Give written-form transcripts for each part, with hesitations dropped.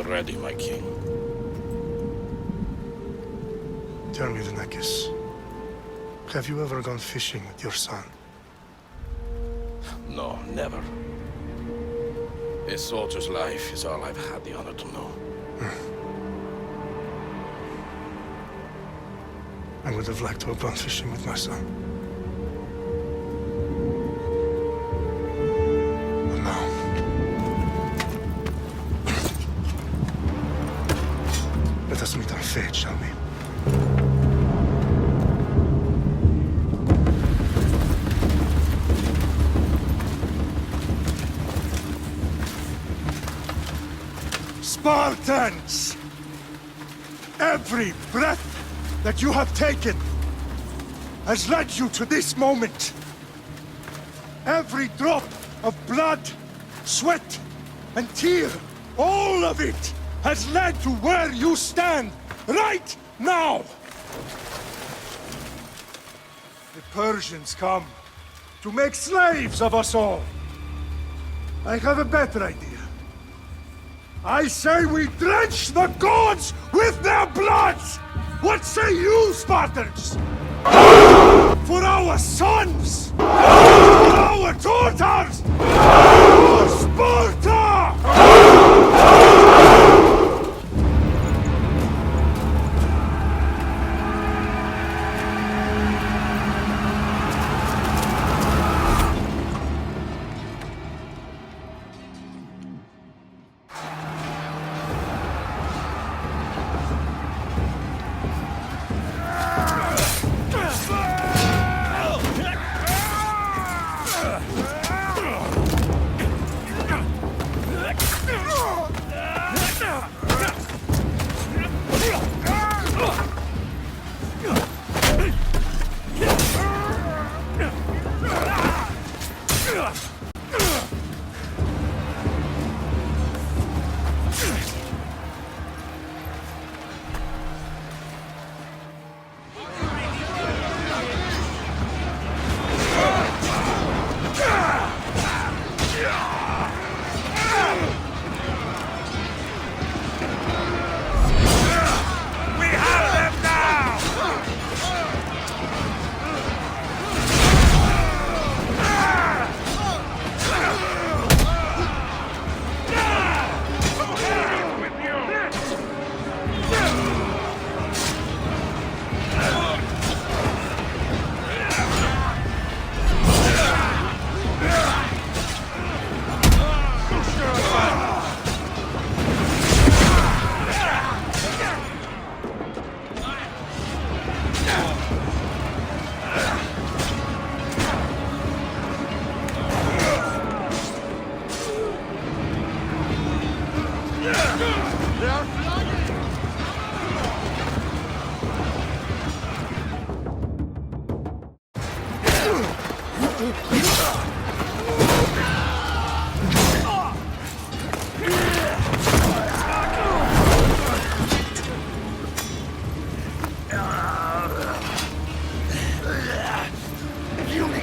Ever ready, my king. Tell me, Vinakis, have you ever gone fishing with your son? No, never. A soldier's life is all I've had the honor to know. I would have liked to have gone fishing with my son. But no. Let us meet on fate, shall we? Spartans! Every breath that you have taken has led you to this moment. Every drop of blood, sweat, and tear, all of it has led to where you stand right now. The Persians come to make slaves of us all. I have a better idea. I say we drench the gods with their blood! What say you, Spartans? For our sons! For our daughters! For Sparta!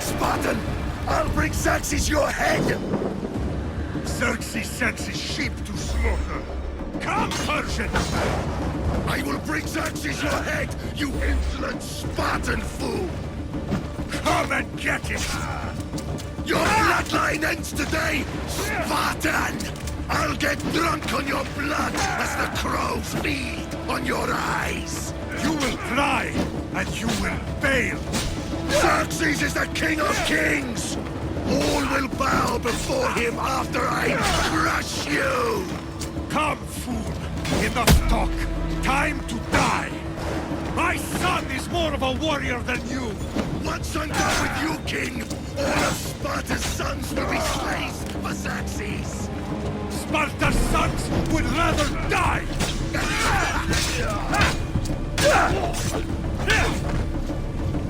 Spartan! I'll bring Xerxes your head! Xerxes sends his sheep to slaughter. Come, Persian! I will bring Xerxes your head, you insolent Spartan fool! Come and get it! Your bloodline ends today, Spartan! I'll get drunk on your blood as the crows feed on your eyes! You will try, and you will fail! Xerxes is the king of kings! All will bow before him after I crush you! Come, fool! Enough talk! Time to die! My son is more of a warrior than you! Once I'm done with you, king, all of Sparta's sons will be slaves for Xerxes! Sparta's sons would rather die!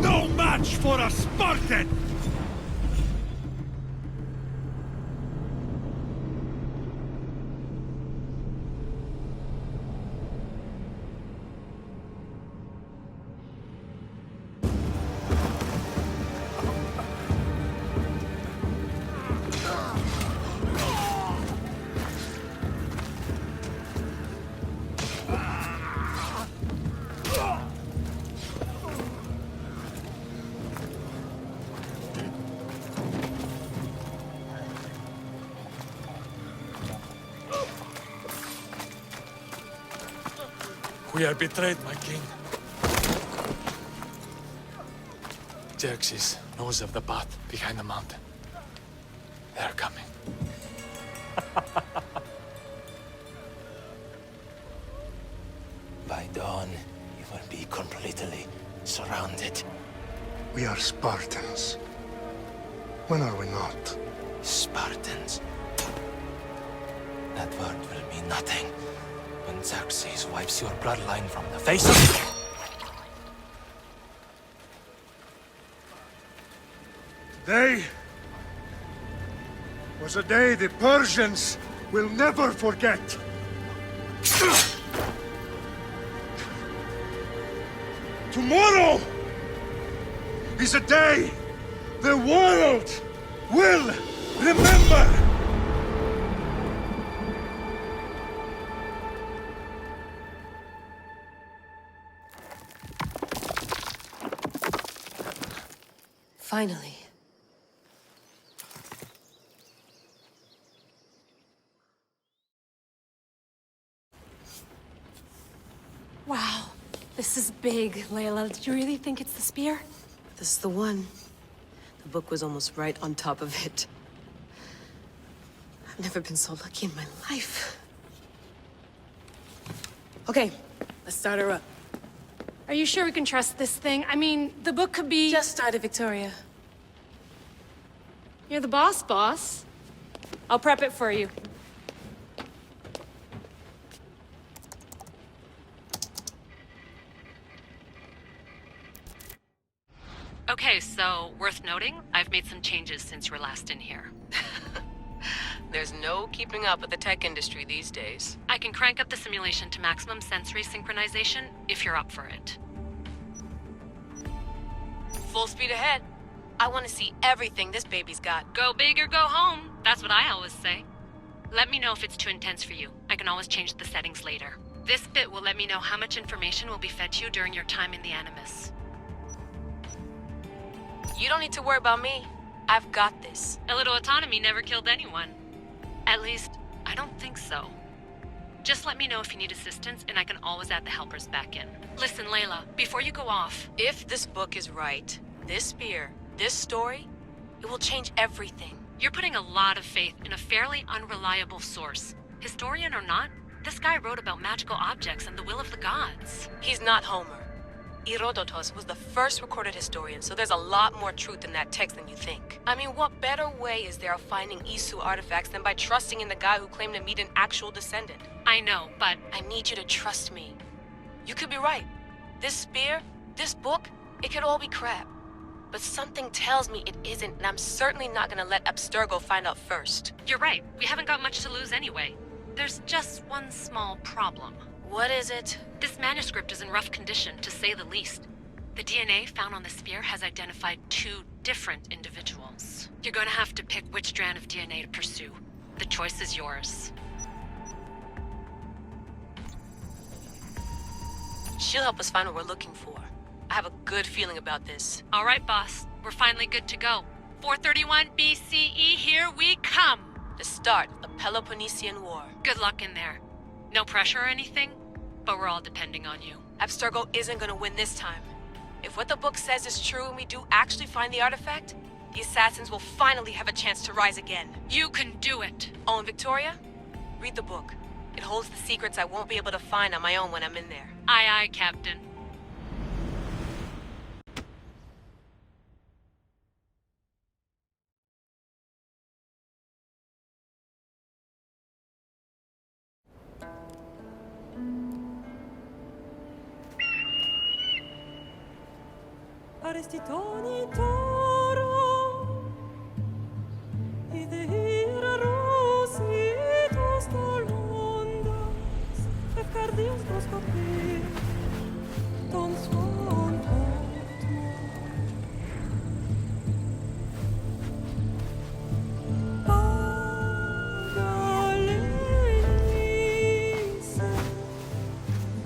No match for a Spartan! We are betrayed, my king. Xerxes knows of the path behind the mountain. They're coming. By dawn, you will be completely surrounded. We are Spartans. When are we not? Spartans. That word will mean nothing when Xerxes wipes your bloodline from the face of... Today was a day the Persians will never forget. Tomorrow is a day the world will remember. Finally. Wow, this is big, Layla. Did you really think it's the spear? This is the one. The book was almost right on top of it. I've never been so lucky in my life. Okay, let's start her up. Are you sure we can trust this thing? I mean, the book could be... Just started, Victoria. You're the boss. I'll prep it for you. Okay, so worth noting, I've made some changes since you were last in here. There's no keeping up with the tech industry these days. I can crank up the simulation to maximum sensory synchronization if you're up for it. Full speed ahead. I want to see everything this baby's got. Go big or go home. That's what I always say. Let me know if it's too intense for you. I can always change the settings later. This bit will let me know how much information will be fed to you during your time in the Animus. You don't need to worry about me. I've got this. A little autonomy never killed anyone. At least, I don't think so. Just let me know if you need assistance, and I can always add the helpers back in. Listen, Layla, before you go off... If this book is right, this spear, this story, it will change everything. You're putting a lot of faith in a fairly unreliable source. Historian or not, this guy wrote about magical objects and the will of the gods. He's not Homer. Herodotus was the first recorded historian, so there's a lot more truth in that text than you think. I mean, what better way is there of finding Isu artifacts than by trusting in the guy who claimed to meet an actual descendant? I know, but... I need you to trust me. You could be right. This spear, this book, it could all be crap. But something tells me it isn't, and I'm certainly not gonna let Abstergo find out first. You're right. We haven't got much to lose anyway. There's just one small problem. What is it? This manuscript is in rough condition, to say the least. The DNA found on the spear has identified 2 different individuals. You're gonna have to pick which strand of DNA to pursue. The choice is yours. She'll help us find what we're looking for. I have a good feeling about this. All right, boss. We're finally good to go. 431 BCE, here we come! The start of the Peloponnesian War. Good luck in there. No pressure or anything, but we're all depending on you. Abstergo isn't gonna win this time. If what the book says is true and we do actually find the artifact, the assassins will finally have a chance to rise again. You can do it! Oh, and Victoria? Read the book. It holds the secrets I won't be able to find on my own when I'm in there. Aye, aye, Captain. Arestitoni toro, idehira rositos tolondas, efcardios proscopir, ton swan Pagalenise,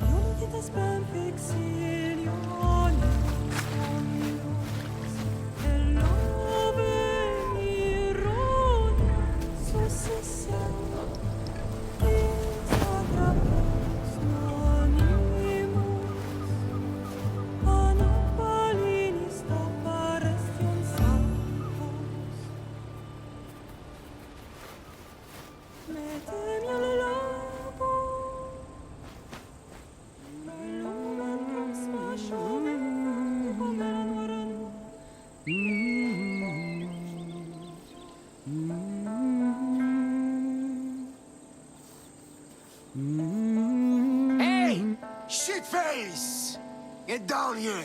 Ioniditas Pamphixilionis, Succession is a Guys! Get down here!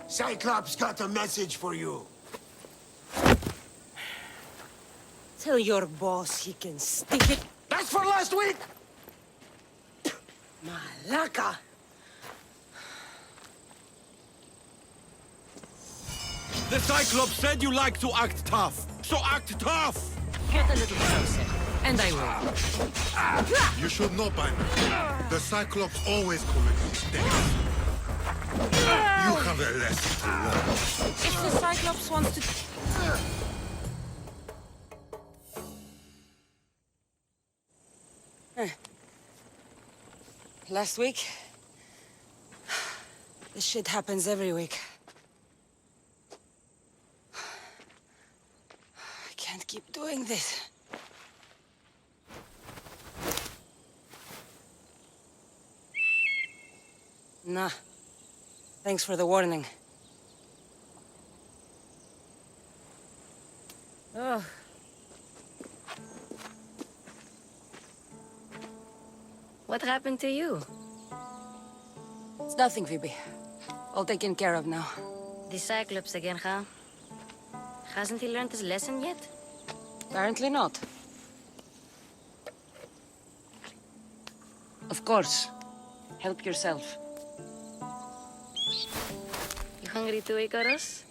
Cyclops got a message for you. Tell your boss he can stick it. That's for last week! Malaka! The Cyclops said you like to act tough, so act tough! Get a little closer, and I will. You should know by now. The Cyclops always corrects mistakes. You have a lesson to learn. If the Cyclops wants to... Last week? This shit happens every week. I can't keep doing this. Nah. Thanks for the warning. Oh. What happened to you? It's nothing, Phoebe. All taken care of now. The Cyclops again, huh? Hasn't he learned his lesson yet? Apparently not. Of course. Help yourself. You hungry too, Icarus?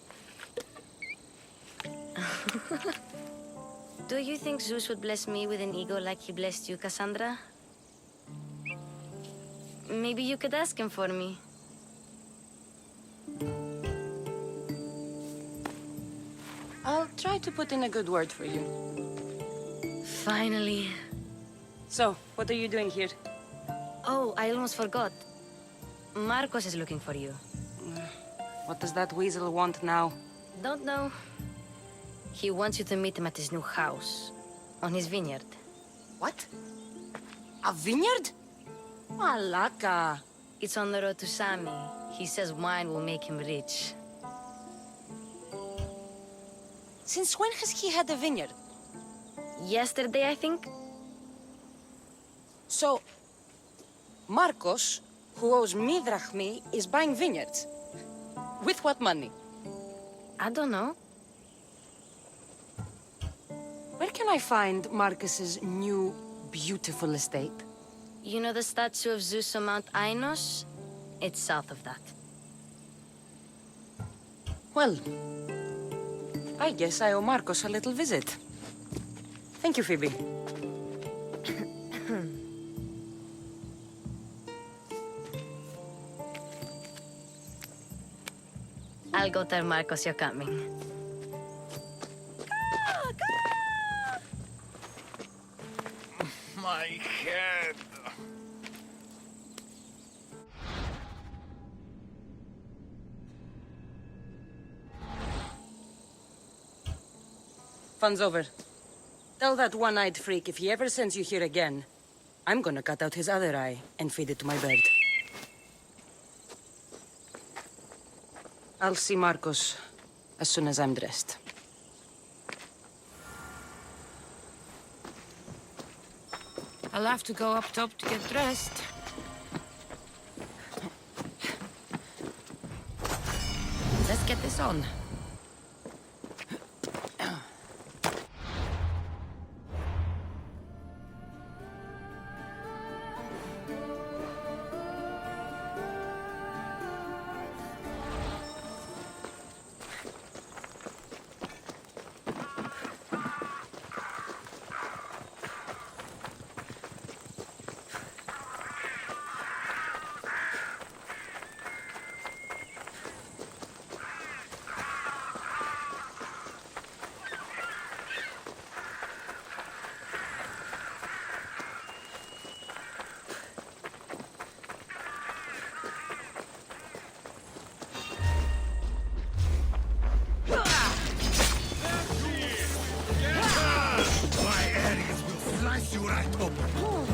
Do you think Zeus would bless me with an ego like he blessed you, Kassandra? Maybe you could ask him for me. I'll try to put in a good word for you. Finally. So, what are you doing here? Oh, I almost forgot. Marcos is looking for you. What does that weasel want now? Don't know. He wants you to meet him at his new house. On his vineyard. What? A vineyard? Malaka. It's on the road to Sami. He says wine will make him rich. Since when has he had a vineyard? Yesterday, I think? So, Marcos, who owes me drachmi, is buying vineyards. With what money? I don't know. Where can I find Marcus's new, beautiful estate? You know the statue of Zeus on Mount Ainos? It's south of that. Well, I guess I owe Marcos a little visit. Thank you, Phoebe. I'll go tell Marcos you're coming. My head. Fun's over. Tell that one-eyed freak if he ever sends you here again, I'm gonna cut out his other eye and feed it to my bird. I'll see Marcos as soon as I'm dressed. I'll have to go up top to get dressed. Let's get this on.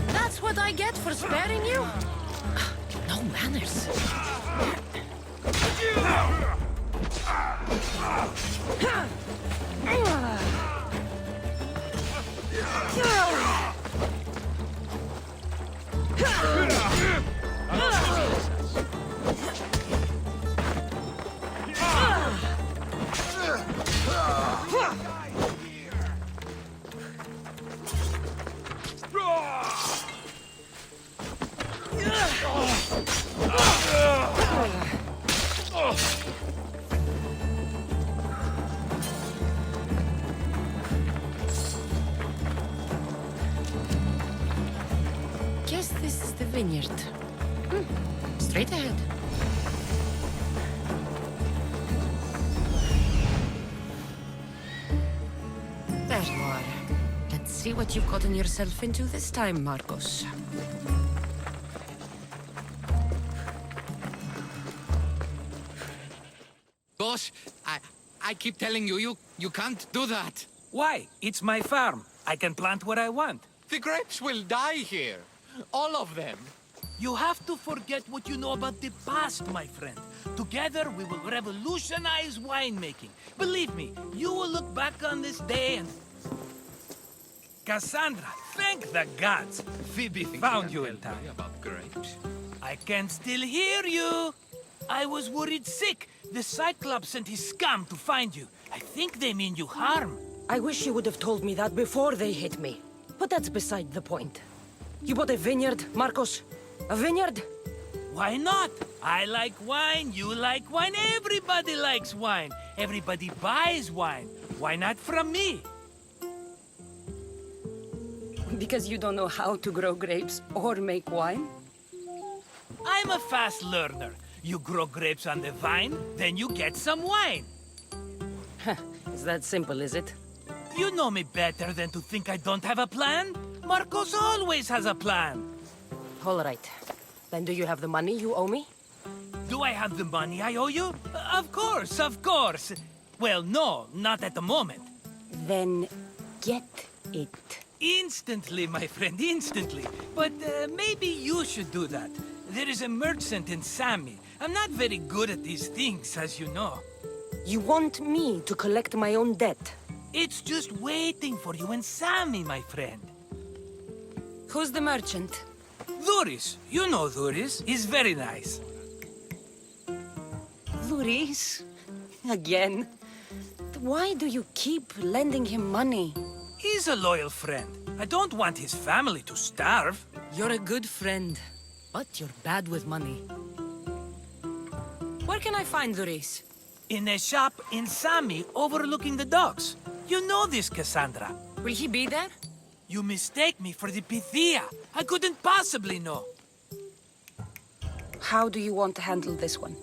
That's what I get for sparing you? No manners. Guess this is the vineyard. Straight ahead. There you are. Let's see what you've gotten yourself into this time, Marcos. Boss, I keep telling you, you can't do that. Why? It's my farm. I can plant what I want. The grapes will die here. All of them. You have to forget what you know about the past, my friend. Together, we will revolutionize winemaking. Believe me, you will look back on this day and... Kassandra, thank the gods! Phoebe found you in time. About grapes? I can still hear you! I was worried sick. The Cyclops and his scum to find you. I think they mean you harm. I wish you would have told me that before they hit me. But that's beside the point. You bought a vineyard, Marcos? A vineyard? Why not? I like wine, you like wine, everybody likes wine. Everybody buys wine. Why not from me? Because you don't know how to grow grapes or make wine? I'm a fast learner. You grow grapes on the vine, then you get some wine. Is that simple, is it? You know me better than to think I don't have a plan. Marcos always has a plan. All right. Then do you have the money you owe me? Do I have the money I owe you? Of course, of course. Well, no, not at the moment. Then get it. Instantly, my friend, instantly. But maybe you should do that. There is a merchant in Sami. I'm not very good at these things, as you know. You want me to collect my own debt? It's just waiting for you in Sami, my friend. Who's the merchant? Duris. You know Duris. He's very nice. Duris? Again? Why do you keep lending him money? He's a loyal friend. I don't want his family to starve. You're a good friend, but you're bad with money. Where can I find Duris? In a shop in Sami overlooking the docks. You know this, Kassandra. Will he be there? You mistake me for the Pythia. I couldn't possibly know. How do you want to handle this one?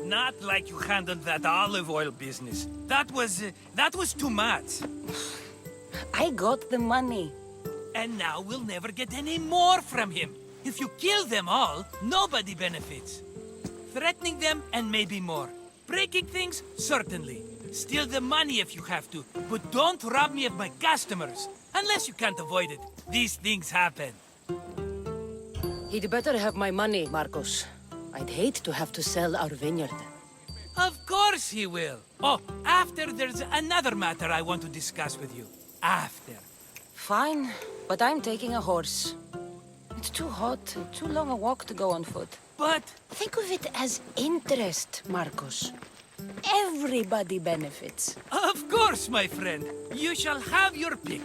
Not like you handled that olive oil business. That was too much. I got the money. And now we'll never get any more from him. If you kill them all, nobody benefits. Threatening them, and maybe more. Breaking things, certainly. Steal the money if you have to, but don't rob me of my customers. Unless you can't avoid it. These things happen. He'd better have my money, Marcos. I'd hate to have to sell our vineyard. Of course he will. Oh, after there's another matter I want to discuss with you. After. Fine, but I'm taking a horse. It's too hot, too long a walk to go on foot. But... think of it as interest, Marcos. Everybody benefits. Of course, my friend. You shall have your pick.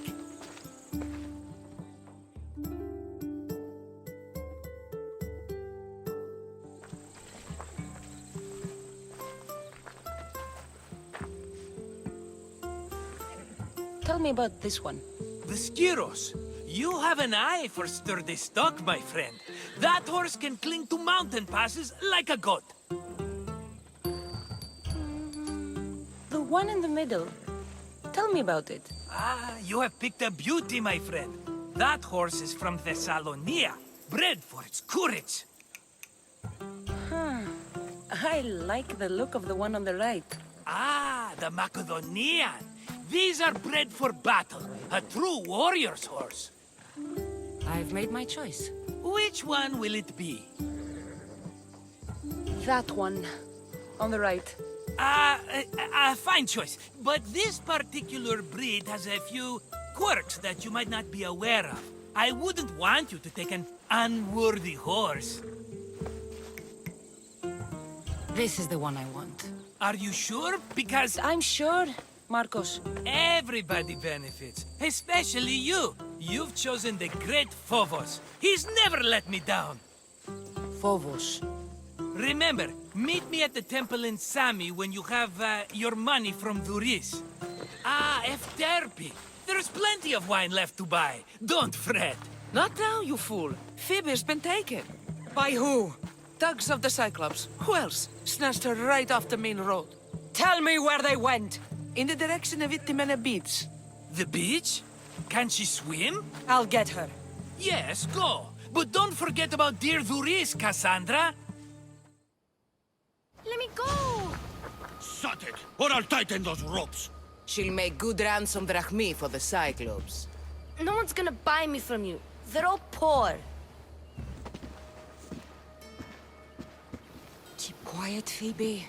Tell me about this one. The Skiros. You have an eye for sturdy stock, my friend. That horse can cling to mountain passes like a goat. The one in the middle. Tell me about it. Ah, you have picked a beauty, my friend. That horse is from Kephallonia, bred for its courage. I like the look of the one on the right. Ah, the Macedonian. These are bred for battle, a true warrior's horse. I've made my choice. Which one will it be? That one. On the right. Fine choice. But this particular breed has a few quirks that you might not be aware of. I wouldn't want you to take an unworthy horse. This is the one I want. Are you sure? Because I'm sure, Marcos. everybody benefits, especially you. You've chosen the great Phobos. He's never let me down. Phobos. Remember, meet me at the temple in Sami when you have your money from Duris. Ah, Efterpi. There's plenty of wine left to buy. Don't fret. Not now, you fool. Phoebe's been taken. By who? Thugs of the Cyclops. Who else? Snatched her right off the main road. Tell me where they went! In the direction of Itimena Beach. The beach? Can she swim? I'll get her. Yes, go. But don't forget about dear Duris, Kassandra. Let me go! Shut it, or I'll tighten those ropes. She'll make good ransom drachmi for the Cyclops. No one's gonna buy me from you. They're all poor. Keep quiet, Phoebe.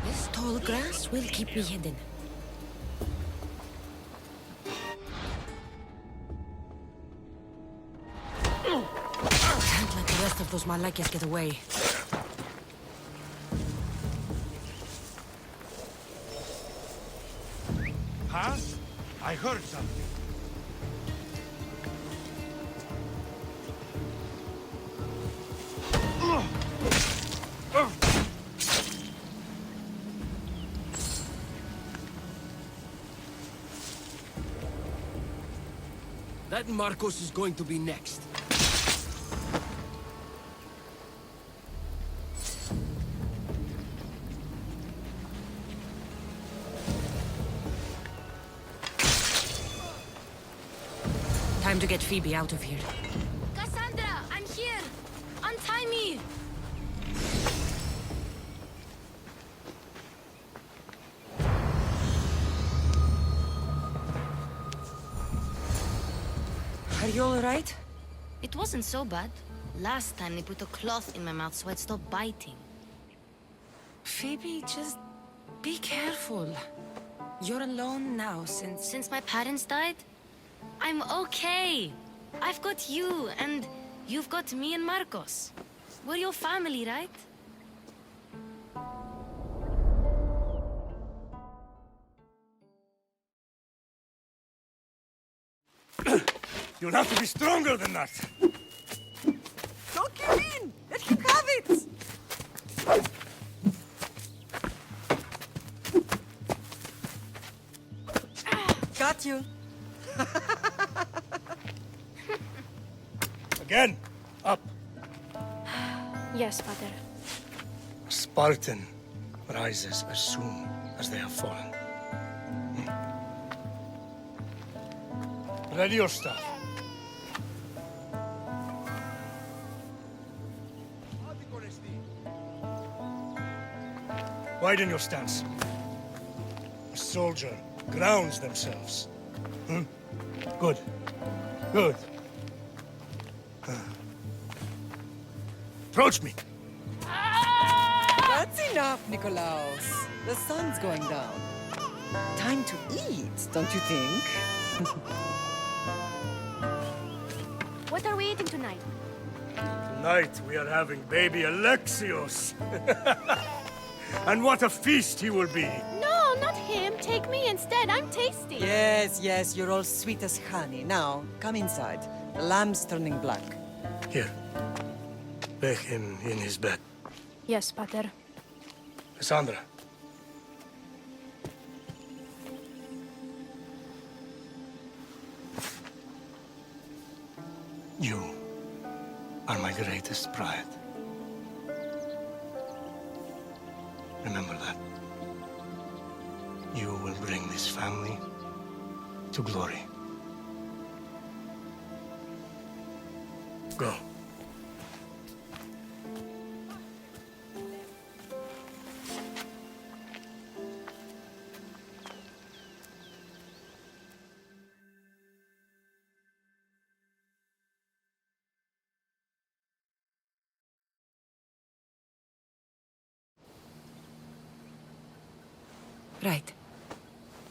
This tall grass will keep me hidden. Can't let the rest of those Malakias get away. Huh? I heard something. That Marcos is going to be next. Time to get Phoebe out of here. Kassandra, I'm here! Untie me! Are you alright? It wasn't so bad. Last time they put a cloth in my mouth so I'd stop biting. Phoebe, just be careful. You're alone now Since my parents died? I'm okay. I've got you, and you've got me and Marcos. We're your family, right? You'll have to be stronger than that. Don't give in! Let him have it! Got you. Again, up. Yes, Father. A Spartan rises as soon as they have fallen. Ready your stuff. Widen your stance. A soldier grounds themselves. Good. Good. Approach me. That's enough, Nikolaos. The sun's going down. Time to eat, don't you think? What are we eating tonight? Tonight we are having baby Alexios. And what a feast he will be. No, not him. Take me instead. I'm tasty. Yes, yes, you're all sweet as honey. Now, come inside. The lamb's turning black. Here. Lay him in his bed. Yes, Pater. Kassandra. You are my greatest pride. Remember that. You will bring this family to glory. Go. Right.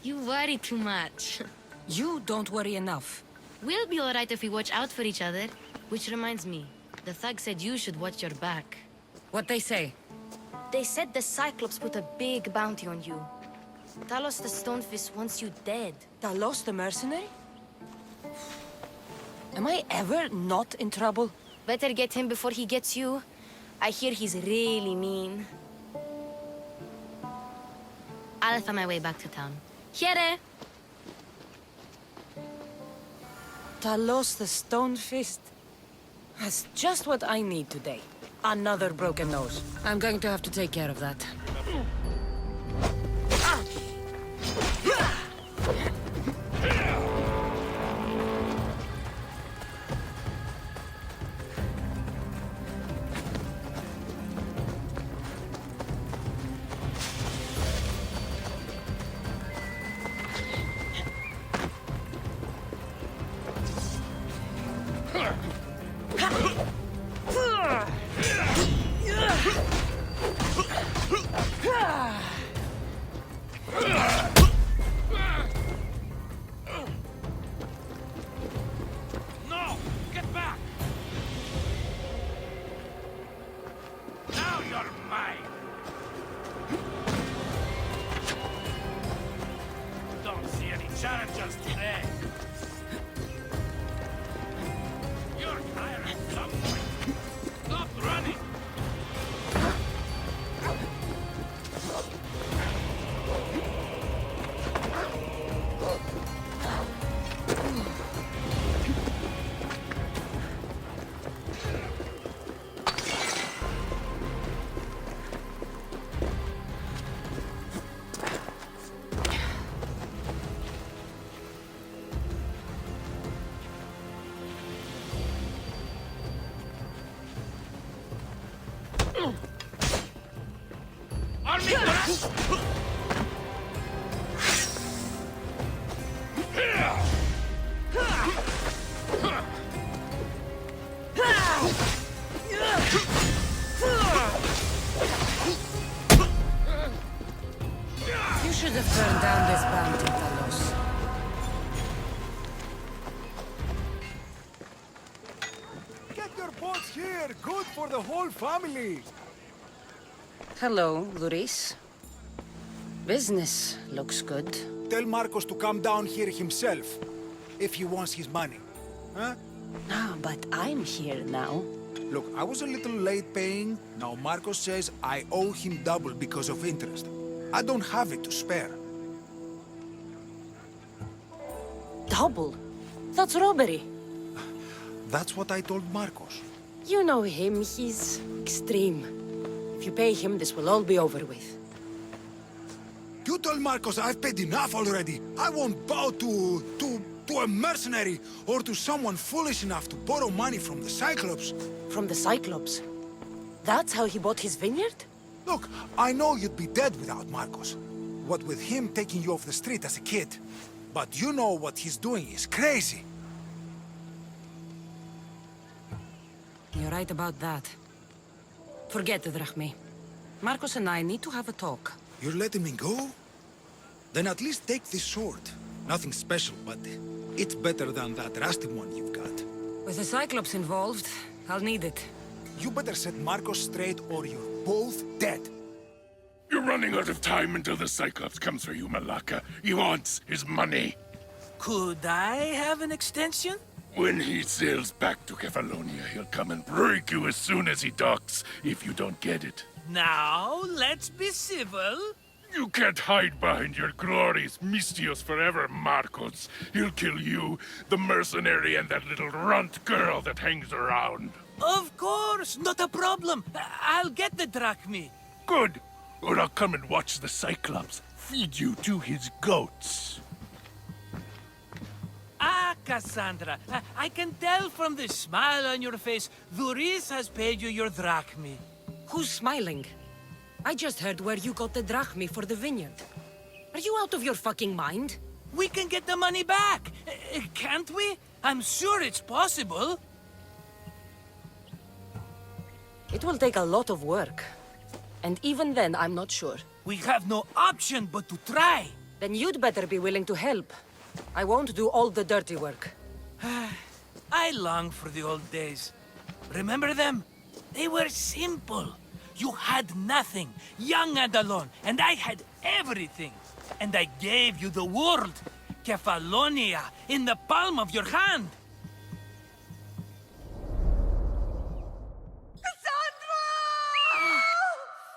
You worry too much. You don't worry enough. We'll be alright if we watch out for each other. Which reminds me, the thug said you should watch your back. What they say? They said the Cyclops put a big bounty on you. Talos the Stonefist wants you dead. Talos the mercenary? Am I ever not in trouble? Better get him before he gets you. I hear he's really mean. I'll find my way back to town. Here! Talos the Stonefist? That's just what I need today. Another broken nose. I'm going to have to take care of that. No! Get back! Now you're mine! Don't see any challengers today. You're tyrant somewhere. Stop running! You should have turned down this bounty, Talos. Get your boats here! Good for the whole family! Hello, Luris. Business looks good. Tell Marcos to come down here himself, if he wants his money. Huh? Ah, but I'm here now. Look, I was a little late paying. Now Marcos says I owe him double because of interest. I don't have it to spare. Double? That's robbery. That's what I told Marcos. You know him, he's extreme. If you pay him, this will all be over with. You told Marcos I've paid enough already. I won't bow to a mercenary or to someone foolish enough to borrow money from the Cyclops. From the Cyclops? That's how he bought his vineyard? Look, I know you'd be dead without Marcos. What with him taking you off the street as a kid. But you know what he's doing is crazy. You're right about that. Forget the drachmi. Marcos and I need to have a talk. You're letting me go? Then at least take this sword. Nothing special, but it's better than that rusty one you've got. With the Cyclops involved, I'll need it. You better set Marcos straight or you're both dead. You're running out of time until the Cyclops comes for you, Malaka. He wants his money. Could I have an extension? When he sails back to Kephallonia, he'll come and break you as soon as he docks, if you don't get it. Now, let's be civil. You can't hide behind your glorious misthios forever, Marcos. He'll kill you, the mercenary, and that little runt girl that hangs around. Of course, not a problem. I'll get the drachmi. Good. Or I'll come and watch the Cyclops feed you to his goats. Ah, Kassandra, I can tell from the smile on your face, Luris has paid you your drachmi. Who's smiling? I just heard where you got the drachmi for the vineyard. Are you out of your fucking mind? We can get the money back, can't we? I'm sure it's possible. It will take a lot of work. And even then, I'm not sure. We have no option but to try. Then you'd better be willing to help. I won't do all the dirty work. I long for the old days. Remember them? They were simple. You had nothing, young and alone, and I had everything. And I gave you the world, Kephallonia, in the palm of your hand.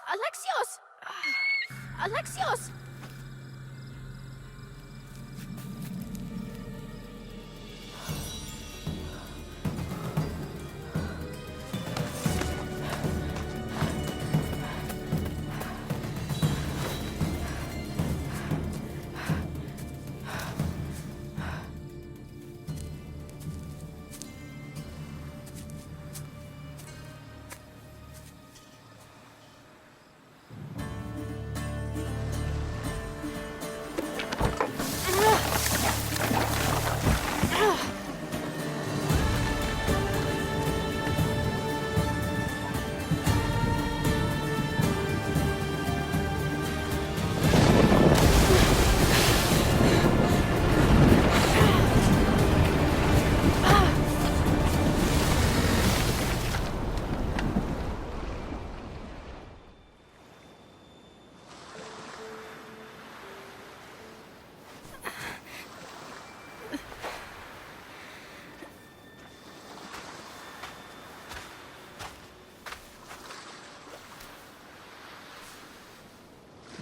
Alexios! Alexios!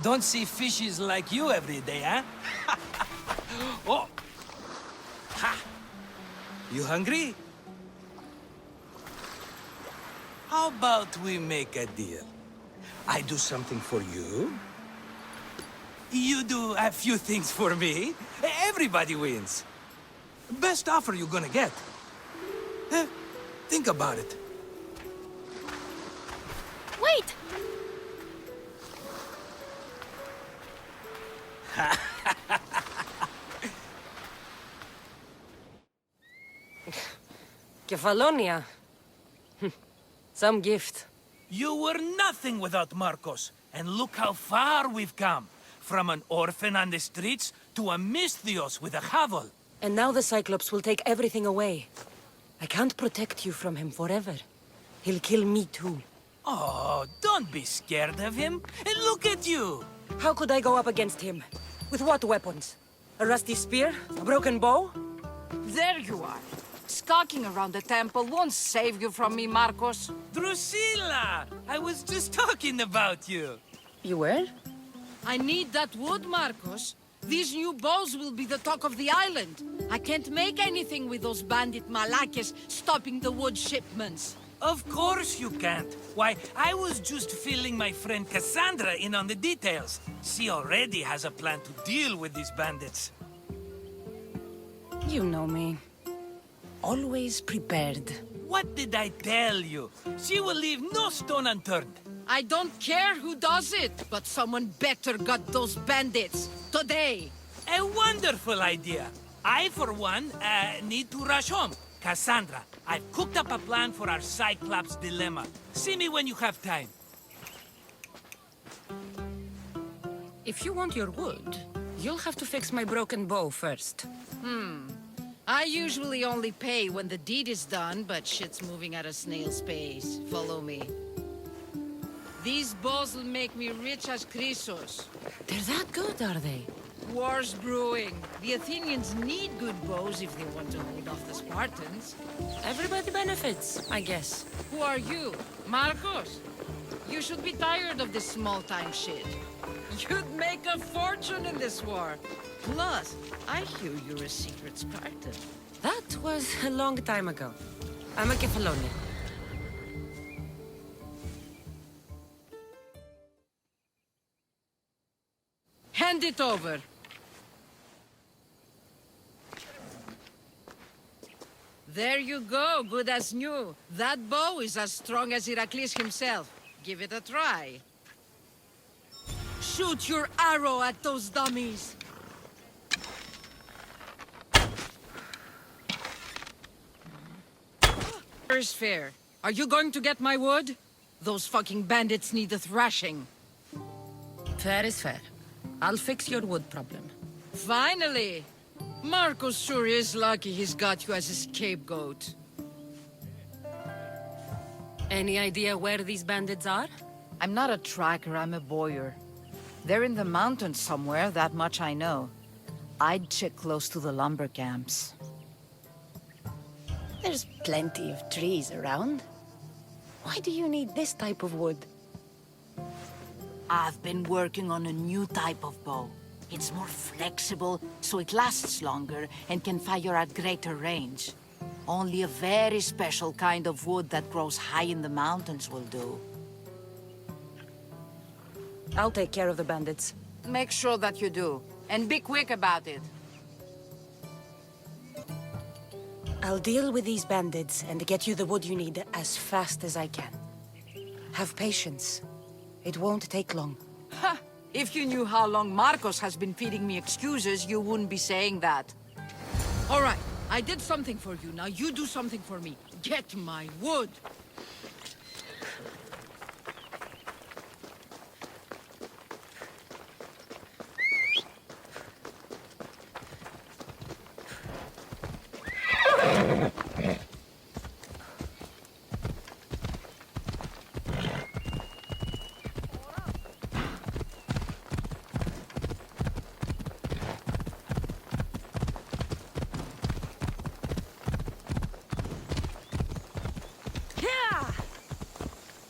Don't see fishes like you every day, huh? Oh! Ha! You hungry? How about we make a deal? I do something for you. You do a few things for me. Everybody wins. Best offer you're gonna get. Think about it. Wait! Kephallonia. Some gift. You were nothing without Marcos, and look how far we've come. From an orphan on the streets to a misthios with a hovel. And now the Cyclops will take everything away. I can't protect you from him forever. He'll kill me too. Oh, don't be scared of him. And look at you! How could I go up against him? With what weapons? A rusty spear? A broken bow? There you are. Skulking around the temple won't save you from me, Marcos. Drusilla! I was just talking about you. You were? I need that wood, Marcos. These new bows will be the talk of the island. I can't make anything with those bandit malakes stopping the wood shipments. Of course you can't. Why, I was just filling my friend Kassandra in on the details. She already has a plan to deal with these bandits. You know me. Always prepared. What did I tell you? She will leave no stone unturned. I don't care who does it, but someone better got those bandits. Today. A wonderful idea. I, for one, need to rush home. Kassandra, I've cooked up a plan for our Cyclops dilemma. See me when you have time. If you want your wood, you'll have to fix my broken bow first. I usually only pay when the deed is done, but shit's moving at a snail's pace. Follow me. These bows will make me rich as Chrysos. They're that good, are they? War's brewing. The Athenians need good bows if they want to hold off the Spartans. Everybody benefits, I guess. Who are you? Marcos? You should be tired of this small-time shit. You'd make a fortune in this war. Plus, I hear you're a secret Spartan. That was a long time ago. I'm a Kephallonia. Hand it over. There you go, good as new. That bow is as strong as Heracles himself. Give it a try. Shoot your arrow at those dummies. Fair's fair. Are you going to get my wood? Those fucking bandits need a thrashing. Fair is fair. I'll fix your wood problem. Finally! Marcos sure is lucky he's got you as a scapegoat. Any idea where these bandits are? I'm not a tracker, I'm a boyer. They're in the mountains somewhere, that much I know. I'd check close to the lumber camps. There's plenty of trees around. Why do you need this type of wood? I've been working on a new type of bow. It's more flexible, so it lasts longer and can fire at greater range. Only a very special kind of wood that grows high in the mountains will do. I'll take care of the bandits. Make sure that you do. And be quick about it. I'll deal with these bandits and get you the wood you need as fast as I can. Have patience. It won't take long. Ha! If you knew how long Marcos has been feeding me excuses, you wouldn't be saying that. All right, I did something for you. Now you do something for me. Get my wood.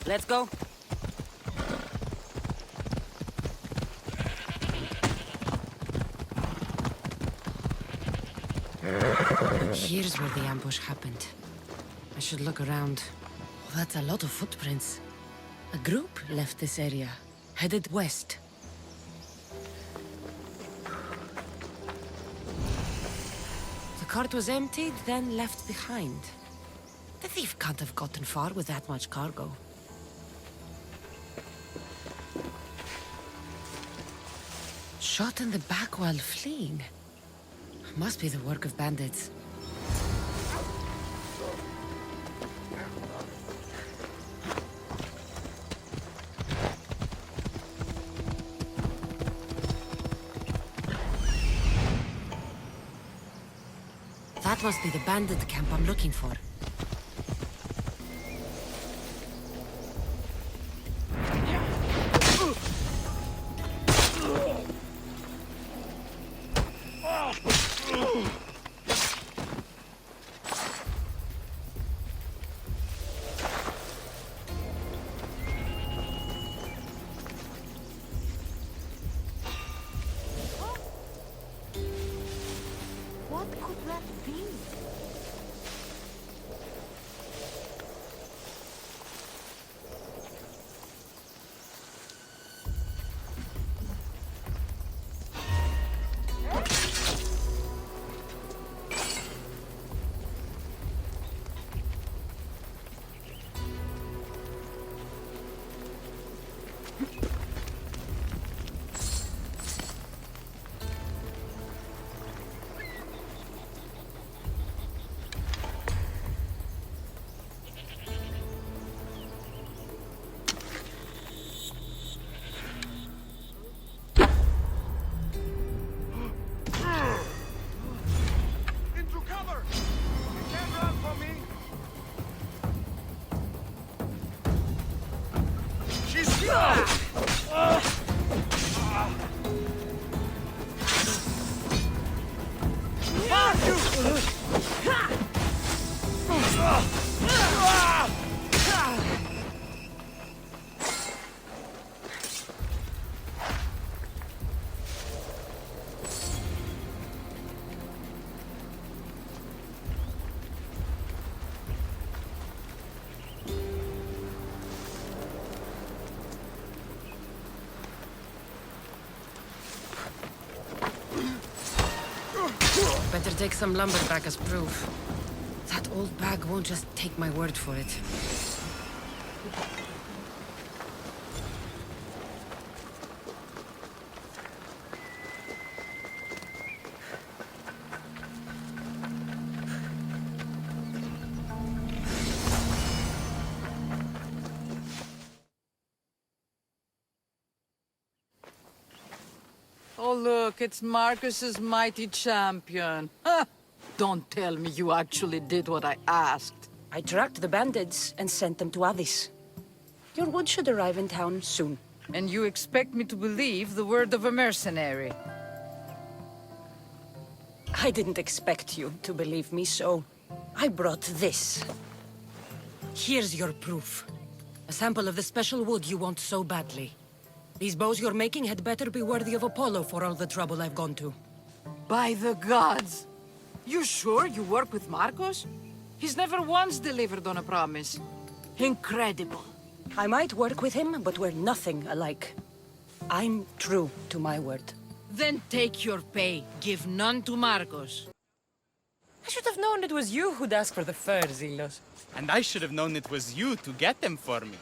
Let's go. Here's where the ambush happened. I should look around. Oh, that's a lot of footprints. A group left this area, headed west. The cart was emptied, then left behind. The thief can't have gotten far with that much cargo. Shot in the back while fleeing. Must be the work of bandits. That must be the bandit camp I'm looking for. What could that be? Better take some lumber back as proof. That old bag won't just take my word for it. look, it's Marcus's mighty champion. Ha! Don't tell me you actually did what I asked. I tracked the bandits and sent them to Athens. Your wood should arrive in town soon. And you expect me to believe the word of a mercenary? I didn't expect you to believe me, so I brought this. Here's your proof. A sample of the special wood you want so badly. These bows you're making had better be worthy of Apollo for all the trouble I've gone to. By the gods! You sure you work with Marcos? He's never once delivered on a promise. Incredible. I might work with him, but we're nothing alike. I'm true to my word. Then take your pay. Give none to Marcos. I should have known it was you who'd ask for the fur, Zelos. And I should have known it was you to get them for me.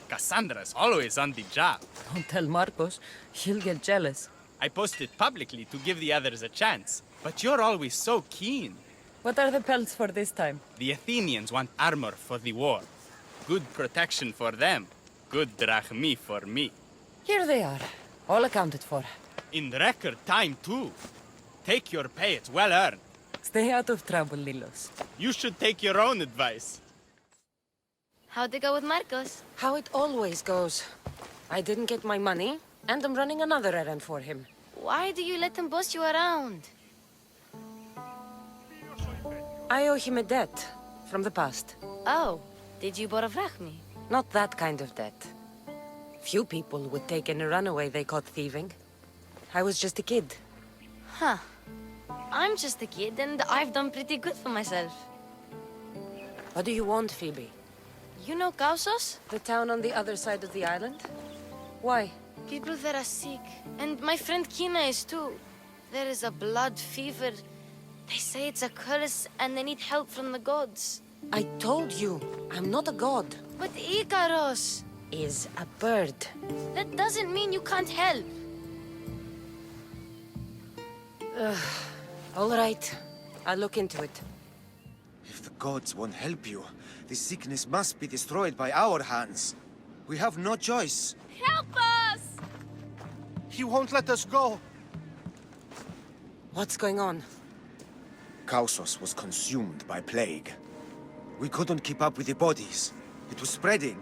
Kassandra's always on the job. Don't tell Marcos. He'll get jealous. I posted publicly to give the others a chance, but you're always so keen. What are the pelts for this time? The Athenians want armor for the war. Good protection for them. Good drachmi for me. Here they are. All accounted for. In record time, too. Take your pay, it's well earned. Stay out of trouble, Lilos. You should take your own advice. How'd it go with Marcos? How it always goes. I didn't get my money, and I'm running another errand for him. Why do you let him boss you around? I owe him a debt from the past. Oh, did you borrow me? Not that kind of debt. Few people would take in a runaway they caught thieving. I was just a kid. Huh. I'm just a kid, and I've done pretty good for myself. What do you want, Phoebe? You know Kausos? The town on the other side of the island? Why? People there are sick, and my friend Kina is too. There is a blood fever. They say it's a curse, and they need help from the gods. I told you, I'm not a god. But Ikaros is a bird. That doesn't mean you can't help. All right, I'll look into it. If the gods won't help you, the sickness must be destroyed by our hands. We have no choice. Help us! He won't let us go. What's going on? Kausos was consumed by plague. We couldn't keep up with the bodies. It was spreading.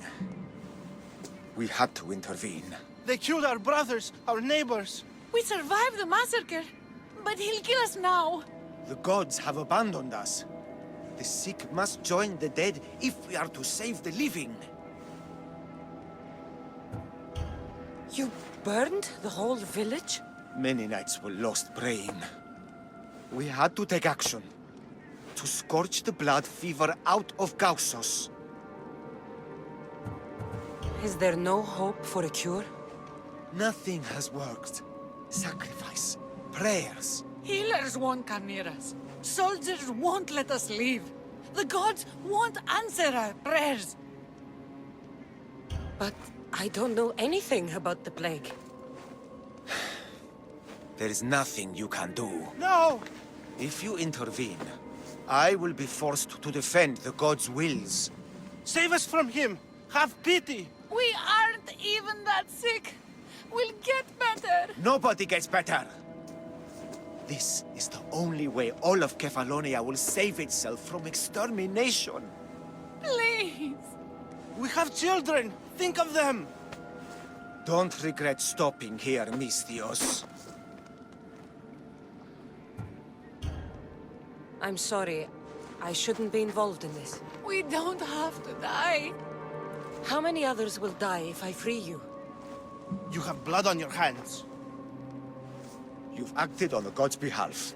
We had to intervene. They killed our brothers, our neighbors. We survived the massacre, but he'll kill us now. The gods have abandoned us. The sick must join the dead if we are to save the living. You burned the whole village? Many nights were lost praying. We had to take action. To scorch the blood fever out of Kausos. Is there no hope for a cure? Nothing has worked. Sacrifice, prayers. Healers won't come near us. Soldiers won't let us leave. The gods won't answer our prayers. But I don't know anything about the plague. There is nothing you can do. No! If you intervene, I will be forced to defend the gods' wills. Save us from him! Have pity! We aren't even that sick. We'll get better. Nobody gets better. This is the only way all of Kephallonia will save itself from extermination. Please. We have children. Think of them. Don't regret stopping here, misthios. I'm sorry. I shouldn't be involved in this. We don't have to die. How many others will die if I free you? You have blood on your hands. You've acted on the gods' behalf.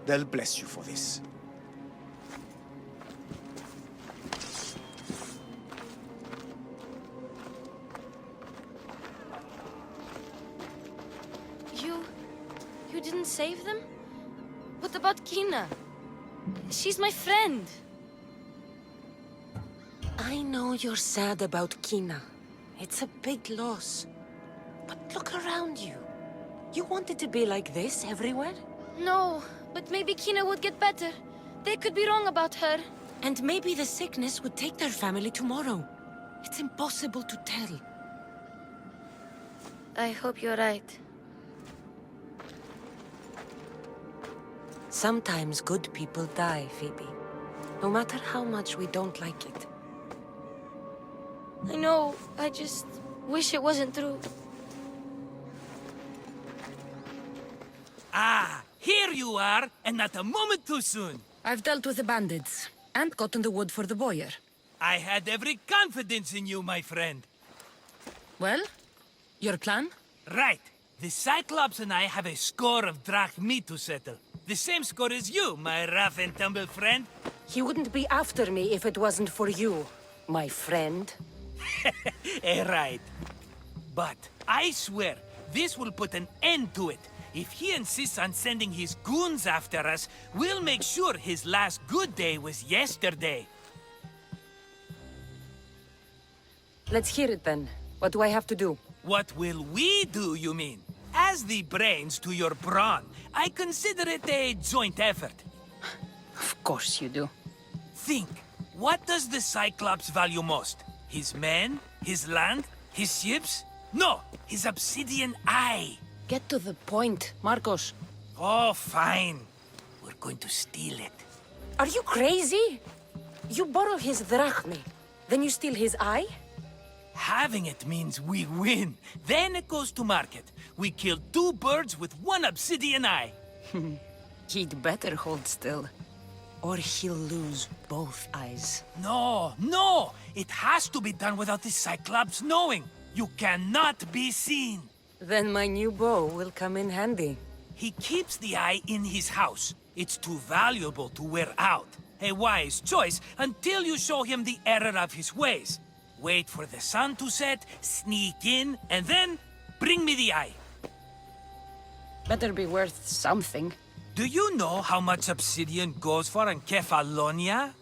They'll bless you for this. You didn't save them? What about Kina? She's my friend. I know you're sad about Kina. It's a big loss. But look around you. You want it to be like this everywhere? No, but maybe Kina would get better. They could be wrong about her. And maybe the sickness would take their family tomorrow. It's impossible to tell. I hope you're right. Sometimes good people die, Phoebe. No matter how much we don't like it. I know, I just wish it wasn't true. Ah, here you are, and not a moment too soon. I've dealt with the bandits, and gotten the wood for the boiler. I had every confidence in you, my friend. Well, your plan? Right. The Cyclops and I have a score of drachmi to settle. The same score as you, my rough and tumble friend. He wouldn't be after me if it wasn't for you, my friend. Right. But I swear, this will put an end to it. If he insists on sending his goons after us, we'll make sure his last good day was yesterday. Let's hear it then. What do I have to do? What will we do, you mean? As the brains to your brawn, I consider it a joint effort. Of course you do. Think, what does the Cyclops value most? His men? His land? His ships? No, his obsidian eye. Get to the point, Marcos. Oh, fine. We're going to steal it. Are you crazy? You borrow his drachmi, then you steal his eye? Having it means we win. Then it goes to market. We kill 2 birds with 1 obsidian eye. He'd better hold still. Or he'll lose both eyes. No, no! It has to be done without the Cyclops knowing. You cannot be seen. Then my new bow will come in handy. He keeps the eye in his house. It's too valuable to wear out. A wise choice until you show him the error of his ways. Wait for the sun to set, sneak in, and then bring me the eye. Better be worth something. Do you know how much obsidian goes for in Kephallonia?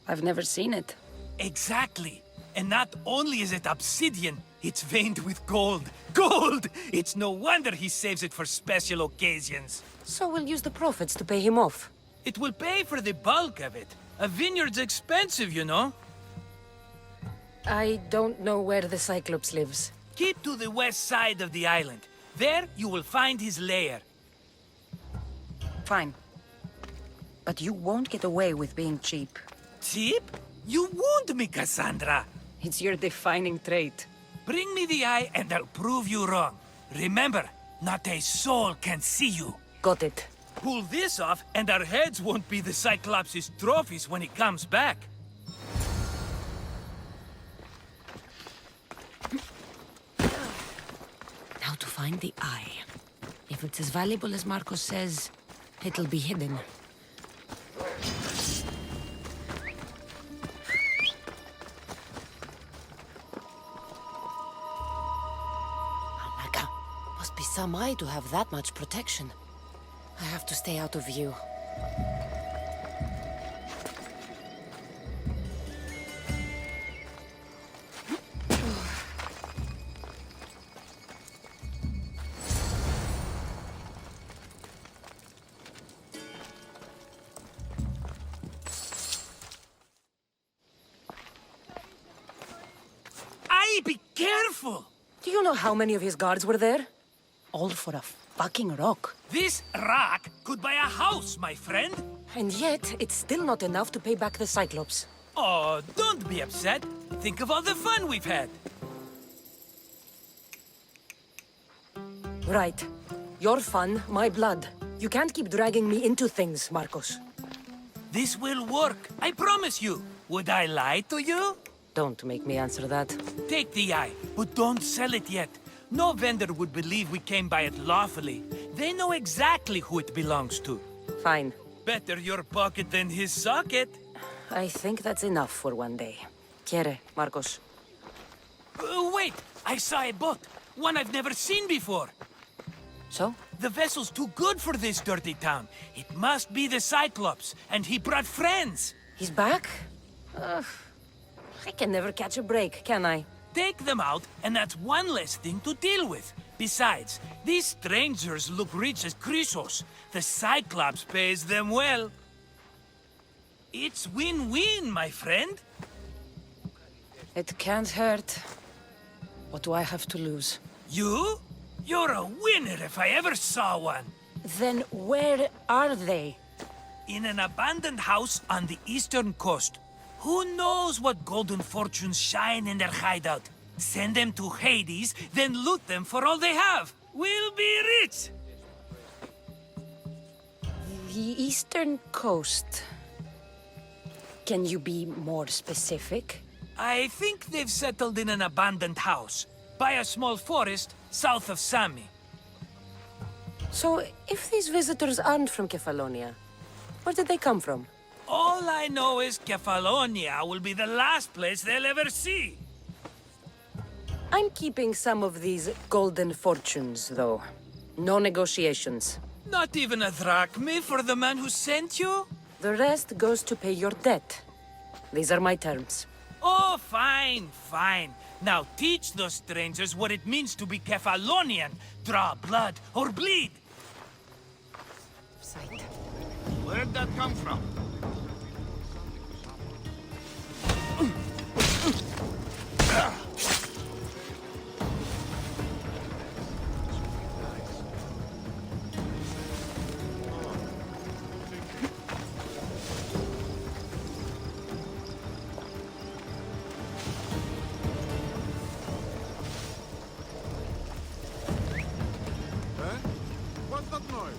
I've never seen it. Exactly. And not only is it obsidian, it's veined with gold. Gold! It's no wonder he saves it for special occasions. So we'll use the profits to pay him off. It will pay for the bulk of it. A vineyard's expensive, you know. I don't know where the Cyclops lives. Keep to the west side of the island. There you will find his lair. Fine. But you won't get away with being cheap. Cheap? You wound me, Kassandra. It's your defining trait. Bring me the eye and I'll prove you wrong. Remember, not a soul can see you. Got it. Pull this off and our heads won't be the Cyclops' trophies when he comes back. Now to find the eye. If it's as valuable as Marcos says, it'll be hidden. Almarca, must be some eye to have that much protection. I have to stay out of view. Be careful! Do you know how many of his guards were there? All for a fucking rock. This rock could buy a house, my friend. And yet, it's still not enough to pay back the Cyclops. Oh, don't be upset. Think of all the fun we've had. Right. Your fun, my blood. You can't keep dragging me into things, Marcos. This will work, I promise you. Would I lie to you? Don't make me answer that. Take the eye, but don't sell it yet. No vendor would believe we came by it lawfully. They know exactly who it belongs to. Fine. Better your pocket than his socket. I think that's enough for one day. Quiere, Marcos. Wait! I saw a boat. One I've never seen before. So? The vessel's too good for this dirty town. It must be the Cyclops, and he brought friends. He's back? I can never catch a break, can I? Take them out, and that's one less thing to deal with. Besides, these strangers look rich as Chrysos. The Cyclops pays them well. It's win-win, my friend. It can't hurt. What do I have to lose? You? You're a winner if I ever saw one. Then where are they? In an abandoned house on the eastern coast. Who knows what golden fortunes shine in their hideout? Send them to Hades, then loot them for all they have. We'll be rich! The eastern coast. Can you be more specific? I think they've settled in an abandoned house, by a small forest south of Sami. So, if these visitors aren't from Kephallonia, where did they come from? All I know is Kephallonia will be the last place they'll ever see. I'm keeping some of these golden fortunes, though. No negotiations. Not even a drachme for the man who sent you? The rest goes to pay your debt. These are my terms. Oh, fine, fine. Now teach those strangers what it means to be Kephalonian. Draw blood or bleed. Sight. Where'd that come from? What's that noise?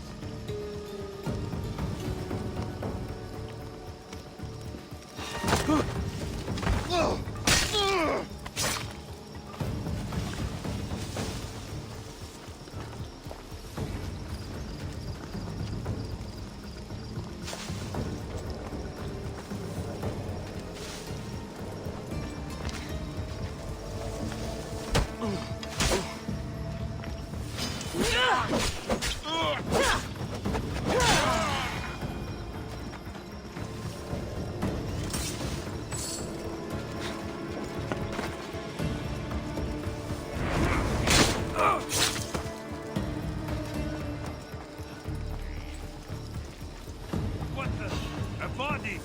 What the? A body!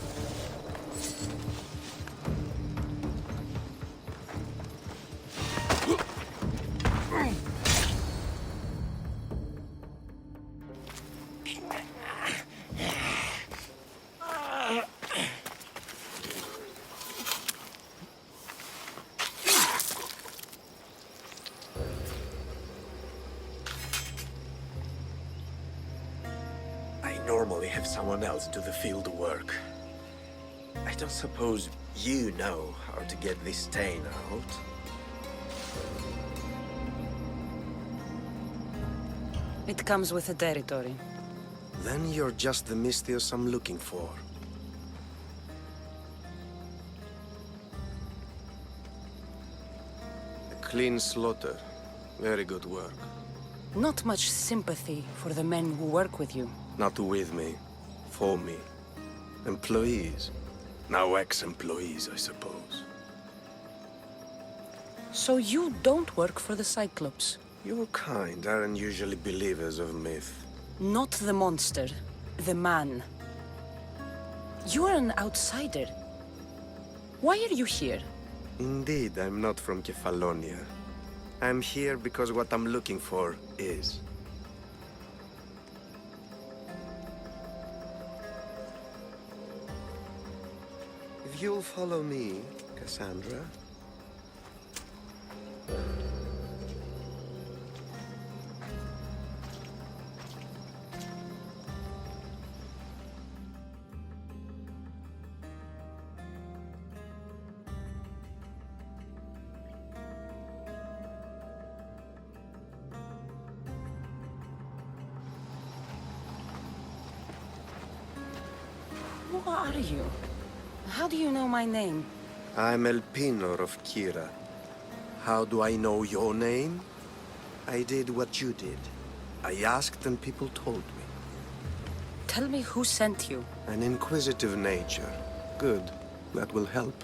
I normally have someone else do the field work. I don't suppose you know how to get this stain out? It comes with the territory. Then you're just the misthios I'm looking for. A clean slaughter. Very good work. Not much sympathy for the men who work with you. Not with me. For me. Employees. Now ex-employees, I suppose. So you don't work for the Cyclops? Your kind aren't usually believers of myth. Not the monster. The man. You are an outsider. Why are you here? Indeed, I'm not from Kephallonia. I'm here because what I'm looking for is. If you'll follow me, Kassandra. Who are you? How do you know my name? I'm El Pinor of Kira. How do I know your name? I did what you did. I asked and people told me. Tell me who sent you. An inquisitive nature. Good. That will help.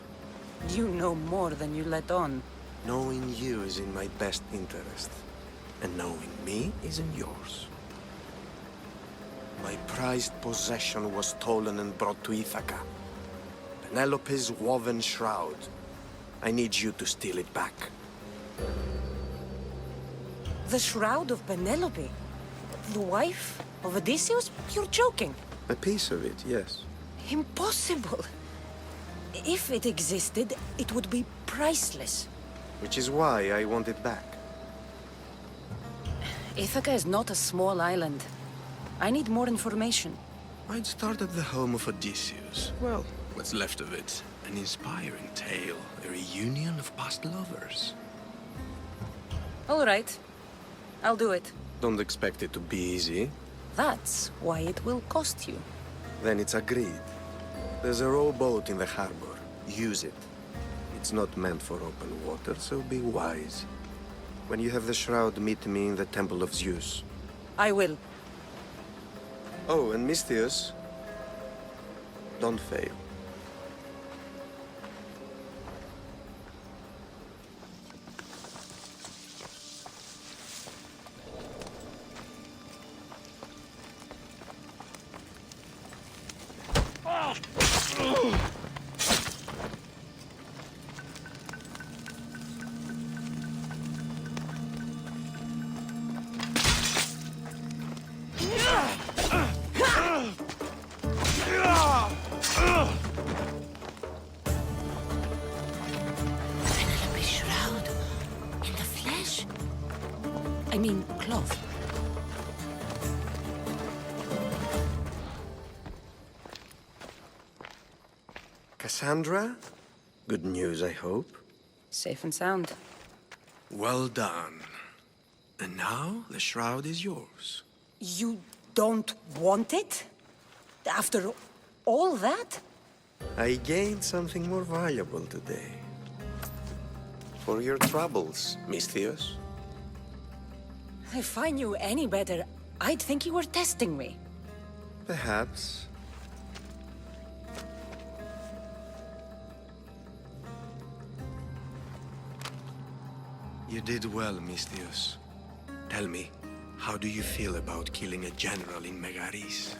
You know more than you let on. Knowing you is in my best interest. And knowing me is in yours. My prized possession was stolen and brought to Ithaca. Penelope's woven shroud. I need you to steal it back. The shroud of Penelope? The wife? Of Odysseus? You're joking. A piece of it, yes. Impossible. If it existed, it would be priceless. Which is why I want it back. Ithaca is not a small island. I need more information. I'd start at the home of Odysseus. Well, what's left of it. An inspiring tale, a reunion of past lovers. All right. I'll do it. Don't expect it to be easy. That's why it will cost you. Then it's agreed. There's a rowboat in the harbor. Use it. It's not meant for open water, so be wise. When you have the shroud, meet me in the Temple of Zeus. I will. Oh, and misthios, don't fail. Penelope's shroud. In the flesh? I mean, cloth. Kassandra? Good news, I hope. Safe and sound. Well done. And now, the shroud is yours. You don't want it? After all that? I gained something more valuable today. For your troubles, misthios. If I knew any better, I'd think you were testing me. Perhaps. You did well, misthios. Tell me, how do you feel about killing a general in Megaris?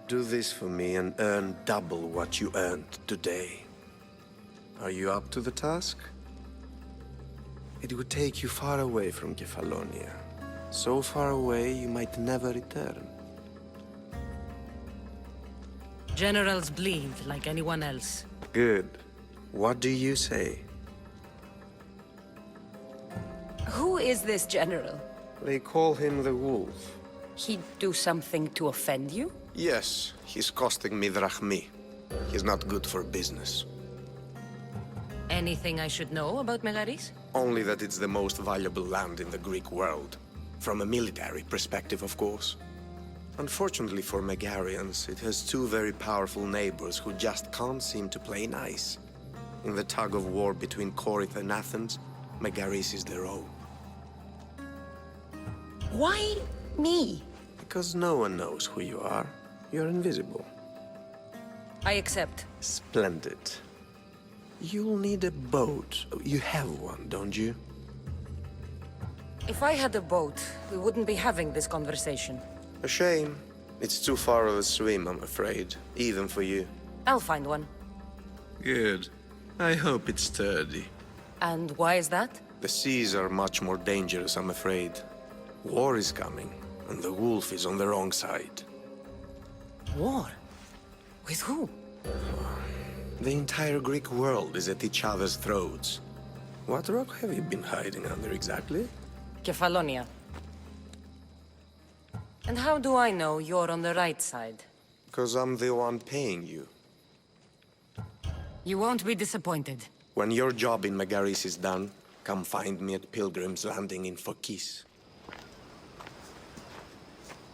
Do this for me and earn double what you earned today. Are you up to the task? It would take you far away from Kephallonia. So far away you might never return. Generals bleed like anyone else. Good. What do you say? Who is this general? They call him the Wolf. He'd do something to offend you? Yes, he's costing me drachmi. He's not good for business. Anything I should know about Megaris? Only that it's the most valuable land in the Greek world. From a military perspective, of course. Unfortunately for Megarians, it has two very powerful neighbors who just can't seem to play nice. In the tug-of-war between Corinth and Athens, Megaris is their own. Why me? Because no one knows who you are. You're invisible. I accept. Splendid. You'll need a boat. You have one, don't you? If I had a boat, we wouldn't be having this conversation. A shame. It's too far of a swim, I'm afraid. Even for you. I'll find one. Good. I hope it's sturdy. And why is that? The seas are much more dangerous, I'm afraid. War is coming, and the wolf is on the wrong side. War? With who? The entire Greek world is at each other's throats. What rock have you been hiding under exactly? Kephallonia. And how do I know you're on the right side? Because I'm the one paying you. You won't be disappointed. When your job in Megaris is done, come find me at Pilgrim's Landing in Phokis.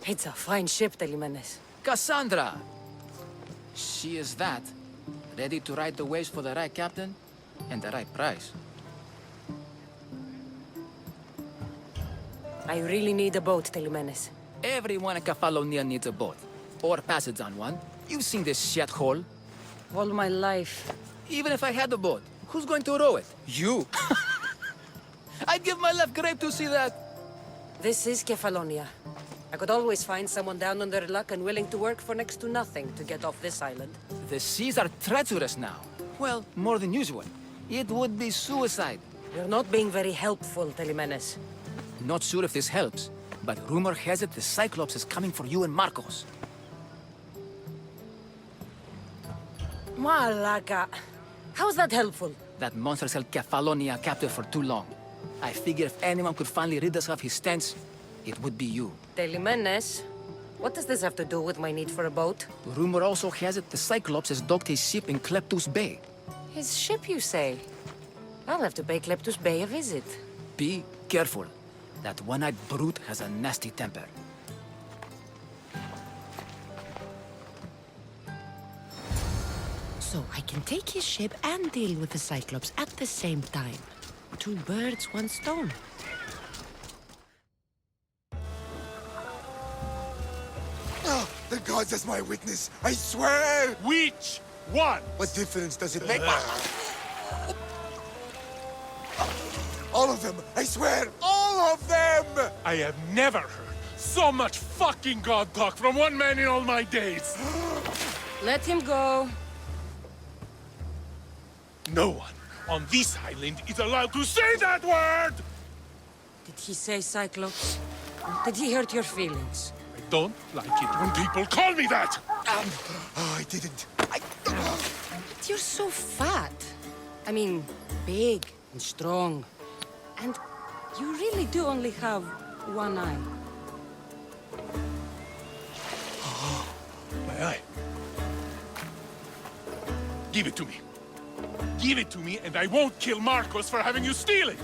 It's a fine ship, Telimenes. Kassandra! She is that. Ready to ride the waves for the right captain and the right price. I really need a boat, Telimenes. Everyone at Kephallonia needs a boat. Or passage on one. You've seen this shithole. All my life. Even if I had a boat, who's going to row it? You! I'd give my left grape to see that. This is Kephallonia. I could always find someone down on their luck and willing to work for next to nothing to get off this island. The seas are treacherous now. Well, more than usual. It would be suicide. You're not being very helpful, Telimenes. Not sure if this helps. But rumor has it the Cyclops is coming for you and Marcos. Malaga. How's that helpful? That monster's held Kephallonia captive for too long. I figure if anyone could finally rid us of his stench, it would be you. Delimenes, what does this have to do with my need for a boat? Rumor also has it the Cyclops has docked his ship in Kleptus Bay. His ship, you say? I'll have to pay Kleptus Bay a visit. Be careful. That one-eyed brute has a nasty temper. So I can take his ship and deal with the Cyclops at the same time. 2 birds, 1 stone. Oh, the gods as my witness, I swear! Which one? What difference does it make? All of them, I swear, all of them! I have never heard so much fucking god talk from one man in all my days. Let him go. No one on this island is allowed to say that word! Did he say Cyclops? Did he hurt your feelings? I don't like it when people call me that! Oh, I didn't. But you're so fat. I mean, big and strong. And you really do only have 1 eye. My eye. Give it to me. Give it to me, and I won't kill Marcos for having you steal it!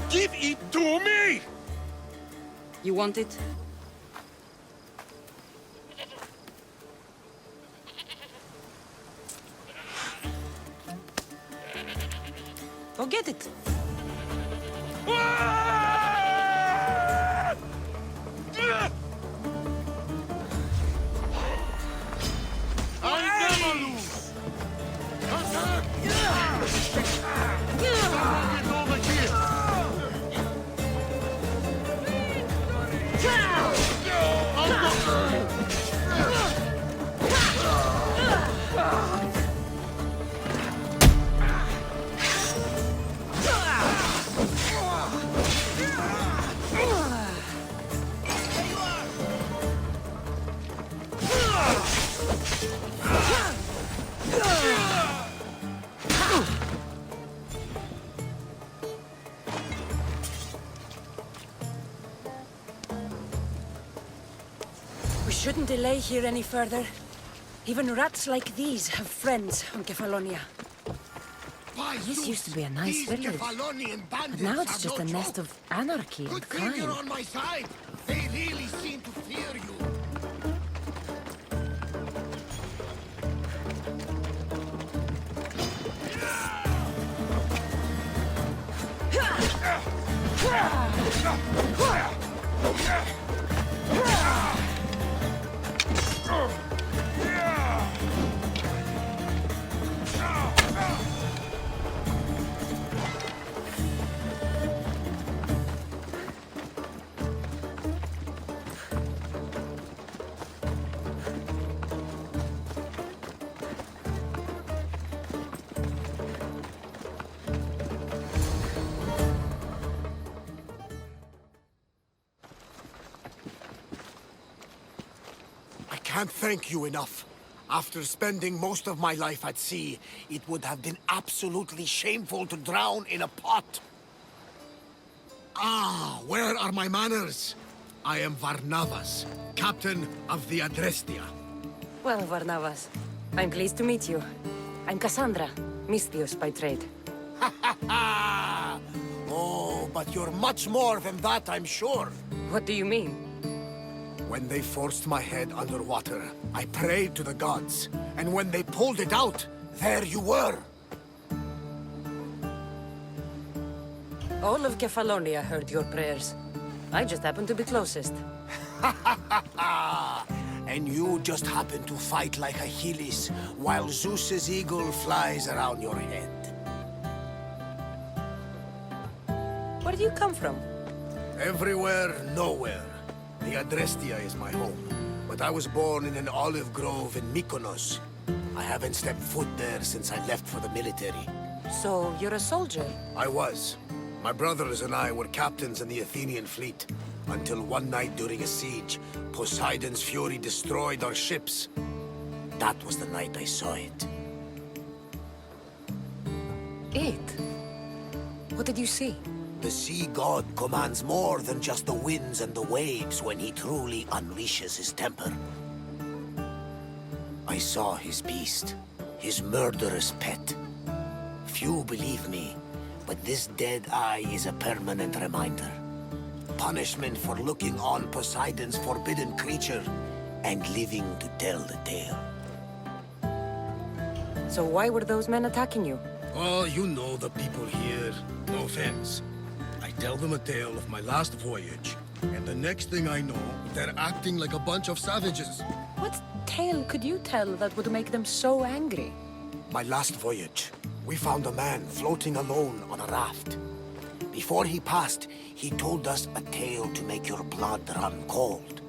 Give it to me! You want it? Go get it. I never lose! We shouldn't delay here any further. Even rats like these have friends on Kephallonia. This used to be a nice village, but now it's just a nest of anarchy and crime. You're on my side. They really seem to fear you. I can't thank you enough. After spending most of my life at sea, it would have been absolutely shameful to drown in a pot. Ah, where are my manners? I am Varnavas, captain of the Adrestia. Well, Varnavas, I'm pleased to meet you. I'm Kassandra, misthios by trade. Oh, but you're much more than that, I'm sure. What do you mean? When they forced my head underwater, I prayed to the gods. And when they pulled it out, there you were. All of Kephallonia heard your prayers. I just happened to be closest. And you just happened to fight like Achilles, while Zeus's eagle flies around your head. Where do you come from? Everywhere, nowhere. The Adrestia is my home, but I was born in an olive grove in Mykonos. I haven't stepped foot there since I left for the military. So, you're a soldier? I was. My brothers and I were captains in the Athenian fleet. Until one night during a siege, Poseidon's fury destroyed our ships. That was the night I saw it. It? What did you see? The sea god commands more than just the winds and the waves when he truly unleashes his temper. I saw his beast, his murderous pet. Few believe me, but this dead eye is a permanent reminder. Punishment for looking on Poseidon's forbidden creature and living to tell the tale. So why were those men attacking you? Oh, you know the people here. No offense. I tell them a tale of my last voyage, and the next thing I know, they're acting like a bunch of savages. What tale could you tell that would make them so angry? My last voyage, we found a man floating alone on a raft. Before he passed, he told us a tale to make your blood run cold.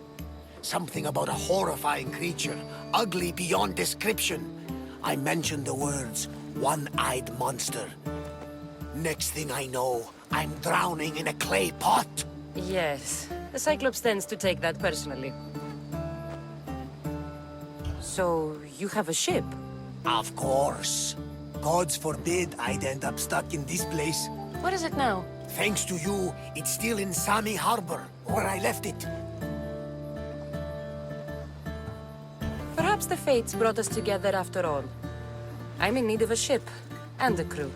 Something about a horrifying creature, ugly beyond description. I mentioned the words, one-eyed monster. Next thing I know, I'm drowning in a clay pot. Yes, the Cyclops tends to take that personally. So, you have a ship? Of course. Gods forbid I'd end up stuck in this place. What is it now? Thanks to you, it's still in Sami Harbor, where I left it. Perhaps the fates brought us together after all. I'm in need of a ship, and a crew.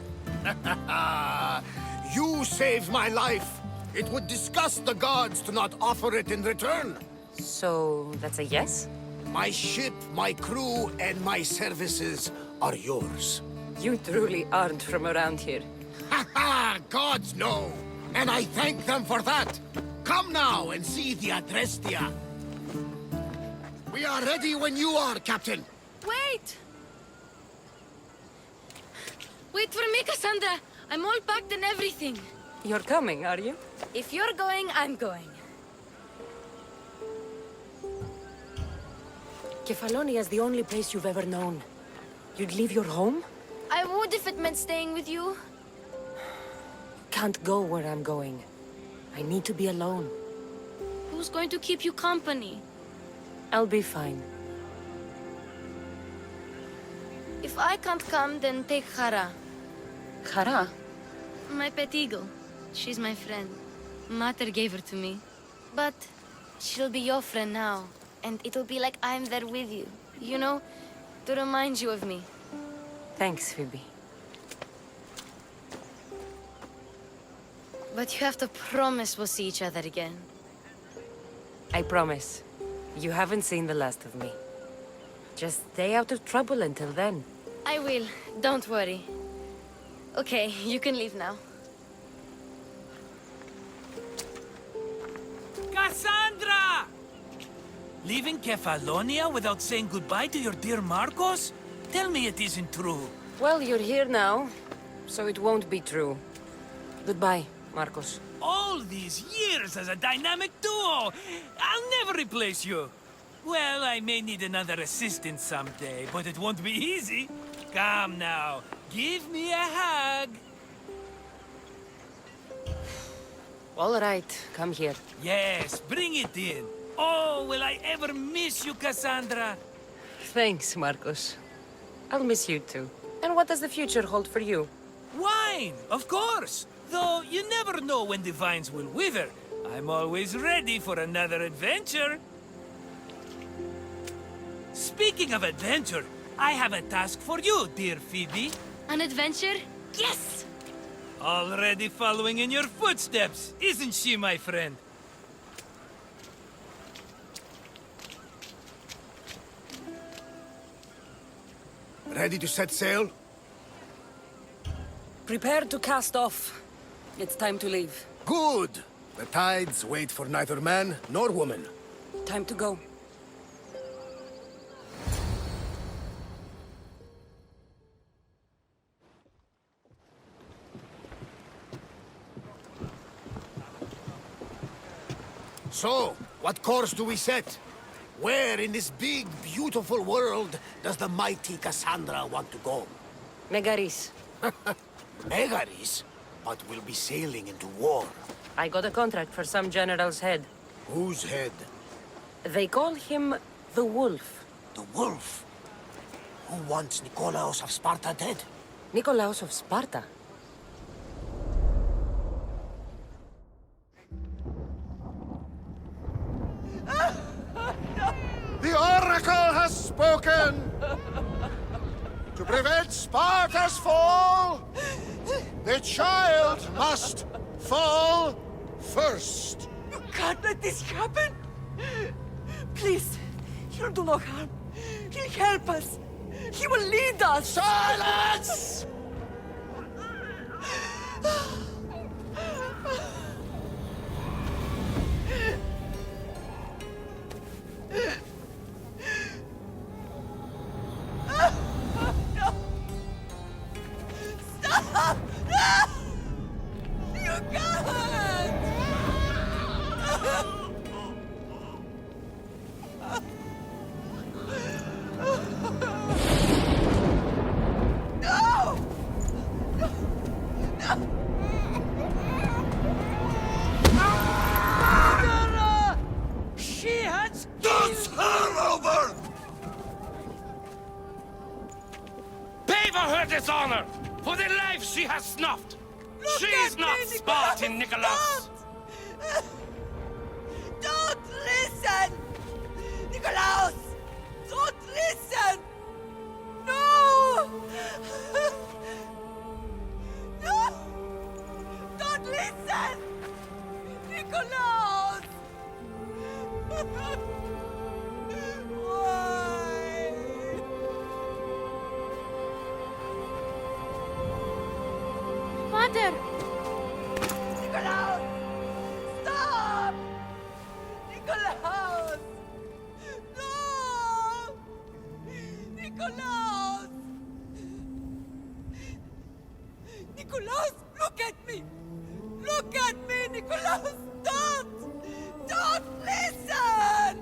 You saved my life. It would disgust the gods to not offer it in return. So, that's a yes? My ship, my crew, and my services are yours. You truly aren't from around here. Ha ha! Gods know! And I thank them for that! Come now and see the Adrestia. We are ready when you are, Captain. Wait! Wait for me, Kassandra. I'm all packed and everything. You're coming, are you? If you're going, I'm going. Kephallonia is the only place you've ever known. You'd leave your home? I would if it meant staying with you. Can't go where I'm going. I need to be alone. Who's going to keep you company? I'll be fine. If I can't come, then take Hara. Hara? My pet eagle. She's my friend. Mater gave her to me. But she'll be your friend now. And it'll be like I'm there with you. You know, to remind you of me. Thanks, Phoebe. But you have to promise we'll see each other again. I promise. You haven't seen the last of me. Just stay out of trouble until then. I will. Don't worry. Okay, you can leave now. Kassandra! Leaving Kephallonia without saying goodbye to your dear Marcos? Tell me it isn't true. Well, you're here now, so it won't be true. Goodbye, Marcos. All these years as a dynamic duo! I'll never replace you! Well, I may need another assistant someday, but it won't be easy. Come now, give me a hug. All right, come here. Yes, bring it in. Oh, will I ever miss you, Kassandra? Thanks, Marcos. I'll miss you too. And what does the future hold for you? Wine, of course. Though you never know when the vines will wither. I'm always ready for another adventure. Speaking of adventure, I have a task for you, dear Phoebe. An adventure? Yes! Already following in your footsteps, isn't she, my friend? Ready to set sail? Prepare to cast off. It's time to leave. Good! The tides wait for neither man nor woman. Time to go. So, what course do we set? Where in this big, beautiful world does the mighty Kassandra want to go? Megaris. Megaris? but we'll be sailing into war. I got a contract for some general's head. Whose head? They call him the Wolf. The Wolf? Who wants Nikolaos of Sparta dead? Nikolaos of Sparta? The Oracle has spoken! To prevent Sparta's fall, the child must fall first. You can't let this happen! Please, he'll do no harm. He'll help us. He will lead us. Silence! Stop! No! You can't! No! Murderer! She has Dance her over! Pay for her dishonor! For the life she has snuffed! She's not Spartan, Nikolaos! Don't listen! Nikolaos! Don't listen! No! No! Don't listen! Nikolaos! Why? Mother! Nikolaos! Stop! Nikolaos! No! Nikolaos! Nikolaos, look at me! Look at me, Nikolaos! Don't! Don't listen!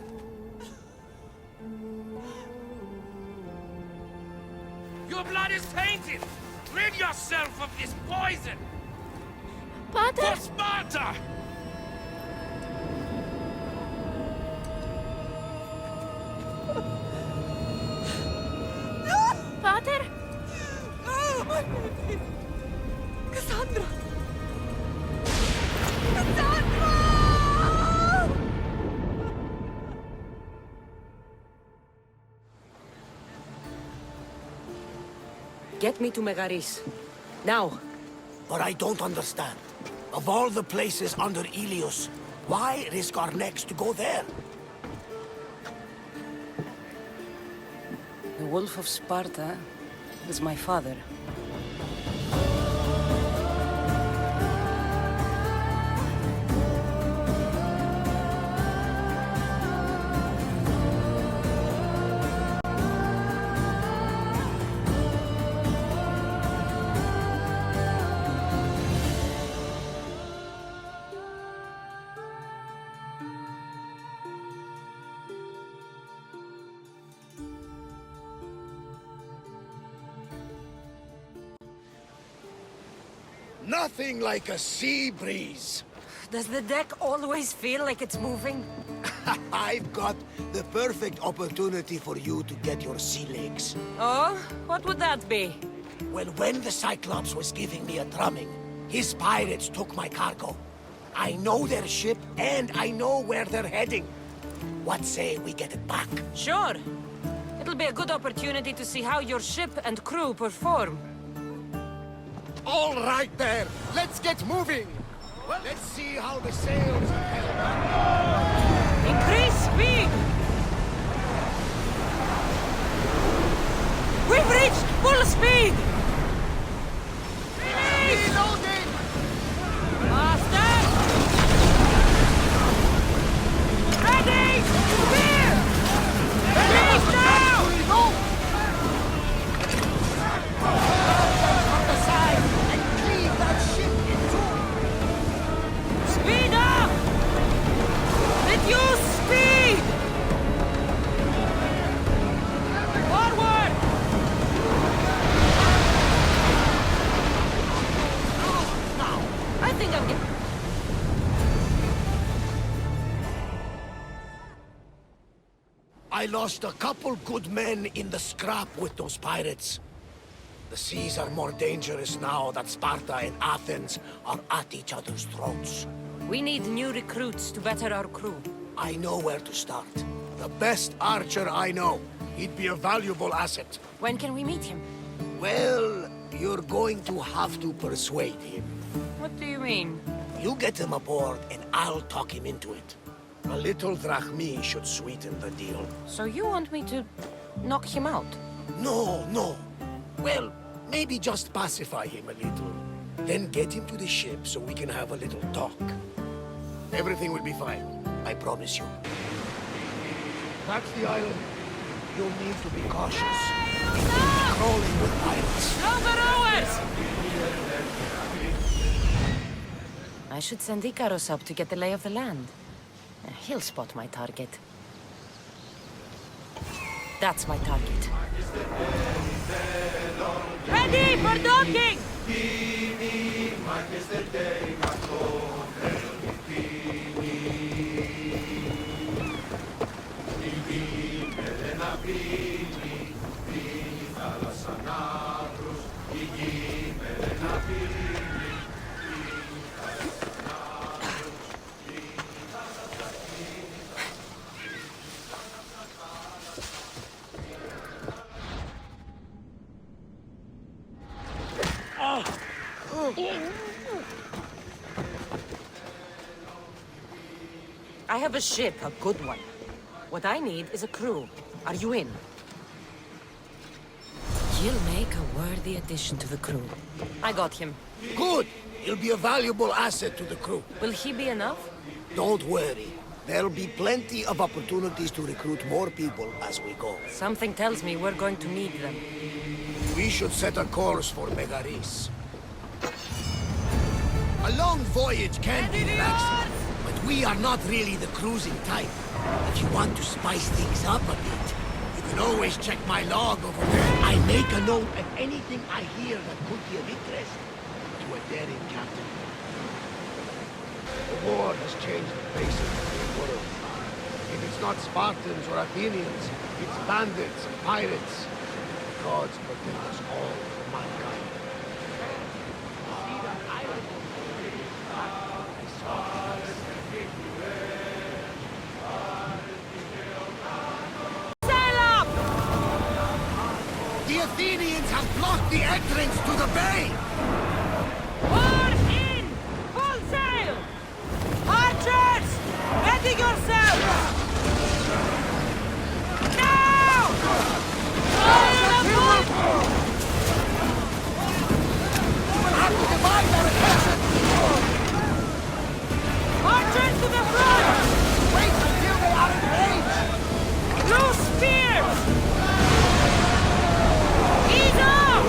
Your blood is tainted! Rid yourself of this poison! Pater! For Sparta! Pater! Oh, my baby! Kassandra! Kassandra! Get me to Megaris. Now. But I don't understand. Of all the places under Ilios, why risk our necks to go there? The Wolf of Sparta is my father. Nothing like a sea breeze. Does the deck always feel like it's moving? I've got the perfect opportunity for you to get your sea legs. Oh? What would that be? Well, when the Cyclops was giving me a drumming, his pirates took my cargo. I know their ship, and I know where they're heading. What say we get it back? Sure. It'll be a good opportunity to see how your ship and crew perform. All right there, let's get moving. Let's see how the sails are held. Increase speed! We've reached full speed! Reloading! Master! Ready! Spear! Finish now! From the side and cleave that ship in two. Speed up! Reduce speed! Forward! I lost a couple good men in the scrap with those pirates. The seas are more dangerous now that Sparta and Athens are at each other's throats. We need new recruits to better our crew. I know where to start. The best archer I know. He'd be a valuable asset. When can we meet him? Well, you're going to have to persuade him. What do you mean? You get him aboard and I'll talk him into it. A little drachmi should sweeten the deal. So you want me to knock him out? No, no. Well, maybe just pacify him a little. Then get him to the ship so we can have a little talk. Everything will be fine. I promise you. That's the island. You'll need to be cautious. It's crawling with pirates. I should send Ikaros up to get the lay of the land. He'll spot my target. That's my target. Ready for docking! I have a ship, a good one. What I need is a crew. Are you in? He'll make a worthy addition to the crew. I got him. Good! He'll be a valuable asset to the crew. Will he be enough? Don't worry. There'll be plenty of opportunities to recruit more people as we go. Something tells me we're going to need them. We should set a course for Megaris. A long voyage can be relaxing, but we are not really the cruising type. If you want to spice things up a bit, you can always check my log over there. I make a note of anything I hear that could be of interest to a daring captain. The war has changed the face of the world. If it's not Spartans or Athenians, it's bandits and pirates. The gods protect us all from mankind. The Athenians have blocked the entrance to the bay! Pour in! Full sail! Archers! Ready yourselves! Now! Fire the boat! We'll have to divide their attention! Archers to the front! Wait until they are in range! Loose spears! Ease off!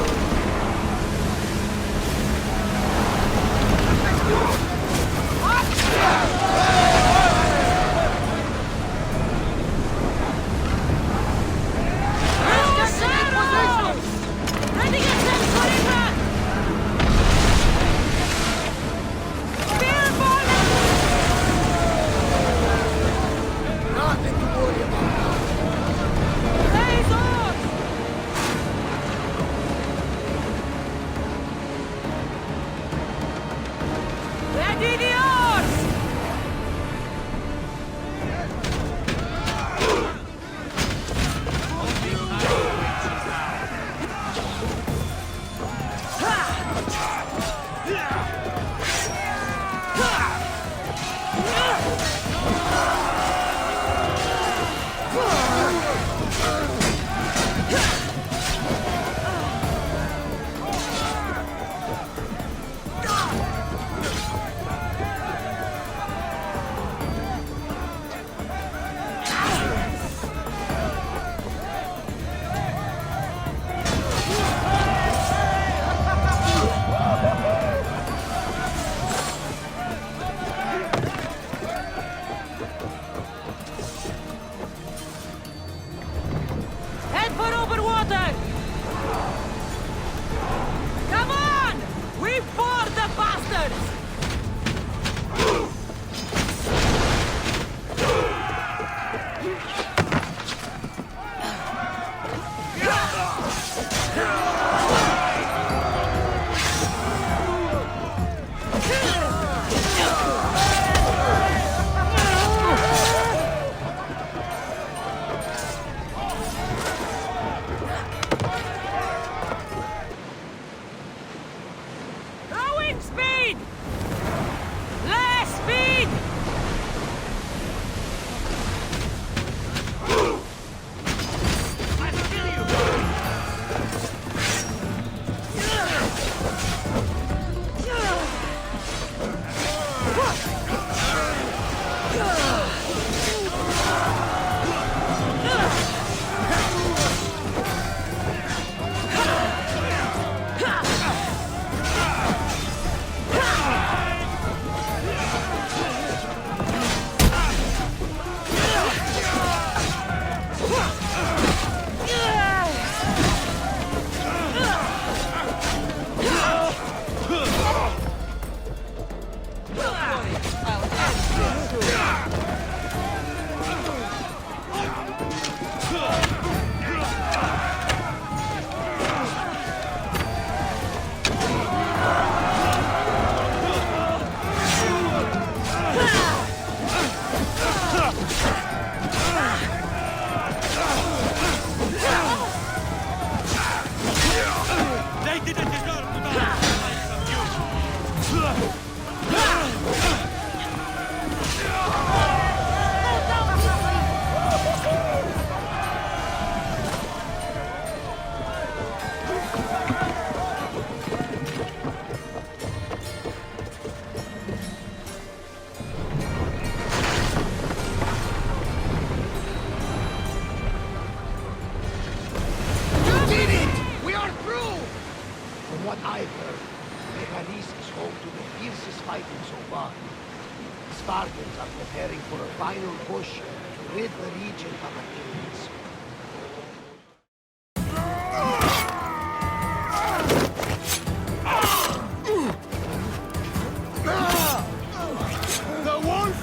what I've heard, Megaris is home to the fiercest fighting so far. Spartans are preparing for a final push to rid the region of Athenians. The wolf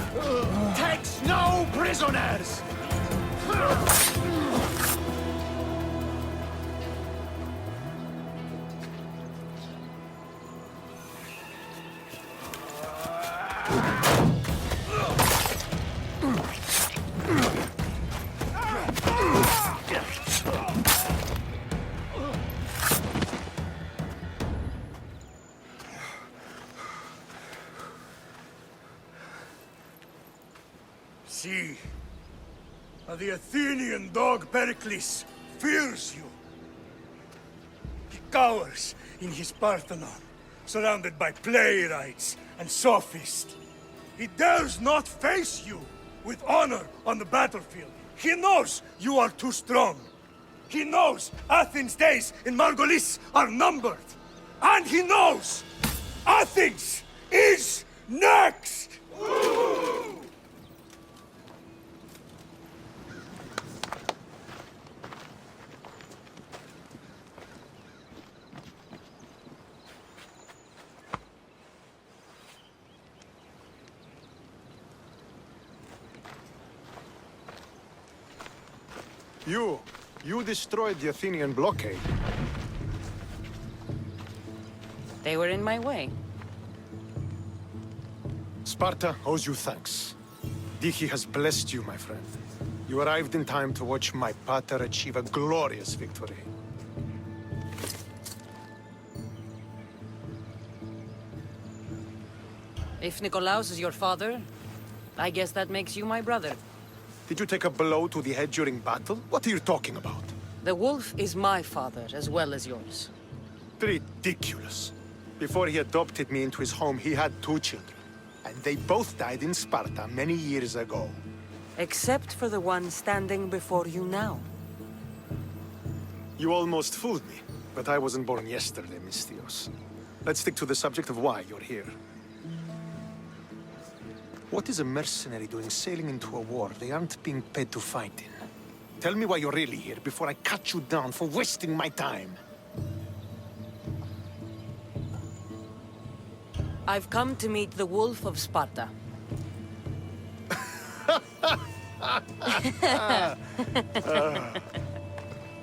takes no prisoners! See, the Athenian dog Pericles fears you. He cowers in his Parthenon, surrounded by playwrights and sophists. He dares not face you with honor on the battlefield. He knows you are too strong. He knows Athens' days in Margolis are numbered. And he knows Athens is next! You destroyed the Athenian blockade. They were in my way. Sparta owes you thanks. Diki has blessed you, my friend. You arrived in time to watch my pater achieve a glorious victory. If Nikolaos is your father, I guess that makes you my brother. Did you take a blow to the head during battle? What are you talking about? The wolf is my father as well as yours. Ridiculous. Before he adopted me into his home, he had 2 children. And they both died in Sparta many years ago. Except for the one standing before you now. You almost fooled me, but I wasn't born yesterday, misthios. Let's stick to the subject of why you're here. What is a mercenary doing sailing into a war they aren't being paid to fight in? Tell me why you're really here before I cut you down for wasting my time. I've come to meet the Wolf of Sparta.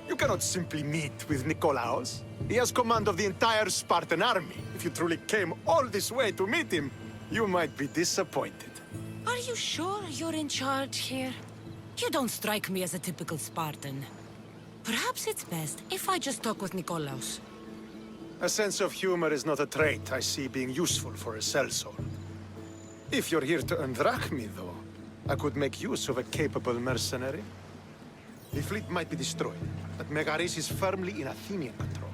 You cannot simply meet with Nikolaos. He has command of the entire Spartan army. If you truly came all this way to meet him, you might be disappointed. Are you sure you're in charge here? You don't strike me as a typical Spartan. Perhaps it's best if I just talk with Nikolaos. A sense of humor is not a trait I see being useful for a sellsword. If you're here to earn drachmi, though, I could make use of a capable mercenary. The fleet might be destroyed, but Megaris is firmly in Athenian control.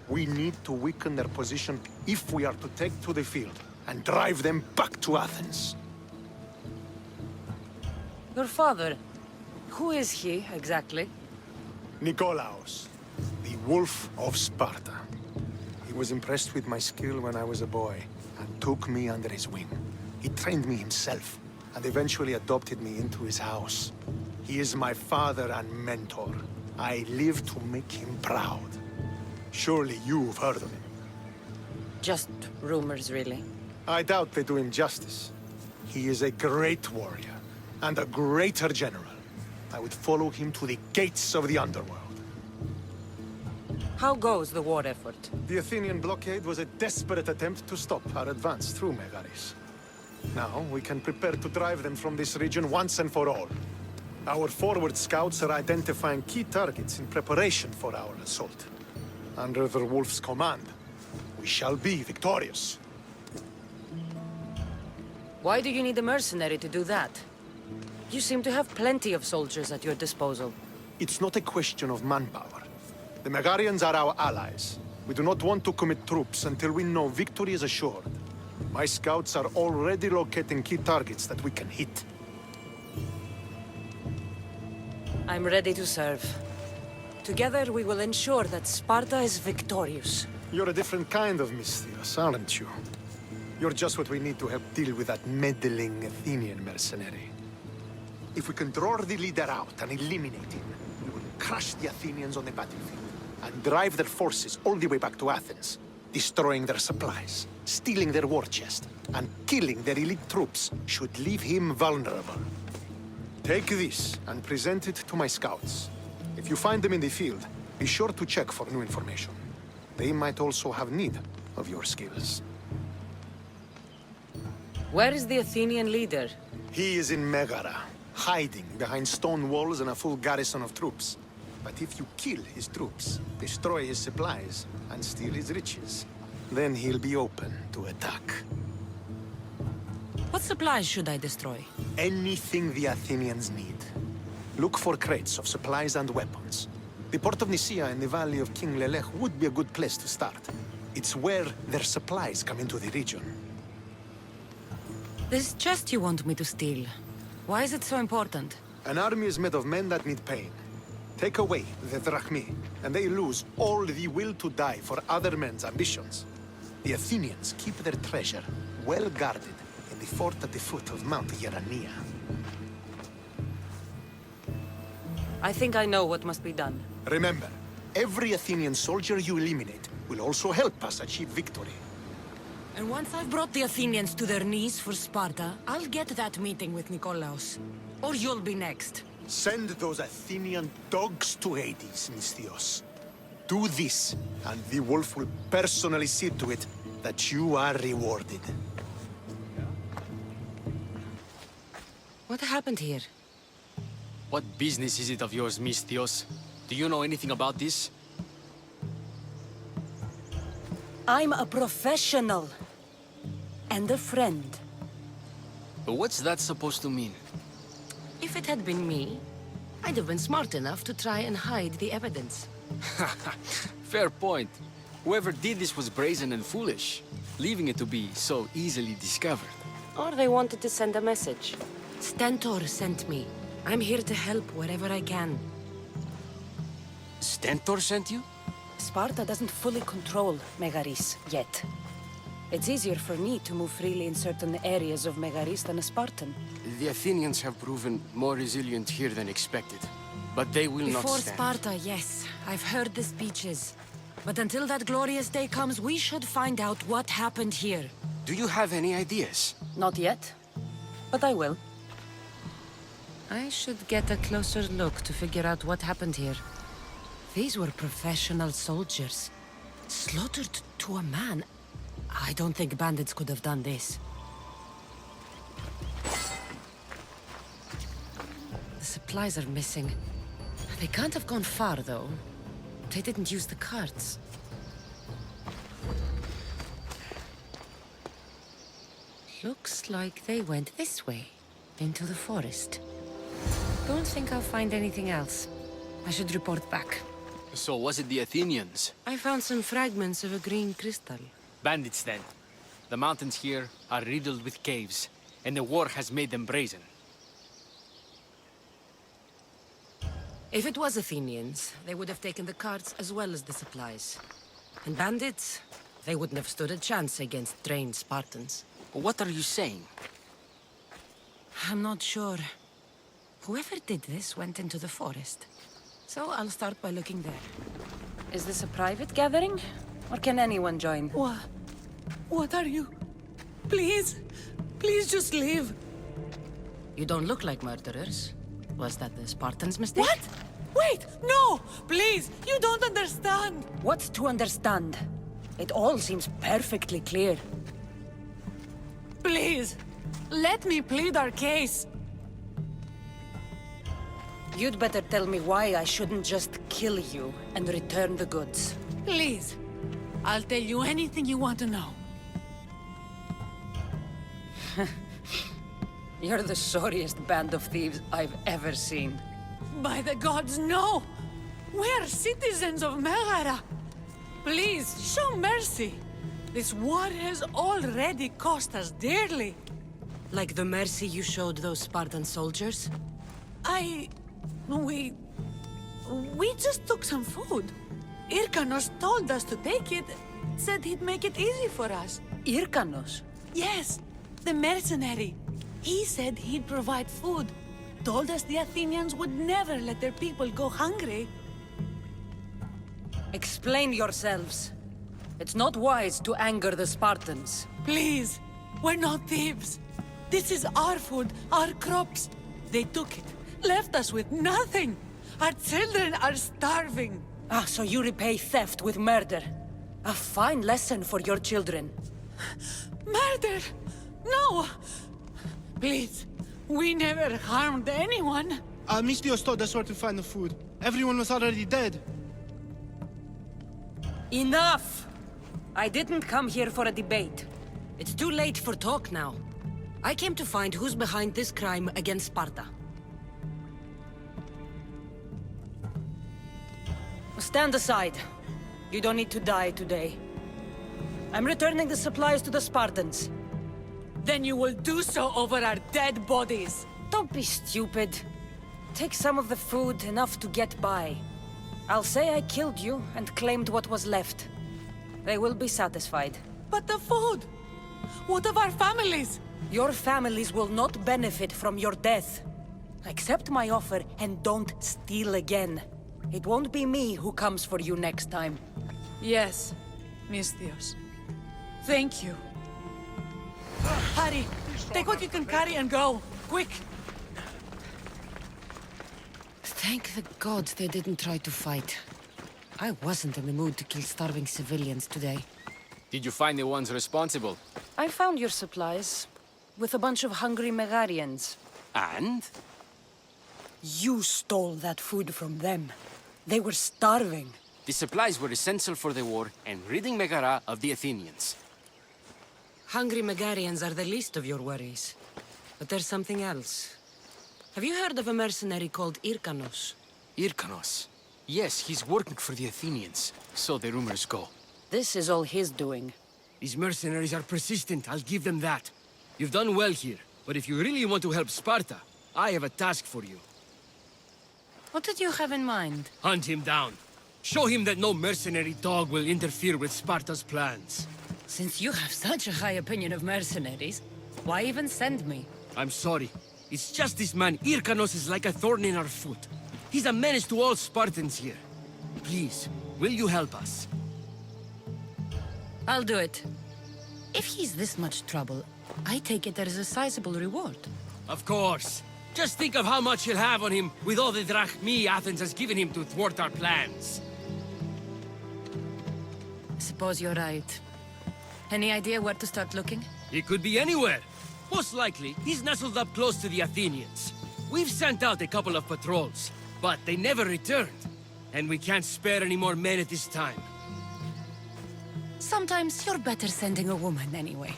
We need to weaken their position if we are to take to the field and drive them back to Athens. Your father, who is he exactly? Nikolaos, the Wolf of Sparta. He was impressed with my skill when I was a boy and took me under his wing. He trained me himself and eventually adopted me into his house. He is my father and mentor. I live to make him proud. Surely you've heard of him. Just rumors, really. I doubt they do him justice. He is a great warrior and a greater general. I would follow him to the gates of the underworld. How goes the war effort? The Athenian blockade was a desperate attempt to stop our advance through Megaris. Now we can prepare to drive them from this region once and for all. Our forward scouts are identifying key targets in preparation for our assault. Under the Wolf's command, we shall be victorious. Why do you need a mercenary to do that? You seem to have plenty of soldiers at your disposal. It's not a question of manpower. The Megarians are our allies. We do not want to commit troops until we know victory is assured. My scouts are already locating key targets that we can hit. I'm ready to serve. Together we will ensure that Sparta is victorious. You're a different kind of misthios, aren't you? You're just what we need to help deal with that meddling Athenian mercenary. If we can draw the leader out and eliminate him, we will crush the Athenians on the battlefield and drive their forces all the way back to Athens, destroying their supplies, stealing their war chest, and killing their elite troops should leave him vulnerable. Take this and present it to my scouts. If you find them in the field, be sure to check for new information. They might also have need of your skills. Where is the Athenian leader? He is in Megara, hiding behind stone walls and a full garrison of troops. But if you kill his troops, destroy his supplies, and steal his riches, then he'll be open to attack. What supplies should I destroy? Anything the Athenians need. Look for crates of supplies and weapons. The port of Nicaea in the valley of King Lelech would be a good place to start. It's where their supplies come into the region. This chest you want me to steal. Why is it so important? An army is made of men that need pain. Take away the drachmi, and they lose all the will to die for other men's ambitions. The Athenians keep their treasure well guarded in the fort at the foot of Mount Yerania. I think I know what must be done. Remember, every Athenian soldier you eliminate will also help us achieve victory. And once I've brought the Athenians to their knees for Sparta, I'll get that meeting with Nikolaos. Or you'll be next. Send those Athenian dogs to Hades, misthios. Do this, and the wolf will personally see to it that you are rewarded. What happened here? What business is it of yours, misthios? Do you know anything about this? I'm a professional. And a friend. But what's that supposed to mean? If it had been me, I'd have been smart enough to try and hide the evidence. Fair point. Whoever did this was brazen and foolish, leaving it to be so easily discovered. Or they wanted to send a message. Stentor sent me. I'm here to help wherever I can. Stentor sent you? Sparta doesn't fully control Megaris yet. It's easier for me to move freely in certain areas of Megaris than a Spartan. The Athenians have proven more resilient here than expected. But they will not Before stand. Sparta, yes. I've heard the speeches. But until that glorious day comes, we should find out what happened here. Do you have any ideas? Not yet. But I will. I should get a closer look to figure out what happened here. These were professional soldiers. Slaughtered to a man. I don't think bandits could have done this. The supplies are missing. They can't have gone far, though. They didn't use the carts. Looks like they went this way, into the forest. Don't think I'll find anything else. I should report back. So was it the Athenians? I found some fragments of a green crystal. Bandits then. The mountains here are riddled with caves, and the war has made them brazen. If it was Athenians, they would have taken the carts as well as the supplies. And bandits, they wouldn't have stood a chance against trained Spartans. What are you saying? I'm not sure. Whoever did this went into the forest. So I'll start by looking there. Is this a private gathering? Or can anyone join? What are you? Please, please just leave. You don't look like murderers. Was that the Spartans' mistake? What? Wait, no! Please, you don't understand! What's to understand? It all seems perfectly clear. Please, let me plead our case. You'd better tell me why I shouldn't just kill you and return the goods. Please, I'll tell you anything you want to know. You're the sorriest band of thieves I've ever seen. By the gods, no! We're citizens of Megara. Please, show mercy. This war has already cost us dearly. Like the mercy you showed those Spartan soldiers? We just took some food. Irkanos told us to take it, Said he'd make it easy for us. Irkanos? Yes, the mercenary. He said he'd provide food. Told us the Athenians would never let their people go hungry. Explain yourselves. It's not wise to anger the Spartans. Please, we're not thieves. This is our food, our crops. They took it, left us with nothing. Our children are starving. Ah, so you repay theft with murder. A fine lesson for your children. Murder? No! Please, we never harmed anyone. Misthios told us where to find the food. Everyone was already dead. Enough! I didn't come here for a debate. It's too late for talk now. I came to find who's behind this crime against Sparta. Stand aside. You don't need to die today. I'm returning the supplies to the Spartans. Then you will do so over our dead bodies. Don't be stupid. Take some of the food, enough to get by. I'll say I killed you and claimed what was left. They will be satisfied. But the food! What of our families? Your families will not benefit from your death. Accept my offer and don't steal again. It won't be me who comes for you next time. Yes, misthios. Thank you. Hurry! Take what you can carry and go! Quick! Thank the gods they didn't try to fight. I wasn't in the mood to kill starving civilians today. Did you find the ones responsible? I found your supplies, with a bunch of hungry Megarians. And? You stole that food from them. They were starving. The supplies were essential for the war and ridding Megara of the Athenians. Hungry Megarians are the least of your worries. But there's something else. Have you heard of a mercenary called Irkanos? Irkanos? Yes, he's working for the Athenians. So the rumors go. This is all his doing. These mercenaries are persistent, I'll give them that. You've done well here, but if you really want to help Sparta, I have a task for you. What did you have in mind? Hunt him down. Show him that no mercenary dog will interfere with Sparta's plans. Since you have such a high opinion of mercenaries, why even send me? I'm sorry. It's just this man, Irkanos, is like a thorn in our foot. He's a menace to all Spartans here. Please, will you help us? I'll do it. If he's this much trouble, I take it there is a sizable reward. Of course. Just think of how much he'll have on him with all the drachmi Athens has given him to thwart our plans. Suppose you're right. Any idea where to start looking? He could be anywhere. Most likely, he's nestled up close to the Athenians. We've sent out a couple of patrols, but they never returned. And we can't spare any more men at this time. Sometimes you're better sending a woman anyway.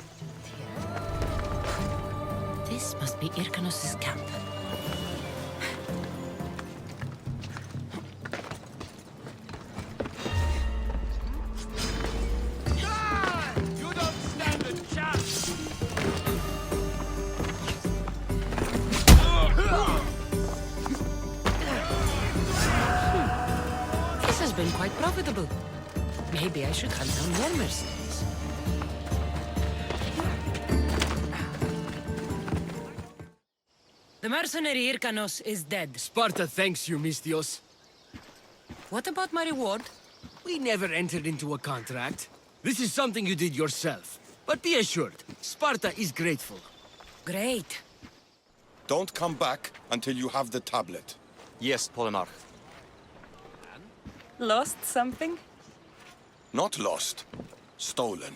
This must be Irkanos' camp. You don't stand a chance! This has been quite profitable. Maybe I should hunt down more mercenaries. The mercenary Irkanos is dead. Sparta thanks you, misthios. What about my reward? We never entered into a contract. This is something you did yourself. But be assured, Sparta is grateful. Great. Don't come back until you have the tablet. Yes, Polemarch. Lost something? Not lost. Stolen.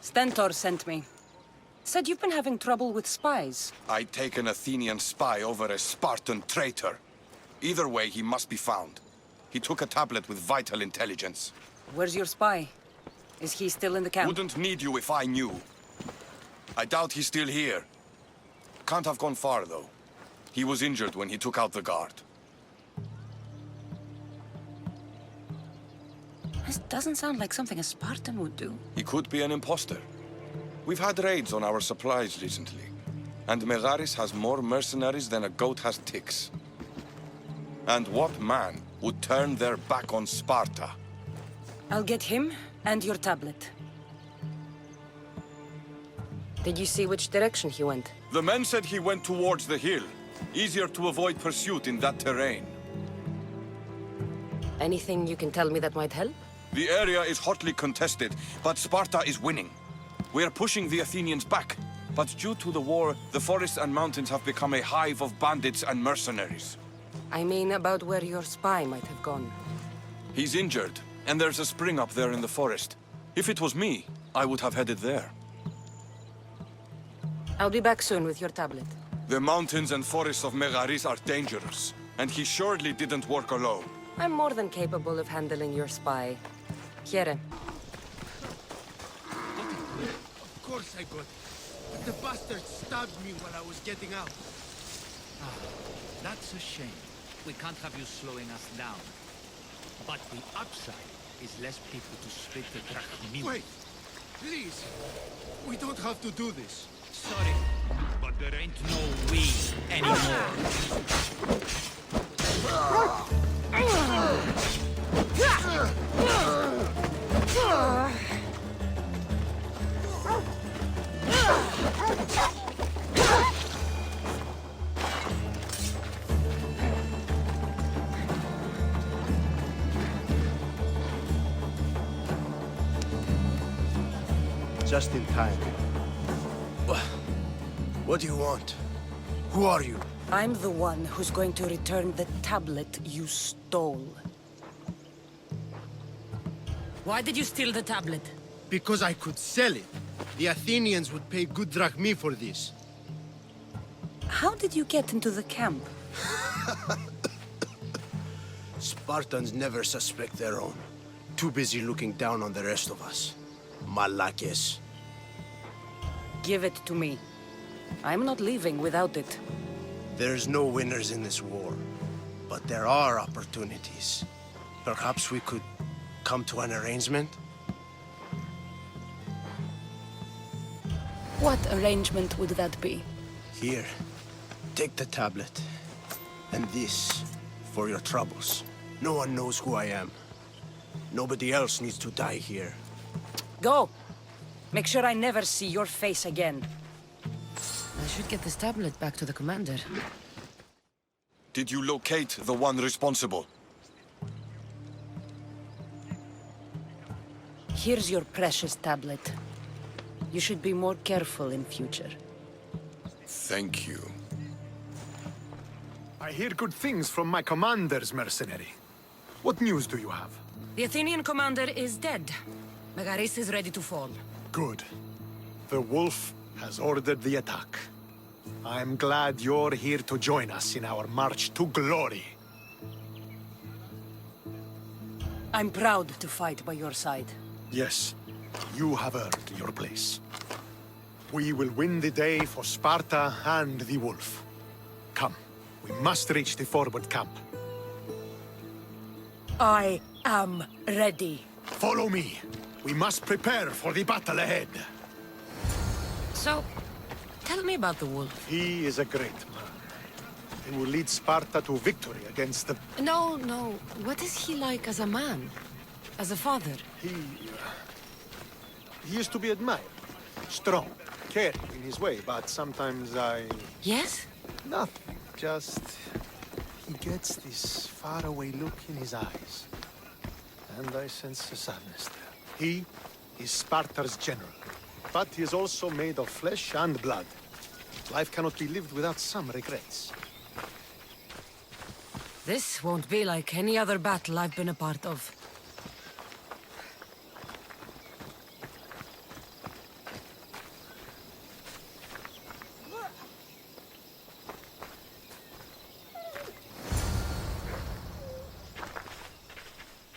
Stentor sent me. Said you've been having trouble with spies. I take an Athenian spy over a Spartan traitor. Either way, he must be found. He took a tablet with vital intelligence. Where's your spy? Is he still in the camp? Wouldn't need you if I knew. I doubt he's still here. Can't have gone far, though. He was injured when he took out the guard. This doesn't sound like something a Spartan would do. He could be an imposter. We've had raids on our supplies recently. And Megaris has more mercenaries than a goat has ticks. And what man would turn their back on Sparta? I'll get him And your tablet. Did you see which direction he went? The men said he went towards the hill. Easier to avoid pursuit in that terrain. Anything you can tell me that might help? The area is hotly contested, but Sparta is winning. We are pushing the Athenians back, but due to the war, the forests and mountains have become a hive of bandits and mercenaries. I mean about where your spy might have gone. He's injured, and there's a spring up there in the forest. If it was me, I would have headed there. I'll be back soon with your tablet. The mountains and forests of Megaris are dangerous, and he surely didn't work alone. I'm more than capable of handling your spy. Here. Of course I got it. But the bastard stabbed me while I was getting out. That's a shame. We can't have you slowing us down. But the upside is less people to split the drachmi. Wait! Please! We don't have to do this. Sorry, but there ain't no we anymore. Just in time. What do you want? Who are you? I'm the one who's going to return the tablet you stole. Why did you steal the tablet? Because I could sell it. The Athenians would pay good drachmi for this. How did you get into the camp? Spartans never suspect their own. Too busy looking down on the rest of us. Malakes. Give it to me. I'm not leaving without it. There's no winners in this war, but there are opportunities. Perhaps we could come to an arrangement? What arrangement would that be? Here, take the tablet. And this, for your troubles. No one knows who I am. Nobody else needs to die here. Go! Make sure I never see your face again. I should get this tablet back to the commander. Did you locate the one responsible? Here's your precious tablet. You should be more careful in future. Thank you. I hear good things from my commanders, mercenary. What news do you have? The Athenian commander is dead. Megaris is ready to fall. Good. The wolf has ordered the attack. I'm glad you're here to join us in our march to glory. I'm proud to fight by your side. Yes, you have earned your place. We will win the day for Sparta and the wolf. Come, we must reach the forward camp. I am ready. Follow me. We must prepare for the battle ahead. So, tell me about the wolf. He is a great man. He will lead Sparta to victory against the... No. What is he like as a man? As a father? He is to be admired. Strong, caring in his way, but sometimes I... Yes? Nothing. Just... he gets this faraway look in his eyes. And I sense a sadness there. He is Sparta's general, but he is also made of flesh and blood. Life cannot be lived without some regrets. This won't be like any other battle I've been a part of.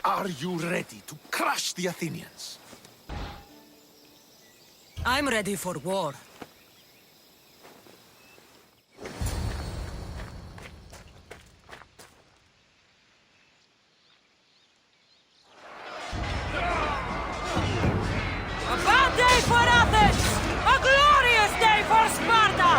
Are you ready to crush the Athenians? I'm ready for war. A bad day for Athens! A glorious day for Sparta!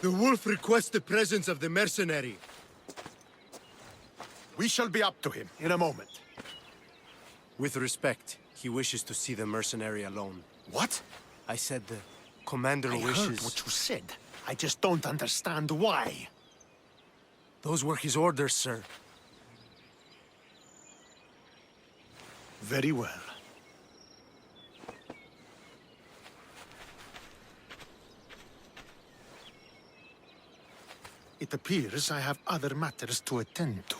The wolf requests the presence of the mercenary. We shall be up to him in a moment. With respect, he wishes to see the mercenary alone. What? I said the commander I wishes... heard what you said. I just don't understand why. Those were his orders, sir. Very well. It appears I have other matters to attend to.